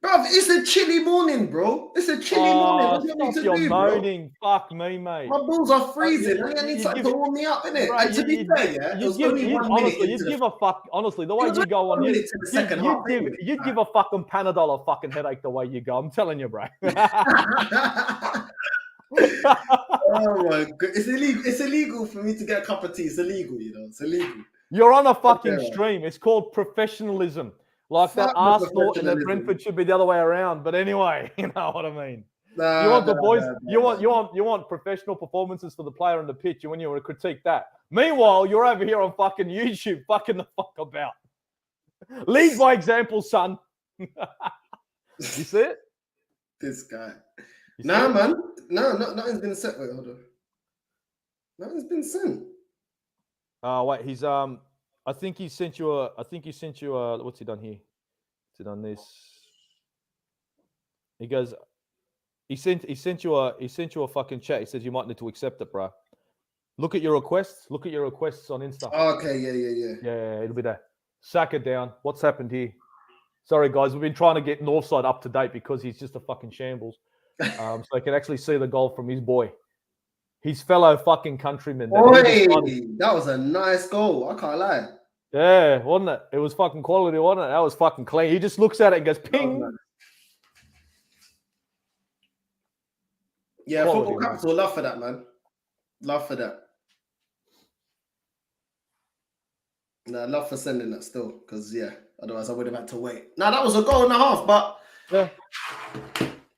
Bruv, it's a chilly morning, bro. It's a chilly morning. What do you want me Stop to your do, moaning. Fuck me, mate. My balls are freezing. I need something to warm me up, innit? Bro, And to be fair, yeah, it was only 1 minute honestly, into you'd give a fuck. Honestly, the way you go on, minute to the second half. You'd give a fucking Panadol a fucking headache the way you go. I'm telling you, bro. Oh my god, it's illegal. It's illegal for me to get a cup of tea. It's illegal, you know. It's illegal. You're on a fucking stream. It's called professionalism. Like Fuck that Arsenal and that Brentford should be the other way around. But anyway, you know what I mean. You want the boys. You want professional performances for the player on the pitch, and when you want to critique that. Meanwhile, you're over here on fucking YouTube, fucking the fuck about. Lead by example, son. You see it? This guy. Nah, man. No, nothing's been sent. Wait, hold on. Nothing's been sent. Wait, he's I think he sent you a what's he done here? What's he done this? He goes, he sent you a fucking chat. He says you might need to accept it, bro. Look at your requests. Look at your requests on Insta. Oh, okay, yeah, it'll be there. Sack it down. What's happened here? Sorry, guys. We've been trying to get Northside up to date because he's just a fucking shambles. So I can actually see the goal from his boy. His fellow fucking countryman. That was a nice goal. I can't lie. Yeah, wasn't it? It was fucking quality, wasn't it? That was fucking clean. He just looks at it and goes, ping. Yeah, quality, Football Capital, love for that, man. Love for that. No, love for sending that still, because, yeah, otherwise I would have had to wait. Now, that was a goal and a half, but... Yeah.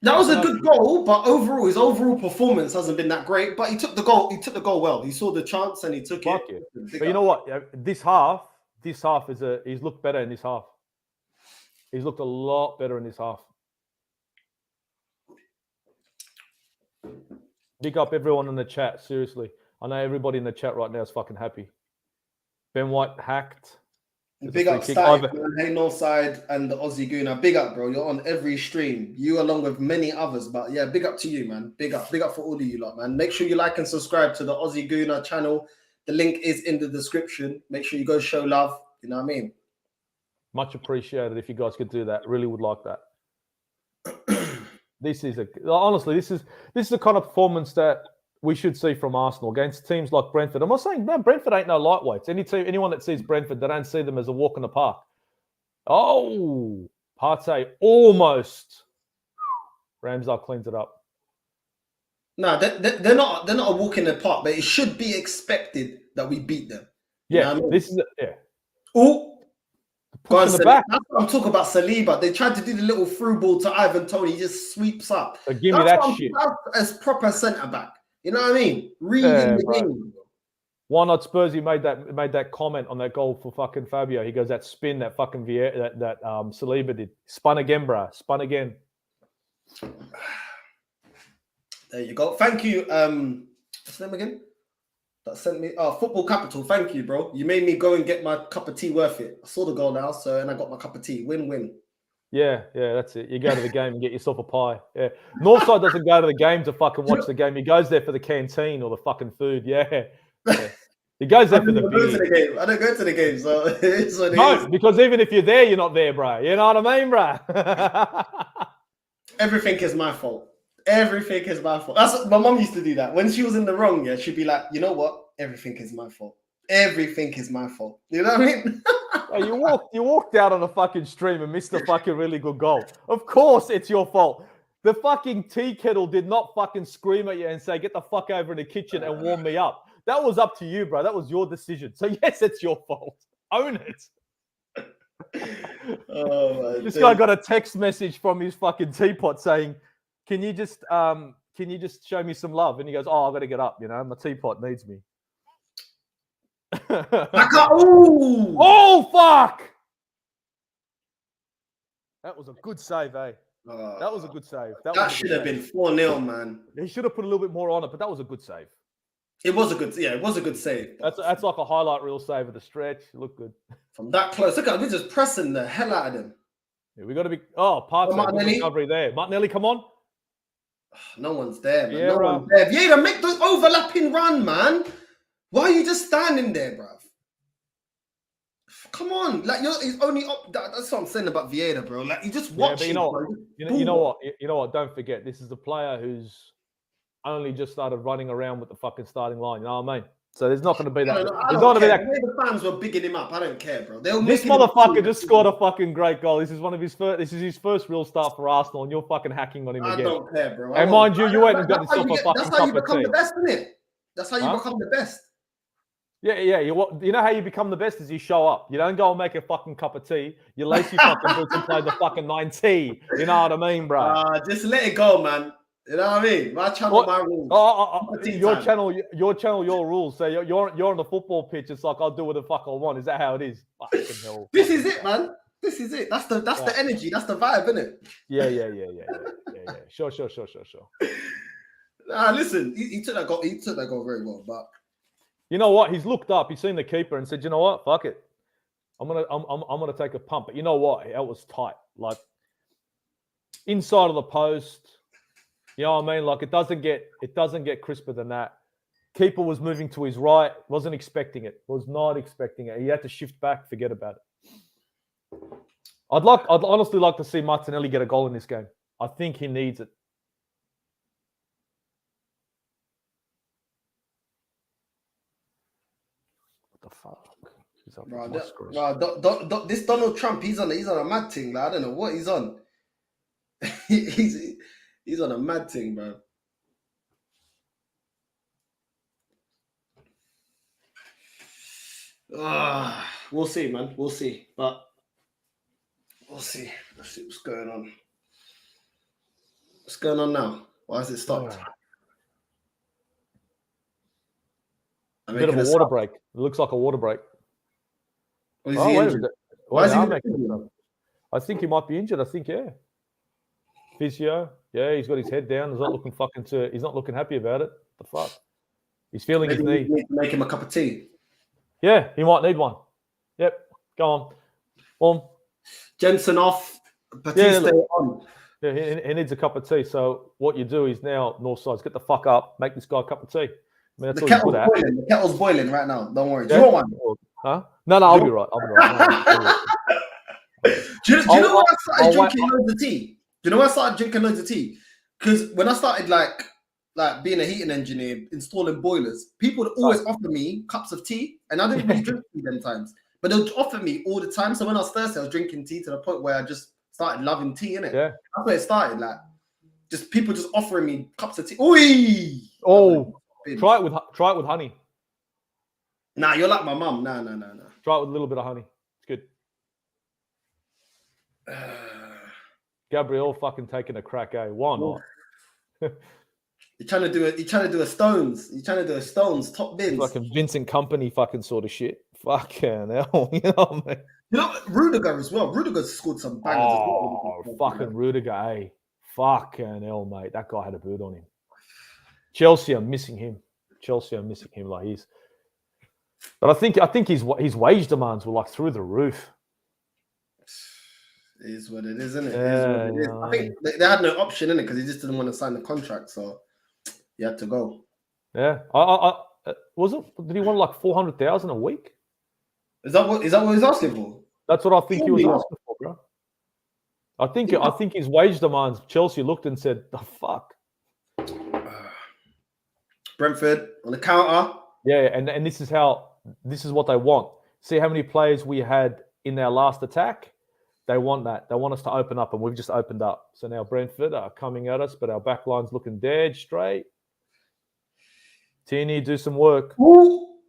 That was a good goal, but overall, his overall performance hasn't been that great. But he took the goal. He took the goal well. He saw the chance and he took it. But you know what? This half he's looked better in this half. He's looked a lot better in this half. Big up everyone in the chat. Seriously, I know everybody in the chat right now is fucking happy. Ben White hacked. Big up, Steve, Hey Northside and the Aussie Gooner. Big up, bro. You're on every stream. You along with many others. But yeah, big up to you, man. Big up for all of you lot, man. Make sure you like and subscribe to the Aussie Gooner channel. The link is in the description. Make sure you go show love. You know what I mean? Much appreciated if you guys could do that. Really would like that. This is the kind of performance that we should see from Arsenal against teams like Brentford. I'm not saying Brentford ain't no lightweights. Anyone that sees Brentford, they don't see them as a walk in the park. Oh, Partey almost. Ramsdale cleans it up. No, they're not a walk in the park, but it should be expected that we beat them. Yeah, you know this is Oh, go in the back. That's what I'm talking about. Saliba. They tried to do the little through ball to Ivan Toney. He just sweeps up. So give me that shit. As proper centre back. You know what I mean? Reading the game. Why not Spursy made that comment on that goal for fucking Fabio. He goes, that spin that fucking Vieira, that Saliba did. Spun again, bruh. Spun again. There you go. Thank you. What's his name again? That sent me. Oh, Football Capital. Thank you, bro. You made me go and get my cup of tea worth it. I saw the goal now, and I got my cup of tea. Win-win. Yeah, that's it. You go to the game and get yourself a pie. Yeah. Northside doesn't go to the game to fucking watch the game. He goes there for the canteen or the fucking food. Yeah. He goes there for the beer. I don't go to the game, so it's what it is. Because even if you're there, you're not there, bro. You know what I mean, bro? Everything is my fault. Everything is my fault. That's what my mom used to do that. When she was in the wrong, yeah, she'd be like, you know what? Everything is my fault. Everything is my fault. You know what I mean? You walked out on a fucking stream and missed a fucking really good goal. Of course it's your fault. The fucking tea kettle did not fucking scream at you and say, get the fuck over in the kitchen and warm me up. That was up to you, bro. That was your decision. So yes, it's your fault. Own it. This guy got a text message from his fucking teapot saying, can you just show me some love? And he goes, oh, I've got to get up. You know, my teapot needs me. Oh, fuck! That was a good save, eh? That was a good save. That should have been 4-0, man. He should have put a little bit more on it, but that was a good save. It was a good save. That's like a highlight reel save of the stretch. It looked good. From that close. Look at we're just pressing the hell out of them. Yeah, we got to be parts of the recovery there. Martinelli, come on. No one's there, man. No one's there. Vieira, make the overlapping run, man. Why are you just standing there, bruv? Come on, like he's only up. That's what I'm saying about Vieira, bro. Like you just watch. But you know what? Don't forget, this is a player who's only just started running around with the fucking starting line. You know what I mean? So there's not going to be that. I don't care. The way the fans were bigging him up, I don't care, bro. This motherfucker just scored a fucking great goal. This is one of his first. This is his first real start for Arsenal, and you're fucking hacking on him again. I don't care, bro. And mind you, you went and got yourself a fucking cup of tea. That's how you become the best, isn't it? That's how you become the best. Yeah. You know how you become the best is you show up. You don't go and make a fucking cup of tea. You lace your fucking boots and play the fucking 9T. You know what I mean, bro? Just let it go, man. You know what I mean? My channel, my rules. Your channel, your rules. So you're on the football pitch. It's like I'll do what the fuck I want. Is that how it is? Fucking hell. This is it, man. This is it. That's the energy. That's the vibe, isn't it? Yeah. Sure. Listen, he took that goal. He took that goal very well, but you know what? He's looked up. He's seen the keeper and said, "You know what? Fuck it. I'm gonna take a pump." But you know what? It was tight. Like inside of the post. You know what I mean? Like it doesn't get crisper than that. Keeper was moving to his right, wasn't expecting it, was not expecting it. He had to shift back, forget about it. I'd honestly like to see Martinelli get a goal in this game. I think he needs it. What the fuck? This Donald Trump, he's on a mad thing. Like, I don't know what he's on. He's on a mad thing, bro. We'll see, man. We'll see. But we'll see. Let's see what's going on. What's going on now? Why has it stopped? A bit of a water break. It looks like a water break. Why is he I think he might be injured. I think, yeah. Physio. Yeah, he's got his head down. He's not looking he's not looking happy about it. The fuck? He's feeling his knee. Make him a cup of tea. Yeah, he might need one. Yep. Go on. Jensen off. Batista on. Yeah, he needs a cup of tea. So what you do is now, North Sides, get the fuck up, make this guy a cup of tea. I mean, that's the kettle's boiling right now. Don't worry. Do you want one? Huh? No, I'll be right. Do you know why I started drinking loads of tea? Do you know why I started drinking loads of tea? Because when I started like being a heating engineer, installing boilers, people would always offer me cups of tea, and I didn't really drink tea them times. But they'd offer me all the time. So when I was thirsty, I was drinking tea to the point where I just started loving tea, innit? Yeah. That's where it started. Like, just people just offering me cups of tea. Oi! Oh, try it with honey. Nah, you're like my mum. Nah. Try it with a little bit of honey. It's good. Gabriel fucking taking a crack, eh? Why not? You're trying to do a Stones. You're trying to do a Stones top bins. Like a Vincent Company fucking sort of shit. Fucking hell. You know what I mean? You know, Rudiger as well. Rudiger scored some bangers as well. Fucking Rudiger, eh? Fucking hell, mate. That guy had a boot on him. Chelsea are missing him. Like he's. But I think his wage demands were like through the roof. It is what it is, isn't it? Yeah, it is what it is. I think they had no option in it because he just didn't want to sign the contract, so he had to go. Yeah, I was it? Did he want like 400,000 a week? Is that what he's asking for? That's what I think he was asking for, bro. I think his wage demands. Chelsea looked and said, "The fuck." Brentford on the counter. Yeah, and this is what they want. See how many players we had in their last attack? They want that. They want us to open up, and we've just opened up. So now Brentford are coming at us, but our back line's looking dead straight. Tierney, do some work. Ooh.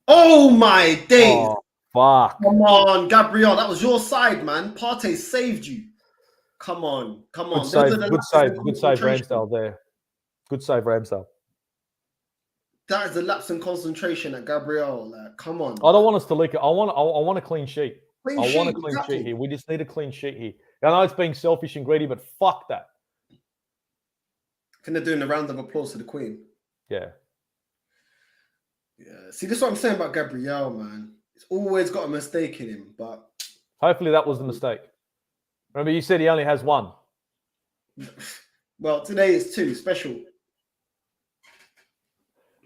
Oh my days. Oh, fuck. Come on, Gabriel. That was your side, man. Partey saved you. Come on. Good save, Ramsdale there. Good save, Ramsdale. That is a lapse in concentration at Gabriel. Like, come on. I don't want us to leak it. I want a clean sheet. I want a clean exactly. sheet here. We just need a clean sheet here. I know it's being selfish and greedy, but fuck that. Can they do a round of applause to the Queen? Yeah. See, this is what I'm saying about Gabriel, man. He's always got a mistake in him, but hopefully that was the mistake. Remember, you said he only has one. Well, today is two special.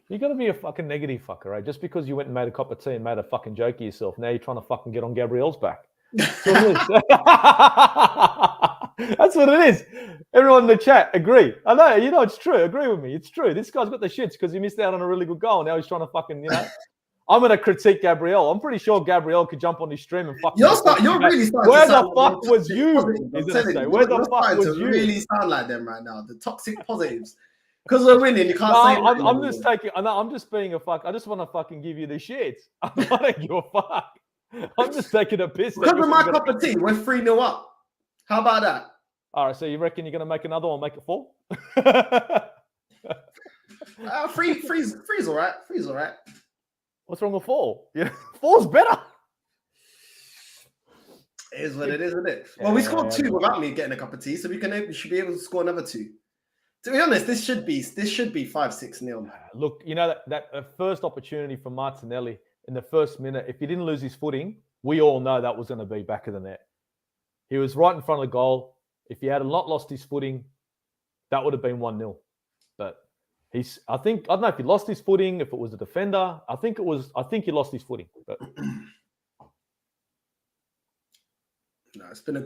You got to be a fucking negative fucker, right? Just because you went and made a cup of tea and made a fucking joke of yourself, now you're trying to fucking get on Gabriel's back. That's what it is. That's what it is. Everyone in the chat, agree. I know, it's true. Agree with me. It's true. This guy's got the shits because he missed out on a really good goal. Now he's trying to fucking, I'm going to critique Gabriel. I'm pretty sure Gabriel could jump on his stream and fucking... You're really starting Where to the fuck was you? He's going to say. Where the fuck was you? Really sound like them right now. The toxic positives. Because we're winning, you can't say. I'm just being a fuck. I just want to fucking give you the shit. I'm not a give a fuck. I'm just taking a piss. Because of my cup of tea, we're 3-0 up. How about that? All right, so you reckon you're going to make another one, make it 4? Three's all right. Three's all right. What's wrong with 4? Yeah, 4's better. It is what it is, isn't it? Well, we scored 2 without me getting a cup of tea, so we should be able to score another 2. To be honest, this should be 5-6-0. Look, that first opportunity from Martinelli in the first minute, if he didn't lose his footing, we all know that was going to be back of the net. He was right in front of the goal. If he had not lost his footing, that would have been 1-0. But I don't know if he lost his footing, if it was a defender. I think he lost his footing. But no, it's been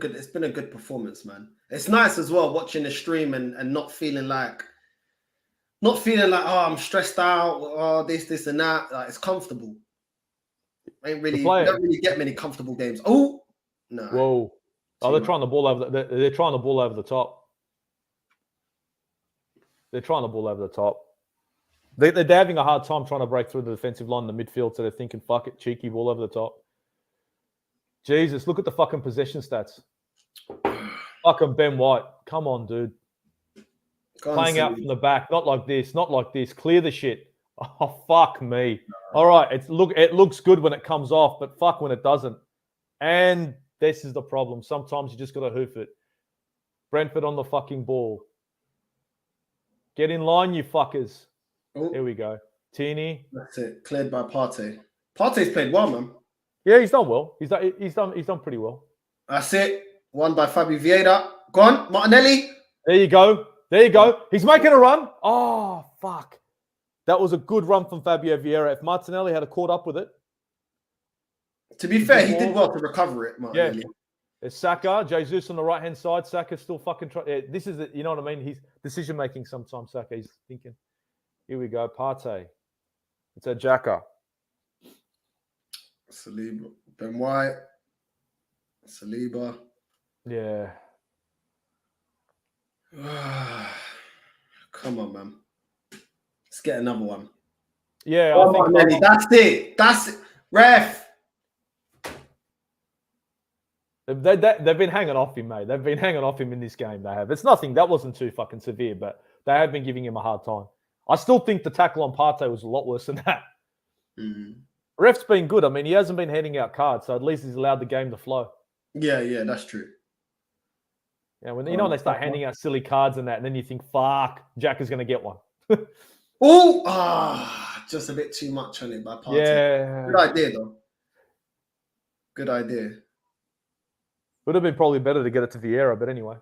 a good performance, man. It's nice as well watching the stream and not feeling like oh, I'm stressed out, oh, this and that. Like, it's comfortable. You don't really get many comfortable games. Oh no. Whoa. Oh, they're trying the ball over they're trying the ball over the top. They're trying the ball over the top. They're having a hard time trying to break through the defensive line in the midfield, so they're thinking, fuck it, cheeky ball over the top. Jesus, look at the fucking possession stats. Fucking Ben White. Come on, dude. Playing out from the back. Not like this. Not like this. Clear the shit. Oh, fuck me. All right. It looks good when it comes off, but fuck when it doesn't. And this is the problem. Sometimes you just got to hoof it. Brentford on the fucking ball. Get in line, you fuckers. Oh. Here we go. Tierney. That's it. Cleared by Partey. Partey's played well, man. Yeah, he's done well. He's done pretty well. That's it. Won by Fabio Vieira. Go on, Martinelli. There you go. There you go. He's making a run. Oh, fuck. That was a good run from Fabio Vieira. If Martinelli had caught up with it. To be fair, he did well to recover it, Martinelli. Yeah. There's Saka, Jesus on the right-hand side. Saka's still fucking trying. Yeah, this is it. You know what I mean? He's decision-making sometimes, Saka. He's thinking, here we go, Partey. It's a Xhaka. Saliba. Ben White. Saliba. Yeah. Come on, man. Let's get another one. Yeah, I think Nelly. That's it. That's it. Ref. They've been hanging off him, mate. They've been hanging off him in this game. They have. It's nothing. That wasn't too fucking severe, but they have been giving him a hard time. I still think the tackle on Partey was a lot worse than that. Mm-hmm. Ref's been good. I mean, he hasn't been handing out cards, so at least he's allowed the game to flow. Yeah, that's true. Yeah, when they start handing out silly cards and that, and then you think, "Fuck, Jack is going to get one." Just a bit too much on it by Partey. Yeah, good idea though. Good idea. Would have been probably better to get it to Vieira, but anyway.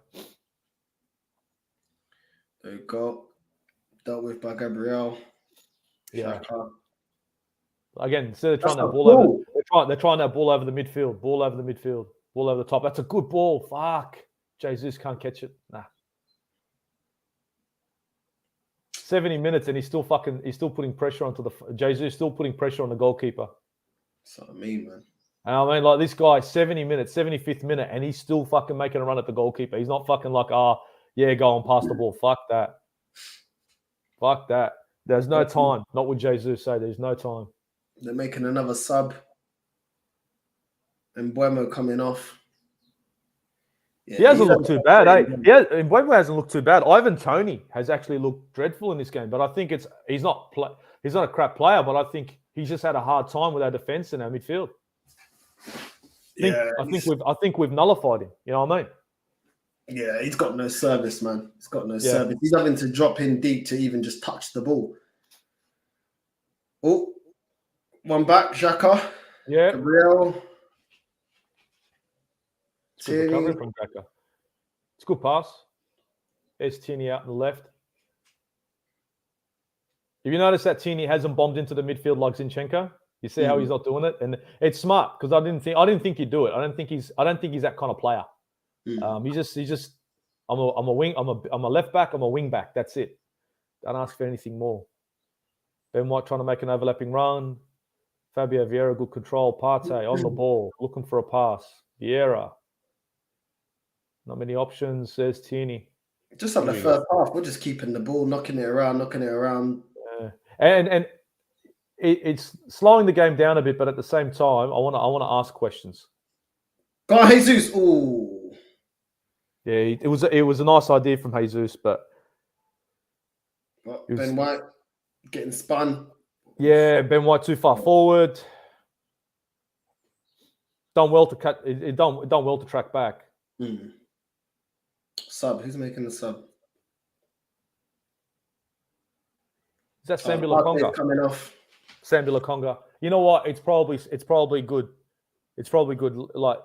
There you go. Dealt with by Gabriel. Yeah. Shaka. Again, instead of trying that ball over, they're trying that ball over the midfield. Ball over the midfield. Ball over the top. That's a good ball. Fuck. Jesus can't catch it. Nah. 70 minutes and he's still putting pressure onto Jesus still putting pressure on the goalkeeper. That's what I mean, man. And I mean, like this guy, 70 minutes, 75th minute, and he's still fucking making a run at the goalkeeper. He's not fucking like, go on, pass the ball. Fuck that. Fuck that. There's no time. Not with Jesus, there's no time. They're making another sub. And Buemo coming off. Yeah, he hasn't looked too bad, eh? Yeah, Buemo hasn't looked too bad. Ivan Toney has actually looked dreadful in this game, but I think he's not a crap player, but I think he's just had a hard time with our defense and our midfield. I think we've nullified him. You know what I mean? Yeah, he's got no service, man. He's got no service. He's having to drop in deep to even just touch the ball. Oh, one back, Xhaka. Yeah. Gabriel. It's good recovery from Xhaka. It's a good pass. There's Tierney out on the left. If you notice that Tierney hasn't bombed into the midfield like Zinchenko, you see how he's not doing it, and it's smart because I didn't think he'd do it. I don't think he's that kind of player. He's just I'm a wing, I'm a left back, I'm a wing back. That's it. Don't ask for anything more. Ben White trying to make an overlapping run. Fabio Vieira, good control. Partey on the ball, looking for a pass. Vieira. Not many options. There's Tierney. Just on the first half, we're just keeping the ball, knocking it around. And it's slowing the game down a bit, but at the same time, I want to ask questions. Go on, Jesus. Ooh. Yeah, it was a nice idea from Jesus, but Ben White getting spun. Yeah, Ben White too far forward. Done well to cut. It done well to track back. Sub. Who's making the sub? Is that Sambi Lokonga? Coming off. Sambi Lokonga. You know what? It's probably good. It's probably good. Like,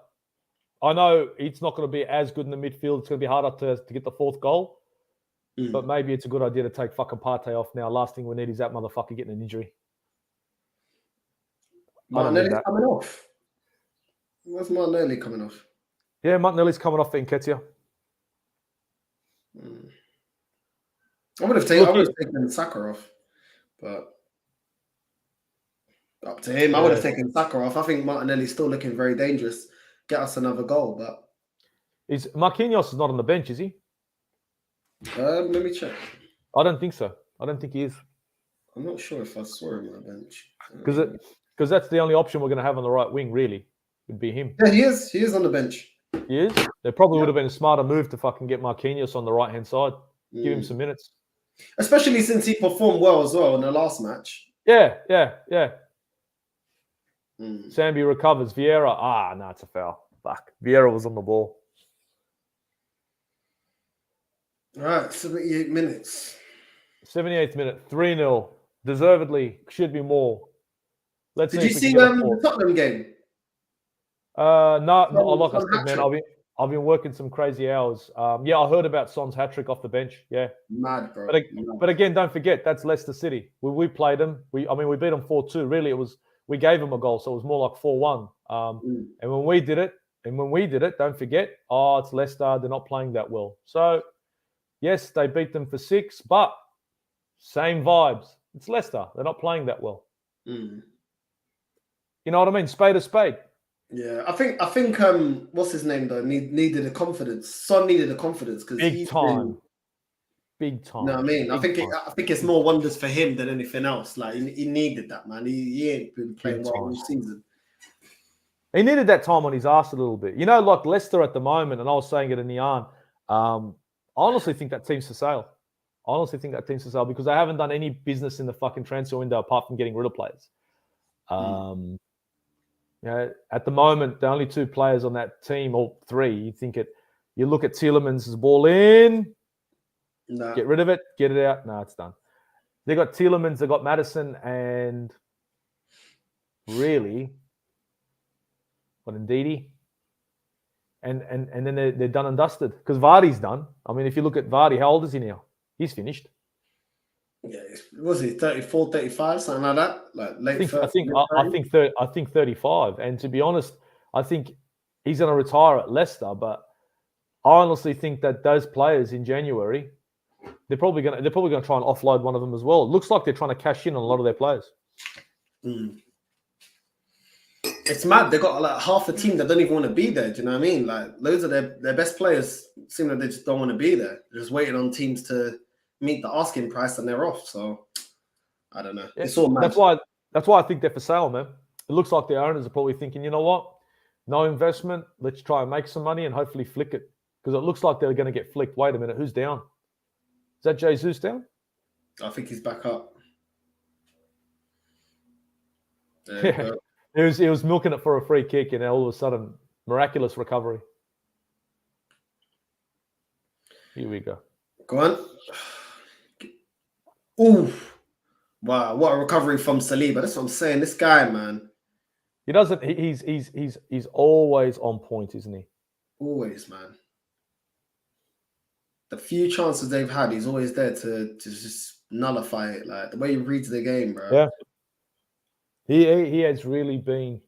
I know it's not going to be as good in the midfield. It's going to be harder to get the fourth goal. But maybe it's a good idea to take fucking Partey off now. Last thing we need is that motherfucker getting an injury. Martinelli's coming off. Where's Martinelli coming off? Yeah, Martinelli's coming off for Nketiah. I would have taken Saka off, but up to him. I would have taken Saka off. I think Martinelli's still looking very dangerous. Get us another goal, but is Marquinhos is not on the bench, is he? Let me check. I don't think so. I don't think he is. I'm not sure if I saw him on the bench. Because that's the only option we're going to have on the right wing, really, would be him. Yeah, he is. He is on the bench. He is? There probably would have been a smarter move to fucking get Marquinhos on the right-hand side. Give him some minutes. Especially since he performed well as well in the last match. Yeah. Sambi recovers. Vieira. No, it's a foul. Fuck. Vieira was on the ball. All right, 78 minutes. 78th minute, 3-0. Deservedly, should be more. Did you see the Tottenham game? No, like I said, man, I've been working some crazy hours. Yeah, I heard about Son's hat-trick off the bench. Yeah. Mad, bro. But again, don't forget, that's Leicester City. We played them. We beat them 4-2. Really, we gave them a goal, so it was more like 4-1. And when we did it, don't forget, it's Leicester. They're not playing that well. So, yes, they beat them for 6, but same vibes. It's Leicester. They're not playing that well. You know what I mean? Spade a spade. Yeah, I think what's his name though needed the confidence. Son needed the confidence because big time. You know what I mean? I think it's more wonders for him than anything else. Like he needed that, man. He ain't been playing well all season. He needed that time on his ass a little bit. You know, like Leicester at the moment, and I was saying it in the yarn. I honestly think that team's for sale. Because they haven't done any business in the fucking transfer window apart from getting rid of players. You know, at the moment, the only 2 players on that team, or 3, you look at Tielemans' ball in, get rid of it, get it out. No, it's done. They got Tielemans, they got Maddison, and really, what, Ndidi? And then they're done and dusted because Vardy's done. I mean, if you look at Vardy, how old is he now? He's finished. Yeah, was he 34, 35, something like that? Like late. I think 35. And to be honest, I think he's going to retire at Leicester. But I honestly think that those players in January, they're probably going to try and offload one of them as well. It looks like they're trying to cash in on a lot of their players. It's mad. They got like half the team that don't even want to be there. Do you know what I mean? Like loads of their best players seem like they just don't want to be there. They're just waiting on teams to meet the asking price and they're off. So I don't know. It's all mad. That's why I think they're for sale, man. It looks like the owners are probably thinking, you know what? No investment. Let's try and make some money and hopefully flick it. Because it looks like they're going to get flicked. Wait a minute, who's down? Is that Jesus down? I think he's back up. Yeah. He was milking it for a free kick, and all of a sudden, miraculous recovery. Here we go. Go on. Ooh. Wow, what a recovery from Saliba. That's what I'm saying. This guy, man. He doesn't. He's always on point, isn't he? Always, man. The few chances they've had, he's always there to just nullify it. Like the way he reads the game, bro. Yeah. He has really been.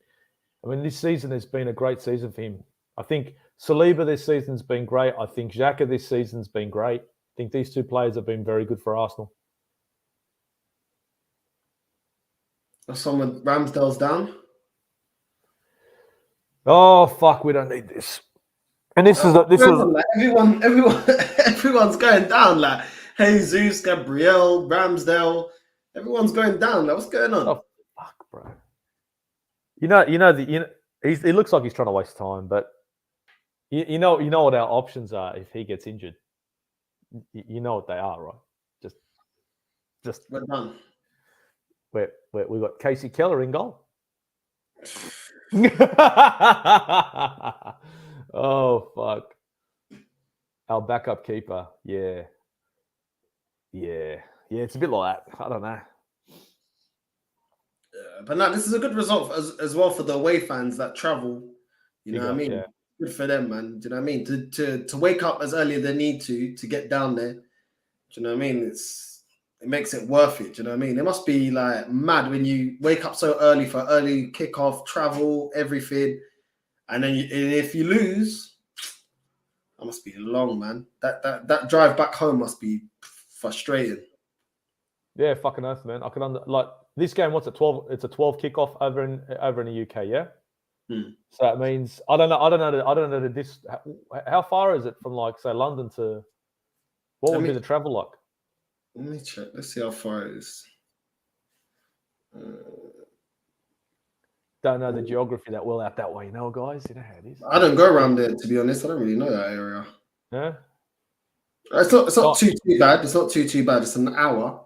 I mean, this season has been a great season for him. I think Saliba this season's been great. I think Xhaka this season's been great. I think these two players have been very good for Arsenal. Someone Ramsdale's down. Oh fuck! We don't need this. And this is like, everyone's going down. Like Jesus, Gabriel, Ramsdale, everyone's going down. Like, what's going on? Oh fuck, bro. He looks like he's trying to waste time, but you know what our options are if he gets injured. You know what they are, right? Just we're done. We got Casey Keller in goal. Oh fuck! Our backup keeper, yeah. It's a bit like that. I don't know. But no, this is a good result as well for the away fans that travel. You know what I mean? Yeah. Good for them, man. Do you know what I mean? To wake up as early as they need to get down there. Do you know what I mean? It makes it worth it. Do you know what I mean? It must be like mad when you wake up so early for early kickoff, travel, everything, and then if you lose, that must be long, man. That drive back home must be frustrating. Yeah, fucking earth, man. I can like this game. What's it? 12. It's a 12 kickoff over in the UK. Yeah. So that means I don't know this. How far is it from like say London to? What would be the travel like? Let me check. Let's see how far it is. Don't know the geography that well out that way, guys. You know how it is. I don't go around there, to be honest. I don't really know that area. Yeah. It's not too bad. It's not too bad. It's an hour.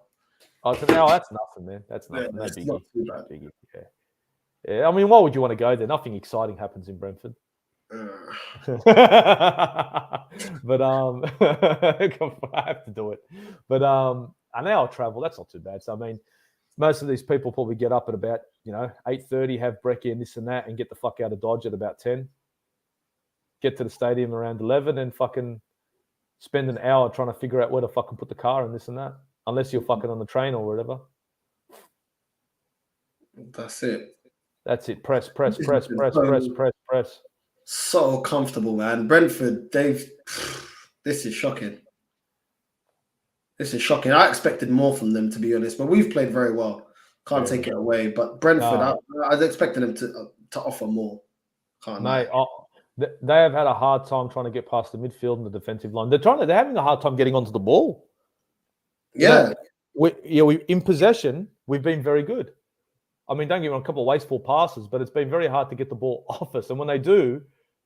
Oh, it's an hour. That's nothing, man. That's nothing. Yeah, No biggie. Not too bad. Biggie. Yeah. I mean, why would you want to go there? Nothing exciting happens in Brentford. But I have to do it. But an hour travel, that's not too bad. So I mean, most of these people probably get up at about 8:30, have brekkie and this and that, and get the fuck out of Dodge at about 10. Get to the stadium around 11, and fucking spend an hour trying to figure out where to fucking put the car and this and that. Unless you're fucking on the train or whatever. That's it. Press. So comfortable, man. Brentford, this is shocking. This is shocking. I expected more from them, to be honest, but we've played very well. Can't take it away. But Brentford, I was expecting them to offer more. Mate, they have had a hard time trying to get past the midfield and the defensive line. They're having a hard time getting onto the ball. Yeah. We in possession, we've been very good. I mean, don't get me wrong, a couple of wasteful passes, but it's been very hard to get the ball off us. And when they do,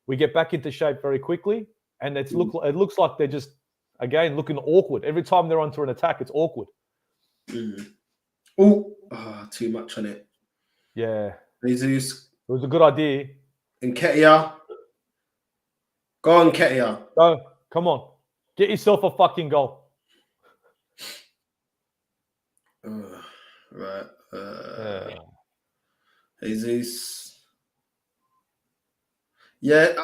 we get back into shape very quickly. And it looks like they're just, again, looking awkward. Every time they're onto an attack, it's awkward. Too much on it. Yeah. Jesus. It was a good idea. Nketiah. Go on, Nketiah. Go. Come on. Get yourself a fucking goal. Right. Jesus. Yeah.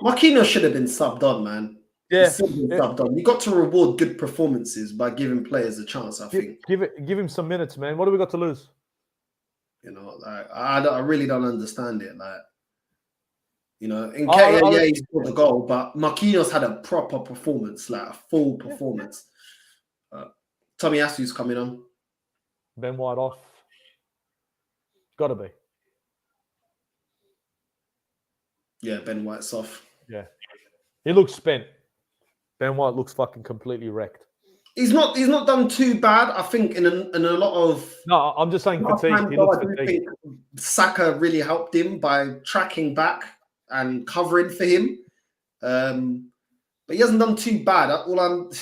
Marquinhos should have been subbed on, man. Yeah. Subbed on. You got to reward good performances by giving players a chance, I think. Give him some minutes, man. What do we got to lose? I really don't understand it. Nketiah, he scored the goal, but Marquinhos had a proper performance, like a full performance. Tommy Asu's coming on. Ben White off. Got to be. Yeah, Ben White's off. Yeah. He looks spent. Ben White looks fucking completely wrecked. He's not done too bad, I think, in a lot of... No, I'm just saying fatigue. He looks fatigued. I think Saka really helped him by tracking back and covering for him. But he hasn't done too bad. But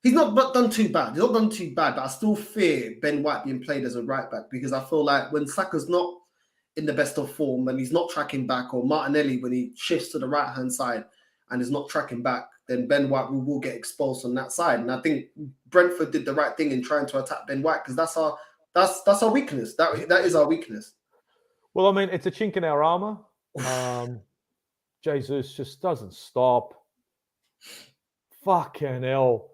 he's not done too bad. He's not done too bad, but I still fear Ben White being played as a right back because I feel like when Saka's not in the best of form and he's not tracking back, or Martinelli when he shifts to the right-hand side and is not tracking back, then Ben White will get exposed on that side. And I think Brentford did the right thing in trying to attack Ben White because that's our weakness. That is our weakness. Well, I mean, it's a chink in our armour. Jesus just doesn't stop. Fucking hell.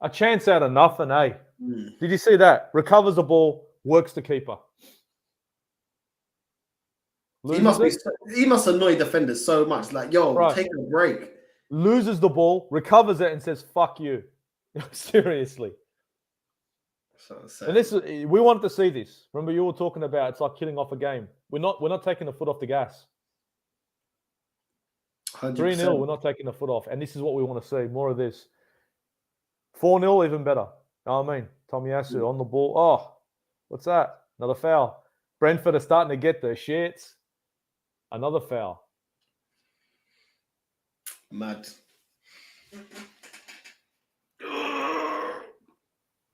A chance out of nothing, eh? Did you see that? Recovers the ball, works the keeper. He must annoy defenders so much. Like, yo, Right. take a break. Loses the ball, recovers it, and says, "Fuck you." Seriously. And we wanted to see this. Remember, you were talking about it's like killing off a game. We're not taking the foot off the gas. 100%. 3-0, we're not taking the foot off. And this is what we want to see. More of this. 4-0, even better. You know what I mean? Tomiyasu on the ball. Oh, what's that? Another foul. Brentford are starting to get their shits. Another foul. Mad.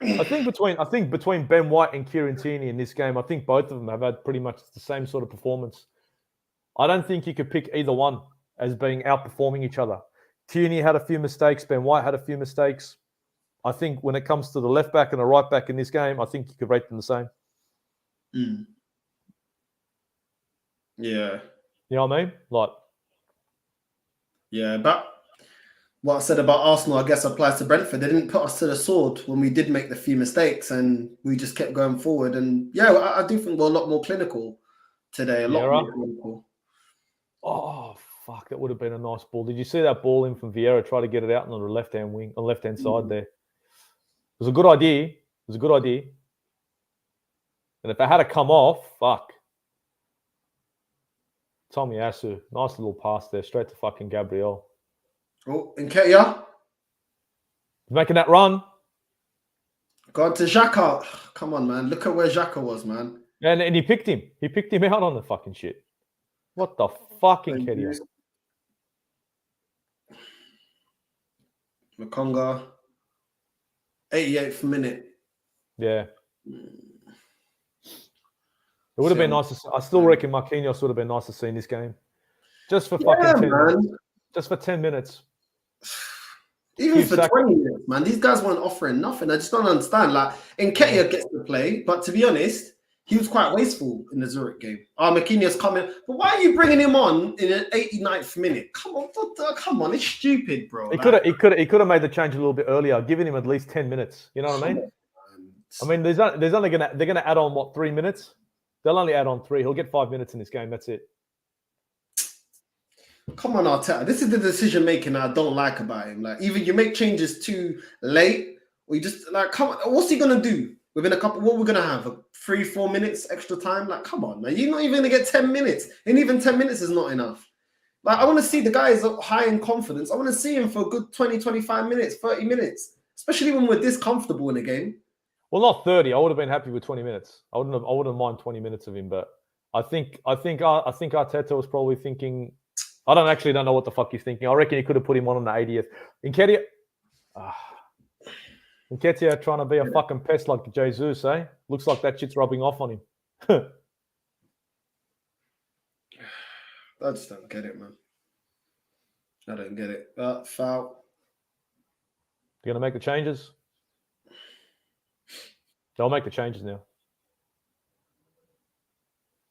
I think between Ben White and Kieran Tierney in this game, I think both of them have had pretty much the same sort of performance. I don't think you could pick either one as being outperforming each other. Tierney had a few mistakes. Ben White had a few mistakes. I think when it comes to the left back and the right back in this game, I think you could rate them the same. Yeah. You know what I mean? Like, yeah, but what I said about Arsenal, I guess, applies to Brentford. They didn't put us to the sword when we did make the few mistakes, and we just kept going forward. And yeah, I do think we're a lot more clinical today. A lot more clinical. Oh, fuck. That would have been a nice ball. Did you see that ball in from Vieira? Try to get it out on the left-hand wing, on the left-hand side there. It was a good idea. And if it had to come off, fuck. Tomiyasu, nice little pass there, straight to fucking Gabriel. Oh, Nketiah. Making that run. Gone to Xhaka. Come on, man. Look at where Xhaka was, man. And he picked him. He picked him out on the fucking shit. What the fucking Nketiah? Makonga. 88th minute. Yeah. It would have been nice to see. I still reckon Marquinhos would have been nice to see in this game. Just for fucking 10 minutes. Just for 10 minutes. Even for 20 minutes, man. These guys weren't offering nothing. I just don't understand. Like, Nketiah gets to play, but to be honest, he was quite wasteful in the Zurich game. Marquinhos coming. But why are you bringing him on in an 89th minute? Come on. It's stupid, bro. He could have made the change a little bit earlier, giving him at least 10 minutes. You know what I mean? I mean, they're gonna add on what, 3 minutes? They'll only add on 3. He'll get 5 minutes in this game. That's it. Come on, Arteta. This is the decision making I don't like about him. Like, either you make changes too late, or you just like, come on. What's he gonna do within a couple? What we're gonna have 3-4 minutes extra time? Like, come on, man. You're not even gonna get 10 minutes, and even 10 minutes is not enough. Like, I want to see the guys high in confidence. I want to see him for a good 20, 25 minutes, 30 minutes, especially when we're this comfortable in a game. Well, not 30. I would have been happy with 20 minutes. I wouldn't mind 20 minutes of him, but I think Arteta was probably thinking. I don't know what the fuck he's thinking. I reckon he could have put him on the 80th. Nketiah trying to be a fucking pest like Jesus, eh? Looks like that shit's rubbing off on him. I just don't get it, man. I don't get it. Foul. You gonna make the changes? They'll make the changes now.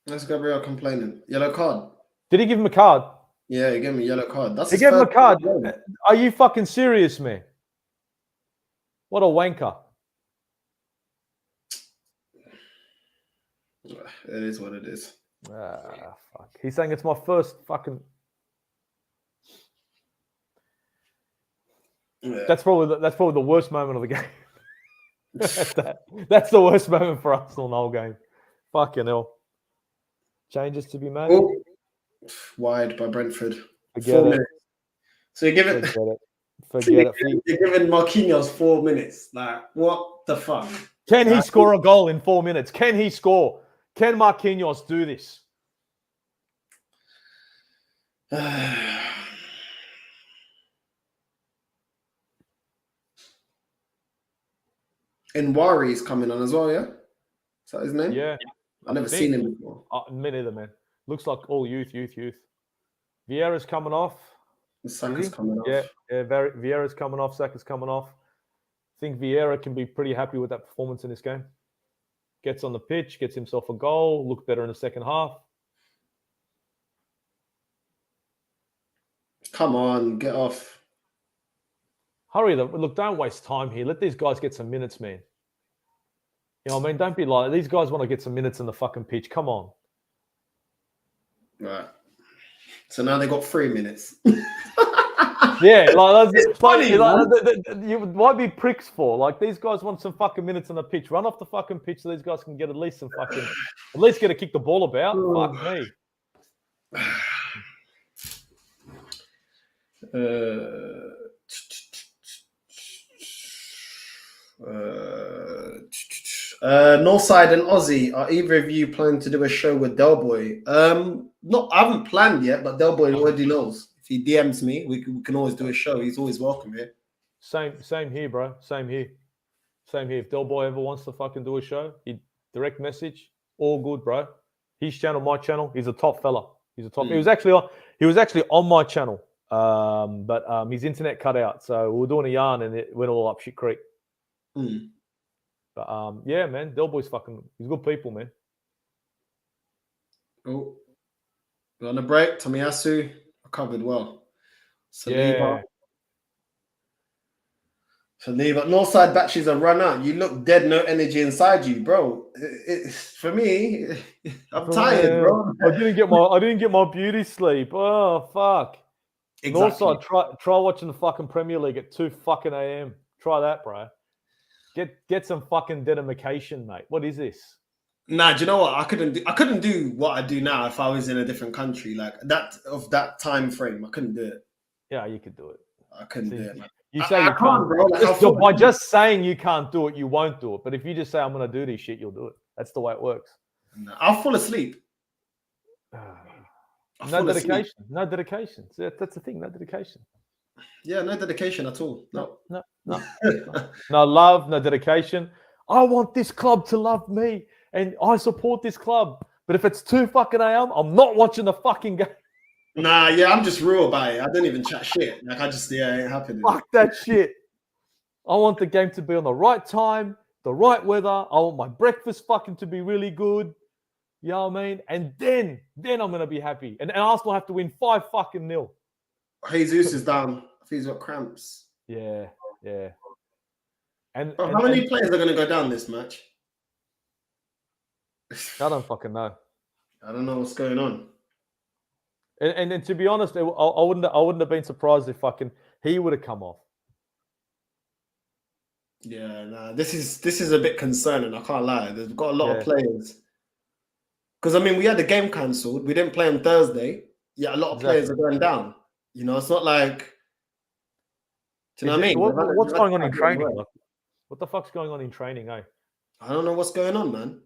That's Gabriel complaining. Yellow card. Did he give him a card? Yeah, he gave me a yellow card. He gave him a card. Are you fucking serious, man? What a wanker. It is what it is. Fuck. He's saying it's my first fucking. Yeah. That's probably the worst moment of the game. That's the worst moment for Arsenal in the whole game. Fucking hell. Changes to be made. Oh. Wide by Brentford. Forget it. So you're giving Forget it. You're giving Marquinhos 4 minutes. Like, what the fuck? Can he score a goal in 4 minutes? Can he score? Can Marquinhos do this? Nwari's coming on as well, yeah? Is that his name? Yeah. I've never seen him before. Me neither, man. Looks like all youth. Vieira's coming off. Saka's coming off. Yeah. Vieira's coming off. Saka's coming off. I think Vieira can be pretty happy with that performance in this game. Gets on the pitch, gets himself a goal, looked better in the second half. Come on, get off. Hurry them. Look, don't waste time here. Let these guys get some minutes, man. You know what I mean? Don't be like, these guys want to get some minutes in the fucking pitch. Come on. Right. So now they got 3 minutes. Yeah, like, it's funny, you might be pricks for. Like, these guys want some fucking minutes on the pitch. Run off the fucking pitch so these guys can get at least get to kick the ball about. Fuck me. Northside and Aussie, are either of you planning to do a show with Del Boy? No, I haven't planned yet, but Del Boy already knows. If he DMs me, we can always do a show. He's always welcome here. Same here, bro. Same here. If Del Boy ever wants to fucking do a show, he direct message. All good, bro. His channel, my channel. He's a top fella. He's a top. He was actually on my channel, but his internet cut out, so we were doing a yarn and it went all up shit creek. But yeah, man, Del Boy's he's good people, man. Oh, we're on a break. Tomiyasu recovered well. Saliba. Northside batteries are run out. You look dead, no energy inside you, bro. For me, I'm tired, bro. I didn't get my beauty sleep. Oh fuck. Exactly. Northside, try watching the fucking Premier League at 2 fucking a.m. Try that, bro. Get some fucking dedication, mate. What is this? Nah, do you know what? I couldn't do what I do now if I was in a different country, like that time frame. I couldn't do it. Yeah, you could do it. I couldn't do it, man. You say you can't, bro. Like, by just saying you can't do it, you won't do it. But if you just say I'm going to do this shit, you'll do it. That's the way it works. No, I'll fall asleep. No dedication. No dedication. That's the thing. No dedication. Yeah, no dedication at all. No. No love, no dedication. I want this club to love me, and I support this club. But if it's 2 fucking a.m., I'm not watching the fucking game. Nah, yeah, I'm just real about it. I don't even chat shit. Like, it ain't happening. Fuck that shit. I want the game to be on the right time, the right weather. I want my breakfast fucking to be really good. You know what I mean? And then I'm going to be happy. And Arsenal have to win 5-0. Jesus is down. I think he's got cramps. Yeah. And how many players are going to go down this match? I don't fucking know. I don't know what's going on. And to be honest, I wouldn't have been surprised if he would have come off. Yeah, nah, this is a bit concerning. I can't lie. They've got a lot of players. Because I mean, we had the game cancelled. We didn't play on Thursday. Yeah, a lot of players are going down. You know, it's not like. Do you know what I mean? What's going on in training? Like, what the fuck's going on in training, eh? I don't know what's going on, man.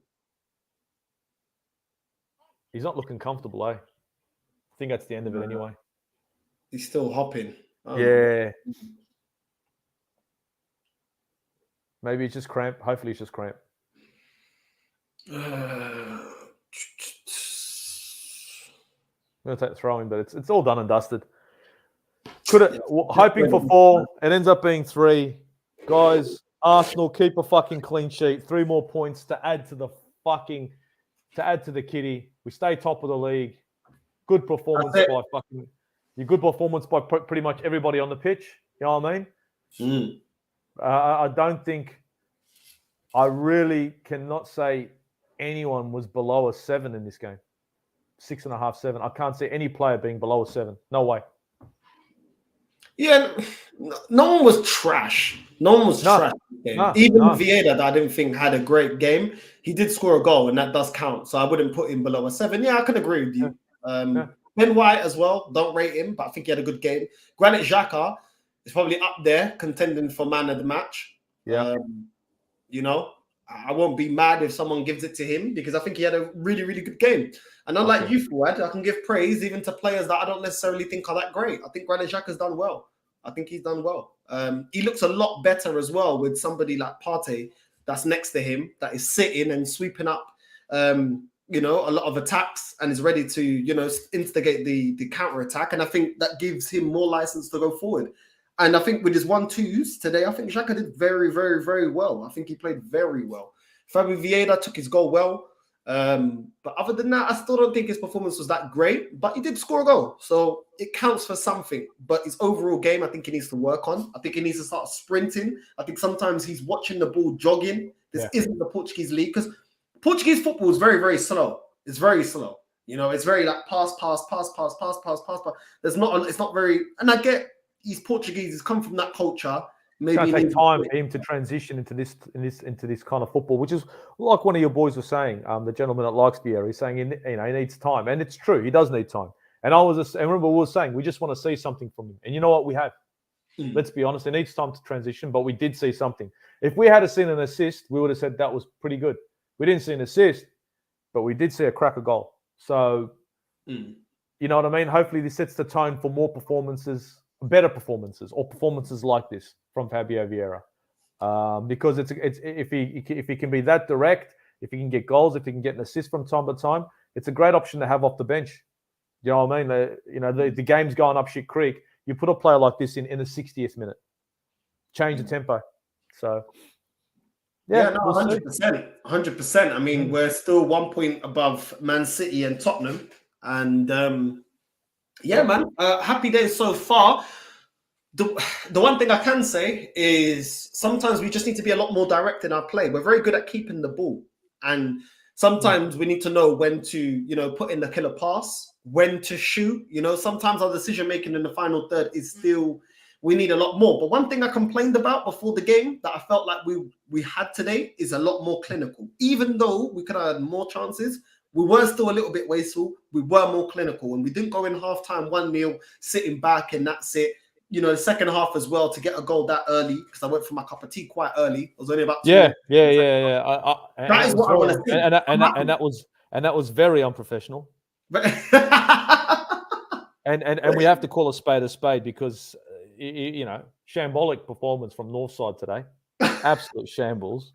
He's not looking comfortable, eh? I think that's the end of it anyway. He's still hopping. Yeah. Maybe it's just cramp. Hopefully it's just cramp. I'm going to take the throwing, but it's all done and dusted. Hoping for 4. It ends up being 3. Guys, Arsenal keep a fucking clean sheet. 3 more points to add to the kitty. We stay top of the league. Good performance by pretty much everybody on the pitch. You know what I mean? I don't think. I really cannot say anyone was below a 7 in this game. 6.5, 7. I can't see any player being below a 7. No way. Yeah, no one was trash. No one was trash. Even Vieira, that I didn't think had a great game, he did score a goal, and that does count. So I wouldn't put him below a 7. Yeah, I can agree with you. Ben White as well. Don't rate him, but I think he had a good game. Granit Xhaka is probably up there, contending for man of the match. Yeah. You know, I won't be mad if someone gives it to him because I think he had a really, really good game. And unlike you, Fuad, I can give praise even to players that I don't necessarily think are that great. I think Granit Xhaka's done well. I think he's done well. He looks a lot better as well with somebody like Partey that's next to him, that is sitting and sweeping up, you know, a lot of attacks and is ready to, you know, instigate the counter attack. And I think that gives him more license to go forward. And I think with his 1-2s today, I think Xhaka did very, very, very well. I think he played very well. Fabio Vieira took his goal well. But other than that, I still don't think his performance was that great. But he did score a goal, so it counts for something. But his overall game, I think he needs to work on. I think he needs to start sprinting. I think sometimes he's watching the ball jogging. This isn't the Portuguese league, because Portuguese football is very, very slow. It's very slow. You know, it's very like pass. There's not. It's not very. And I get he's Portuguese. He's come from that culture. Maybe it's going to take time for him to transition into this kind of football, which is like one of your boys was saying. The gentleman that likes Vieira, he's saying he needs time, and it's true. He does need time. And I remember we were saying we just want to see something from him, and you know what we have. Let's be honest, it needs time to transition, but we did see something. If we had seen an assist, we would have said that was pretty good. We didn't see an assist, but we did see a cracker goal. So, you know what I mean? Hopefully this sets the tone for more performances, better performances, or performances like this from Fabio Vieira. Because it's if he can be that direct, if he can get goals, if he can get an assist from time to time, it's a great option to have off the bench. You know what I mean? The game's going up shit creek. You put a player like this in the 60th minute, change the tempo. So, no, 100%. 100%. I mean, we're still 1 point above Man City and Tottenham. And man, happy days so far. The one thing I can say is sometimes we just need to be a lot more direct in our play. We're very good at keeping the ball. And sometimes we need to know when to, put in the killer pass, when to shoot. Sometimes our decision-making in the final third is still, we need a lot more. But one thing I complained about before the game that I felt like we had today is a lot more clinical. Even though we could have had more chances, we were still a little bit wasteful. We were more clinical. And we didn't go in halftime 1-0, sitting back, and that's it. The second half as well, to get a goal that early, because I went for my cup of tea quite early. It was only about 2 yeah. That is what I want to see. And that was very unprofessional. and we have to call a spade because shambolic performance from Northside today. Absolute shambles.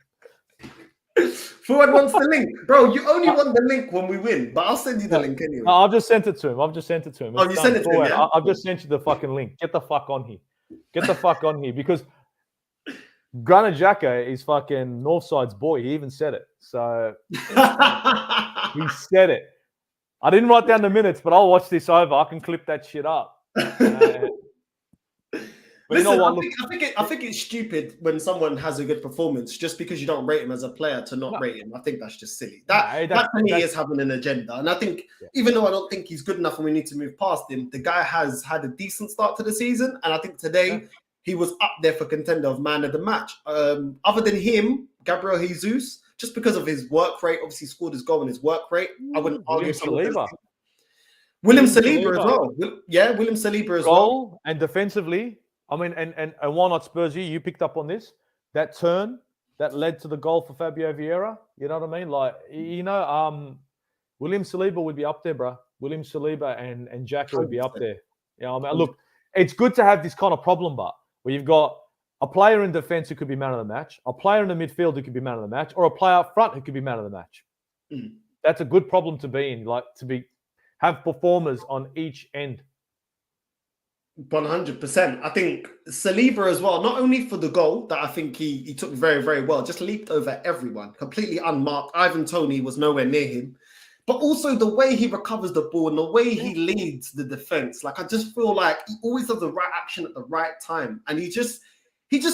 Forward wants the link. Bro, you only want the link when we win, but I'll send you the link anyway. No, I've just sent it to him. Oh, you sent it to him, yeah? I've just sent you the fucking link. Get the fuck on here. Because Granit Xhaka is fucking Northside's boy. He even said it. So he said it. I didn't write down the minutes, but I'll watch this over. I can clip that shit up. But listen, I think it's stupid when someone has a good performance just because you don't rate him as a player to not rate him. I think that's just silly. That to me is having an agenda. And I think even though I don't think he's good enough and we need to move past him, the guy has had a decent start to the season. And I think today he was up there for contender of man of the match. Other than him, Gabriel Jesus, just because of his work rate, obviously scored his goal and his work rate, I wouldn't argue. William Saliba as well. William Saliba as well. Goal and defensively. I mean, and why not Spursy? You picked up on this. That turn that led to the goal for Fabio Vieira. You know what I mean? Like, William Saliba would be up there, bro. William Saliba and Xhaka would be up there. Look, it's good to have this kind of problem, but where you've got a player in defense who could be man of the match, a player in the midfield who could be man of the match, or a player up front who could be man of the match. That's a good problem to be in, like have performers on each end. 100%. I think Saliba as well, not only for the goal that I think he took very, very well, just leaped over everyone, completely unmarked. Ivan Toney was nowhere near him. But also the way he recovers the ball and the way he leads the defense. Like, I just feel like he always does the right action at the right time. And he just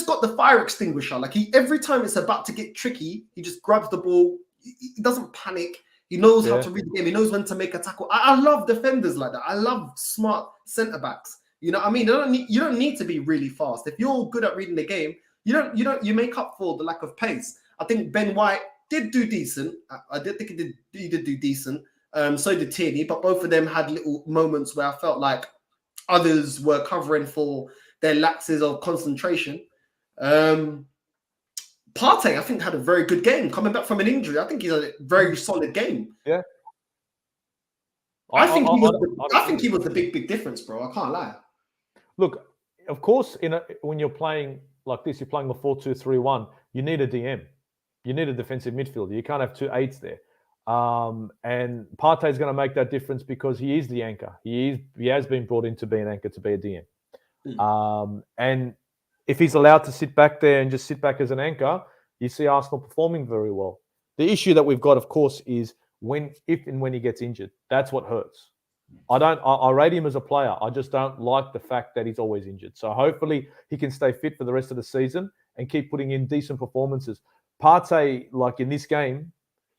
got the fire extinguisher. Like, every time it's about to get tricky, he just grabs the ball. He doesn't panic. He knows how to read the game. He knows when to make a tackle. I love defenders like that. I love smart centre-backs. You know what I mean? You don't need to be really fast. If you're good at reading the game, you make up for the lack of pace. I think Ben White did do decent. I did think he did do decent. So did Tierney, but both of them had little moments where I felt like others were covering for their lapses of concentration. Partey, I think, had a very good game coming back from an injury. I think he's a very solid game. Yeah. I think he was the big difference, bro. I can't lie. Look, of course, when you're playing like this, you're playing a 4-2-3-1. You need a DM. You need a defensive midfielder. You can't have 2 8s there. And Partey is going to make that difference because he is the anchor. He has been brought in to be an anchor, to be a DM. And if he's allowed to sit back there and just sit back as an anchor, you see Arsenal performing very well. The issue that we've got, of course, is if and when he gets injured. That's what hurts. I rate him as a player. I just don't like the fact that he's always injured. So hopefully he can stay fit for the rest of the season and keep putting in decent performances. Partey, like in this game,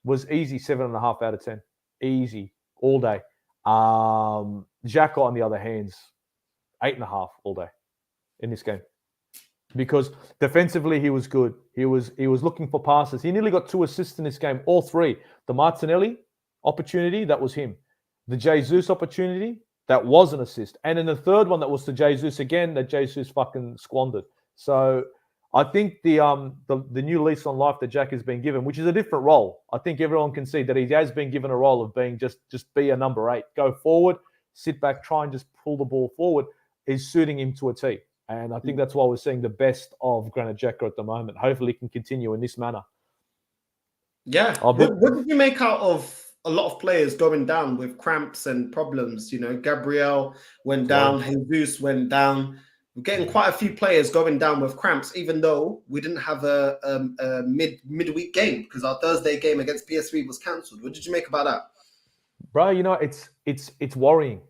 was easy 7.5 out of 10. Easy all day. Xhaka, on the other hand, 8.5 all day in this game. Because defensively he was good. He was looking for passes. He nearly got 2 assists in this game, all 3. The Martinelli opportunity, that was him. The Jesus opportunity, that was an assist. And in the third one that was to Jesus again, that Jesus fucking squandered. So I think the new lease on life that Jack has been given, which is a different role. I think everyone can see that he has been given a role of being just be a number 8. Go forward, sit back, try and just pull the ball forward, is suiting him to a T. And I think that's why we're seeing the best of Granit Xhaka at the moment. Hopefully he can continue in this manner. Yeah. What did you make out of a lot of players going down with cramps and problems? You know, Gabriel went down, Jesus went down. We're getting quite a few players going down with cramps, even though we didn't have a midweek game because our Thursday game against PSV was cancelled. What did you make about that? Bro, you know, it's worrying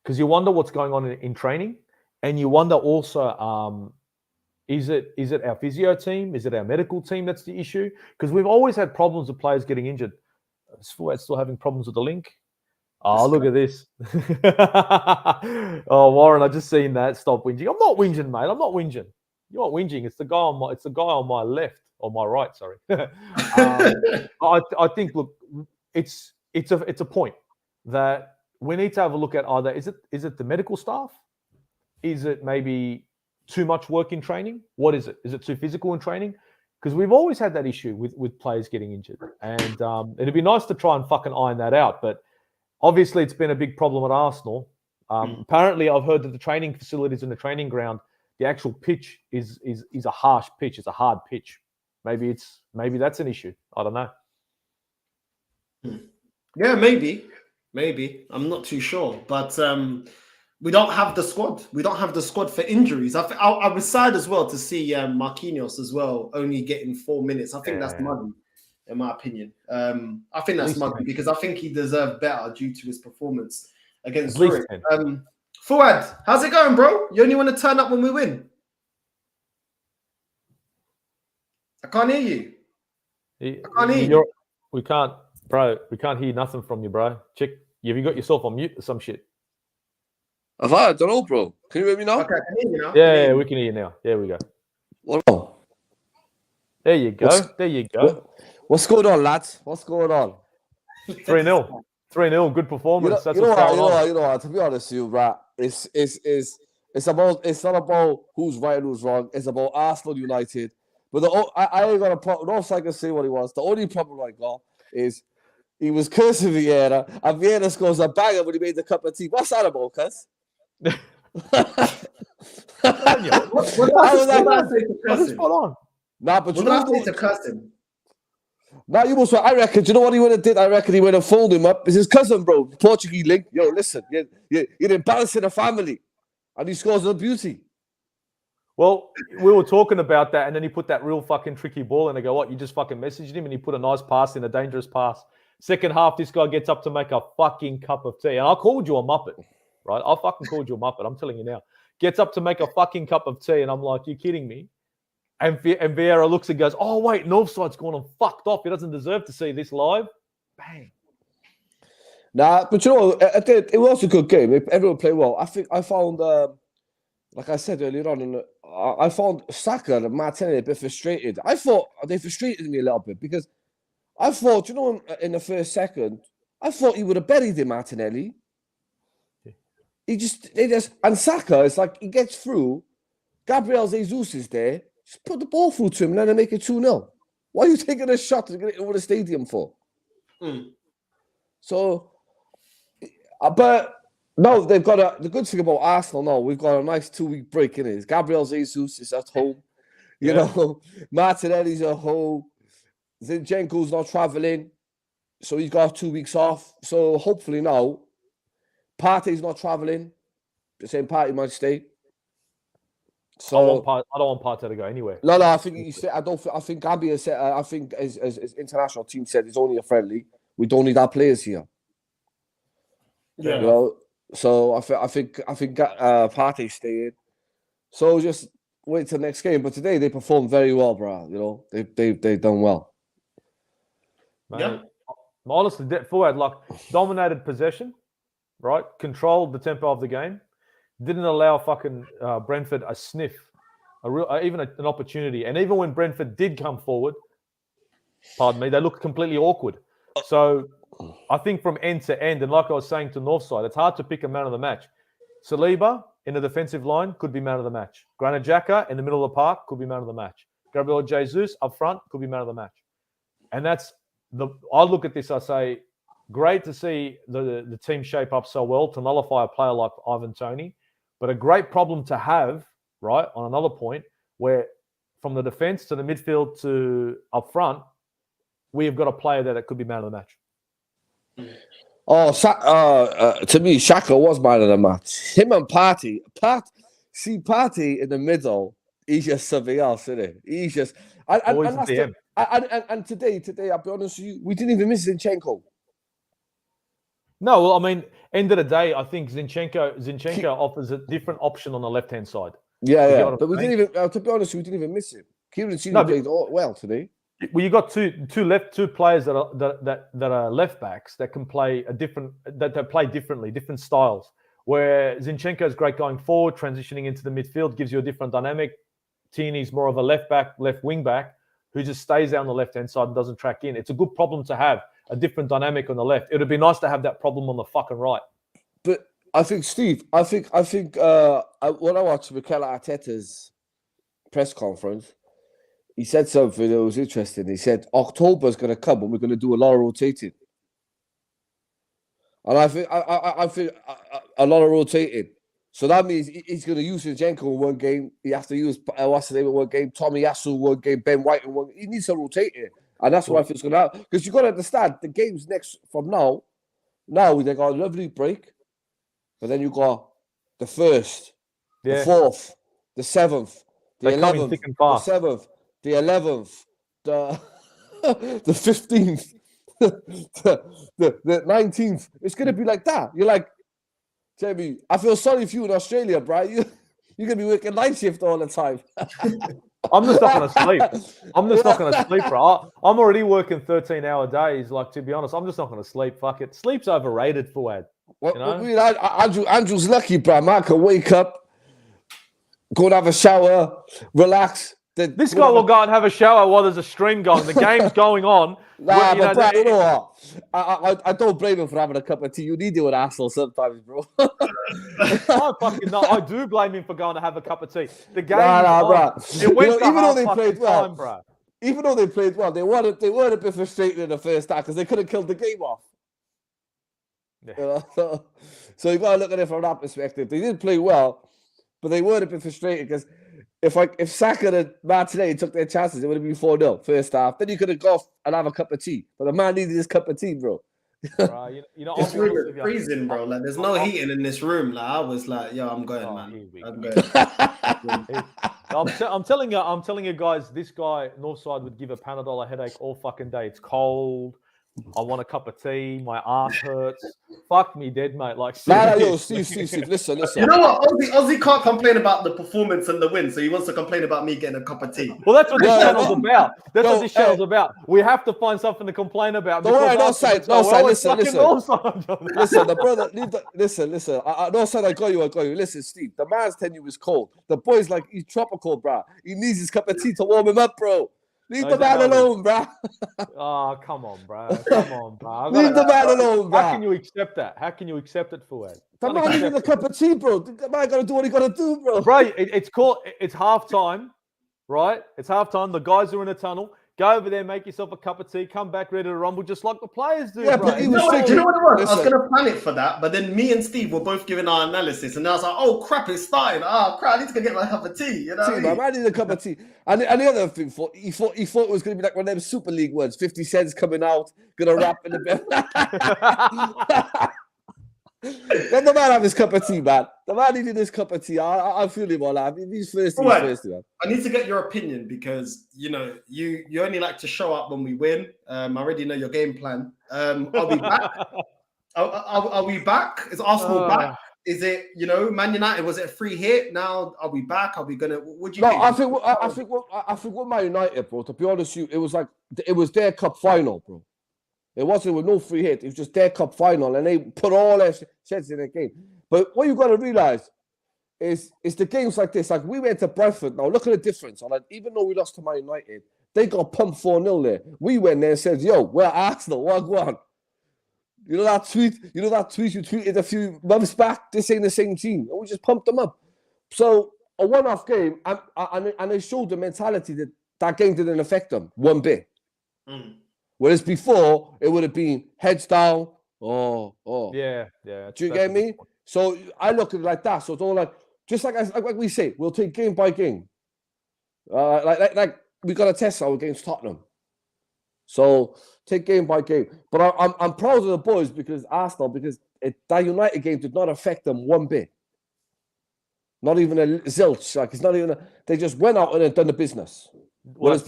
because you wonder what's going on in training, and you wonder also, is it our physio team? Is it our medical team that's the issue? Because we've always had problems with players getting injured. Still having problems with the link. Oh, look at this. Oh, Warren, I just seen that. Stop whinging. I'm not whinging, mate. I'm not whinging. You're not whinging. It's the guy on my left or my right. Sorry. I think. Look, it's a point that we need to have a look at. Either is it the medical staff? Is it maybe too much work in training? What is it? Is it too physical in training? Because we've always had that issue with players getting injured. And it'd be nice to try and fucking iron that out. But obviously it's been a big problem at Arsenal. Apparently I've heard that the training facilities in the training ground, the actual pitch is a harsh pitch. It's a hard pitch. Maybe that's an issue. I don't know. Yeah, maybe. I'm not too sure. But we don't have the squad. We don't have the squad for injuries. I was sad as well to see Marquinhos as well only getting 4 minutes. I think that's muddy, in my opinion. I think that's muddy because I think he deserved better due to his performance against Zurich. Fuad, how's it going, bro? You only want to turn up when we win. I can't hear you. We can't, bro. We can't hear nothing from you, bro. Check. Have you got yourself on mute or some shit? I don't know, bro. Can you hear me now? Okay, I can hear you now. Yeah, we can hear you now. There we go. What? There you go. There you go. What's going on, lads? What's going on? 3-0. 3-0. Good performance. You know what? To be honest with you, right? It's not about who's right and who's wrong. It's about Arsenal United. But I ain't got a problem. No, I can say what he wants. The only problem I got is he was cursing Vieira, and Vieira scores a banger when he made the cup of tea. What's that about, cuz? I reckon. Do you know what he would have did? I reckon he would have folded him up. It's his cousin, bro. Portuguese link. Yo, listen, you're embarrassing the family, and he scores a beauty. Well, we were talking about that, and then he put that real fucking tricky ball, and I go, "What? You just fucking messaged him?" And he put a nice pass in, a dangerous pass. Second half, this guy gets up to make a fucking cup of tea, and I called you a muppet. Right, I fucking called you a muppet. I'm telling you now. Gets up to make a fucking cup of tea, and I'm like, "You kidding me?" And Vieira looks and goes, "Oh wait, Northside's gone and fucked off. He doesn't deserve to see this live." Bang. Nah, but you know, it was a good game. Everyone played well. I found, like I said earlier on, I found Saka and Martinelli a bit frustrated. I thought they frustrated me a little bit because I thought, you know, in the first second, I thought he would have buried him, Martinelli. And Saka, it's like he gets through. Gabriel Jesus is there. Just put the ball through to him and then they make it 2-0. Why are you taking a shot to get it over the stadium for? So, but no, they've got the good thing about Arsenal now, we've got a nice 2-week break in it. Gabriel Jesus is at home. You know, Martinelli's at home. Zinchenko's not traveling. So he's got 2 weeks off. So hopefully now, Partey's not traveling. The same Partey might stay. So I don't want Partey to go anywhere. No. I think he said. I think Gambia said. I think his international team said it's only a friendly. we don't need our players here. Yeah. You know, so I think Partey staying. So just wait till next game. But today they performed very well, bro. You know, they've done well. Mate, Yeah. honestly, forward like dominated possession, right? Controlled the tempo of the game. Didn't allow fucking Brentford a sniff, even an opportunity. And even when Brentford did come forward, pardon me, they looked completely awkward. So I think from end to end, and like I was saying to Northside, it's hard to pick a man of the match. Saliba in the defensive line could be man of the match. Granit Xhaka in the middle of the park could be man of the match. Gabriel Jesus up front could be man of the match. And I look at this, I say, great to see the team shape up so well to nullify a player like Ivan Toney, but a great problem to have, right, on another point, where from the defense to the midfield to up front, we have got a player there that could be man of the match. Oh, to me, Xhaka was man of the match. Him and Partey. Partey in the middle, he's just something else, isn't he? He's just... And today, I'll be honest with you, we didn't even miss Zinchenko. No, well, I mean, end of the day, I think Zinchenko offers a different option on the left-hand side. Yeah. But we didn't even, to be honest, we didn't even miss him. Kieran played well today. Well, you got two players that are left backs that can play that play differently, different styles. Where Zinchenko is great going forward, transitioning into the midfield gives you a different dynamic. Tierney's more of a left wing back who just stays there on the left hand side and doesn't track in. It's a good problem to have, a different dynamic on the left. It'd be nice to have that problem on the fucking right. But I think Steve, when I watched Mikel Arteta's press conference, he said something that was interesting. He said, October's going to come and we're going to do a lot of rotating. And I think a lot of rotating. So that means he's going to use Zinchenko in one game. He has to use in one game, Tomiyasu one game, Ben White in one. He needs to rotate it. And that's what I think is going to happen. Because you've got to understand, the games next from now they got a lovely break. But then you got the 1st, the 4th, the 7th, the 11th, the 7th, the 11th, the 15th, the 19th. It's going to be like that. You're like, Jamie, I feel sorry for you in Australia, bro. You're going to be working night shift all the time. I'm just not going to sleep. Bro. I'm already working 13-hour days. Like, to be honest, I'm just not going to sleep. Fuck it. Sleep's overrated, Fuad. Well, you know? Andrew's lucky, bro. Man can wake up, go and have a shower, relax. This guy will go and have a shower while there's a stream going. The game's going on. Nah, but Brad, you know what? I don't blame him for having a cup of tea. You need to an asshole sometimes, bro. I do blame him for going to have a cup of tea. The game, bro. Even though they played well, bro. Even though they played well, they weren't a bit frustrated in the first half because they could have killed the game off. Yeah. You know? So you got to look at it from that perspective. They did play well, but they weren't a bit frustrated because if Saka and Martinelli took their chances, it would have been 4-0 first half. Then you could have gone and have a cup of tea. But the man needed his cup of tea, bro. Right, you know, this room is freezing, bro. Like, there's no heating in this room. Like, I was like, yo, I'm going, man. I'm going. I'm telling you guys, this guy, Northside, would give a Panadol a headache all fucking day. It's cold. I want a cup of tea. My ass hurts. Fuck me dead, mate. Like, yo, Steve, listen. You know what? Ozzy can't complain about the performance and the win, so he wants to complain about me getting a cup of tea. Well, that's what this channel's about. That's what this channel's about. We have to find something to complain about. Don't worry, listen. Listen, the brother, listen. No side, I got you. Listen, Steve, the man's telling you he's cold. The boy's like, he's tropical, bro. He needs his cup of tea to warm him up, bro. Leave the man alone, bro. Oh, come on, bro. Leave the man alone, bro. How can you accept that? How can you accept it, Fuad? The man needs a cup of tea, bro. The man got to do what he got to do, bro. Bro, it's halftime, right? It's halftime. The guys are in a tunnel. Go over there, make yourself a cup of tea, come back ready to rumble just like the players do. Yeah, bro. but he was you know what it was? I was going to plan it for that, but then me and Steve were both giving our analysis, and I was like, oh, crap, it's starting. Oh, crap, I need to go get my cup of tea. You know what I mean? I need a cup of tea. And the other thing, he thought it was going to be like one of them Super League words, 50 cents coming out, going to rap in a bit. Let the man have his cup of tea, man. The man needed this cup of tea. I feel him on that. He's thirsty. Right. He's thirsty, man. I need to get your opinion because you only like to show up when we win. I already know your game plan. Are we back? Are we back? Is Arsenal back? Is it Man United? Was it a free hit? Now are we back? Are we gonna? What do you think? I think what Man United, bro. To be honest, with you, it was their cup final, bro. It wasn't with no free hit. It was just their cup final, and they put all their sheds in the game. But what you got to realize is the games like this. Like we went to Brentford. Now look at the difference. Even though we lost to Man United, they got pumped 4-0 there. We went there and said, "Yo, we're Arsenal. What one?" You know that tweet you tweeted a few months back? This ain't the same team. And we just pumped them up. So a one-off game, and they showed the mentality that game didn't affect them one bit. Whereas before, it would have been heads down. Yeah. Do you get me? So I look at it like that. So it's all just like we say, we'll take game by game. Like we got to test our against Tottenham. So take game by game. But I'm proud of the boys because that United game did not affect them one bit. Not even a zilch. Like it's not even. They just went out and done the business. Well,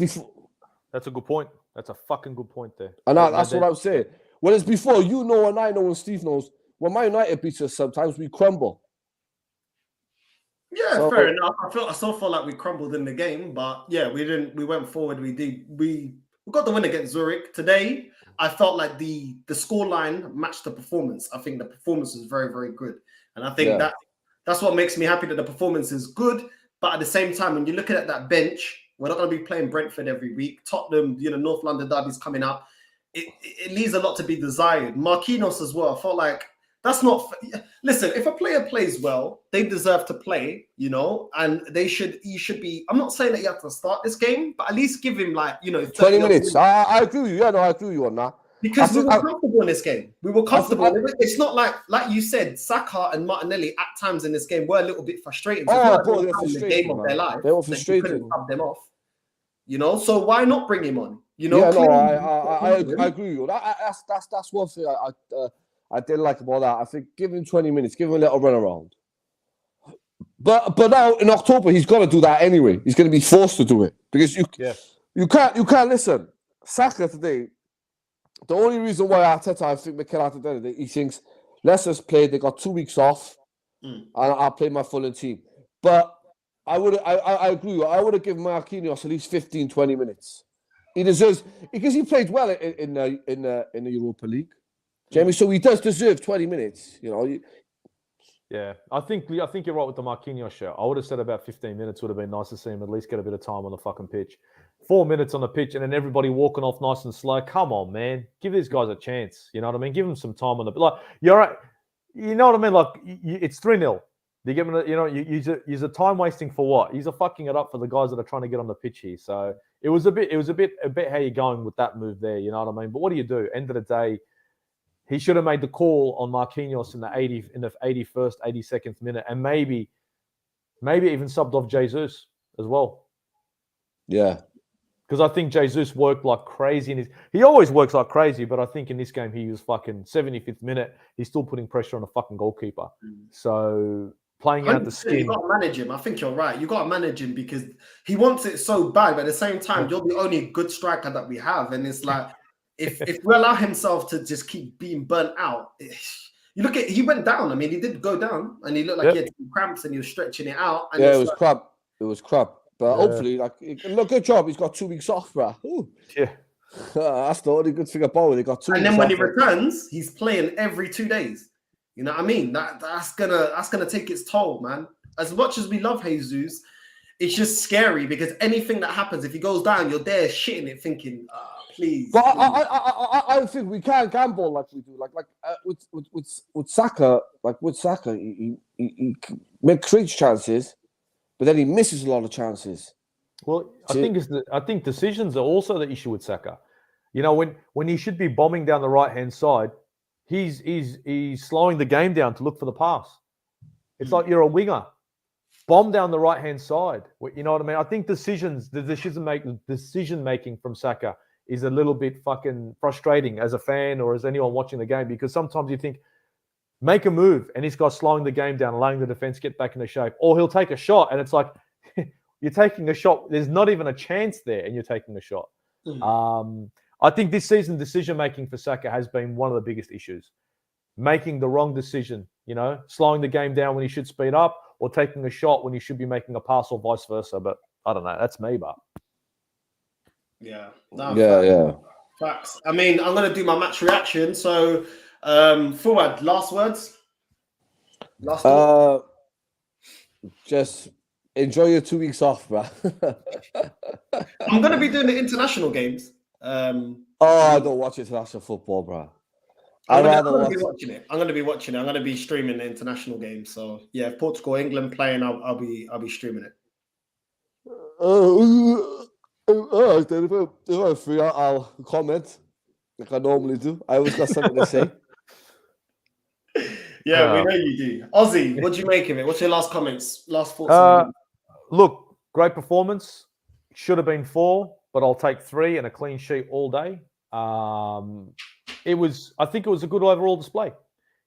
that's a good point. That's a fucking good point there. And that's what I'm saying. Whereas before, and I know and Steve knows, when Man United beats us, sometimes we crumble. Yeah, fair enough. I still feel like we crumbled in the game, but yeah, we didn't. We went forward. We got the win against Zurich today. I felt like the scoreline matched the performance. I think the performance was very, very good, and I think that's what makes me happy that the performance is good. But at the same time, when you're looking at that bench, we're not going to be playing Brentford every week. Tottenham, North London derby's coming up. It leaves a lot to be desired. Marquinhos as well. I felt like that's not. Listen, if a player plays well, they deserve to play, and he should be. I'm not saying that you have to start this game, but at least give him 20 minutes. I agree with you. Yeah, no, I agree with you on that. Because we were comfortable in this game. We were comfortable. It's not like you said, Saka and Martinelli at times in this game were a little bit frustrating. They're frustrating. The game of their life. They were frustrating. Couldn't rub them off. So why not bring him on? I agree with you. That's one thing I didn't like about that. I think give him 20 minutes, give him a little run around. But now in October he's got to do that anyway. He's going to be forced to do it because you can't listen. Saka today. The only reason why Arteta, I think Mikel Arteta, he thinks let's just play. They got 2 weeks off, and I'll play my full team. But I agree. I would have given Marquinhos at least 15, 20 minutes. He deserves because he played well in the Europa League, Jamie. So he does deserve 20 minutes. Yeah, I think you're right with the Marquinhos show. I would have said about 15 minutes would have been nice to see him at least get a bit of time on the fucking pitch. 4 minutes on the pitch and then everybody walking off nice and slow. Come on, man. Give these guys a chance. You know what I mean? Give them some time on the you're right. You know what I mean? It's 3-0. You give them use a time wasting for what? He's fucking it up for the guys that are trying to get on the pitch here. So it was a bit how you're going with that move there. You know what I mean? But what do you do? End of the day, he should have made the call on Marquinhos in the 81st, 82nd minute, and maybe even subbed off Jesus as well. Yeah. Because I think Jesus worked like crazy. He always works like crazy, but I think in this game he was fucking 75th minute. He's still putting pressure on the fucking goalkeeper. So playing out the skin. You got to manage him. I think you're right. You got to manage him because he wants it so bad. But at the same time, you're the only good striker that we have, and it's like if we allow himself to just keep being burnt out. You look at he went down. I mean, he did go down, and he looked like he had cramps, and he was stretching it out. And it was crap. It was crap. But hopefully, look, good job. He's got 2 weeks off, bro. Ooh. Yeah. That's the only good thing about it. He got 2 weeks off. And then when he returns, he's playing every 2 days. You know what I mean? That's gonna take its toll, man. As much as we love Jesus, it's just scary because anything that happens, if he goes down, you're there shitting it, thinking, please. But I think we can't gamble like we do. With Saka, he creates chances. But then he misses a lot of chances. Well, I think decisions are also the issue with Saka. When he should be bombing down the right-hand side, he's slowing the game down to look for the pass. It's like you're a winger. Bomb down the right-hand side. You know what I mean? I think the decision making from Saka is a little bit fucking frustrating as a fan or as anyone watching the game because sometimes you think, make a move, and this guy's slowing the game down, allowing the defense get back into shape. Or he'll take a shot, and it's like you're taking a shot. There's not even a chance there, and you're taking a shot. I think this season decision-making for Saka has been one of the biggest issues. Making the wrong decision, slowing the game down when he should speed up, or taking a shot when he should be making a pass, or vice versa. But I don't know. That's me, but yeah, facts. I mean, I'm gonna do my match reaction. So, Fuad, last words. Just enjoy your 2 weeks off, bro. I'm gonna be doing the international games. I don't watch international football, bro. I'm gonna be watching it. I'm gonna be streaming the international games. So yeah, if Portugal, England playing, I'll be streaming it. If I'm free, I'll comment like I normally do. I always got something to say. Yeah, we know you do. Ozzy, what do you make of it? What's your last comments? Last thoughts? Look, great performance. Should have been 4, but I'll take 3 and a clean sheet all day. I think it was a good overall display.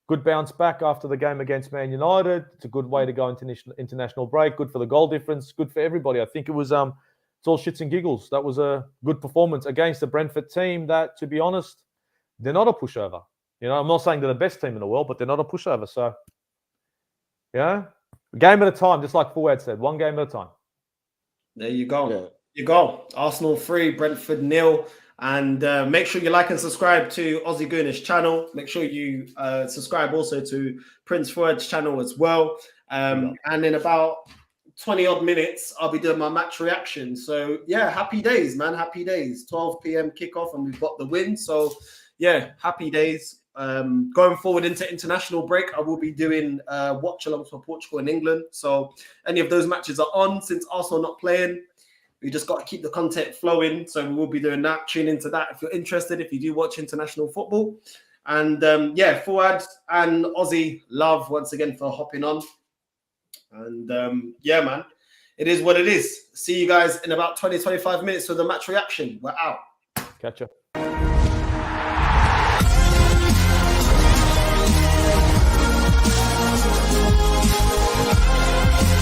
Good bounce back after the game against Man United. It's a good way to go into international break. Good for the goal difference. Good for everybody. I think it was it's all shits and giggles. That was a good performance against the Brentford team that, to be honest, they're not a pushover. I'm not saying they're the best team in the world, but they're not a pushover. So, game at a time, just like Fuad said, one game at a time. There you go. Yeah. You go. Arsenal 3, Brentford 0. And make sure you like and subscribe to Aussie Gooners channel. Make sure you subscribe also to Prince Fuad's channel as well. And in about 20 odd minutes, I'll be doing my match reaction. So yeah, happy days, man. Happy days. 12 p.m. kickoff, and we've got the win. So yeah, happy days. Going forward into international break, I will be doing watch-alongs for Portugal and England. So any of those matches are on since Arsenal not playing. We just got to keep the content flowing. So we will be doing that. Tune into that if you're interested, if you do watch international football. And Fuad and Ozzy, love once again for hopping on. And yeah, man, it is what it is. See you guys in about 20-25 minutes for the match reaction. We're out. Catch you.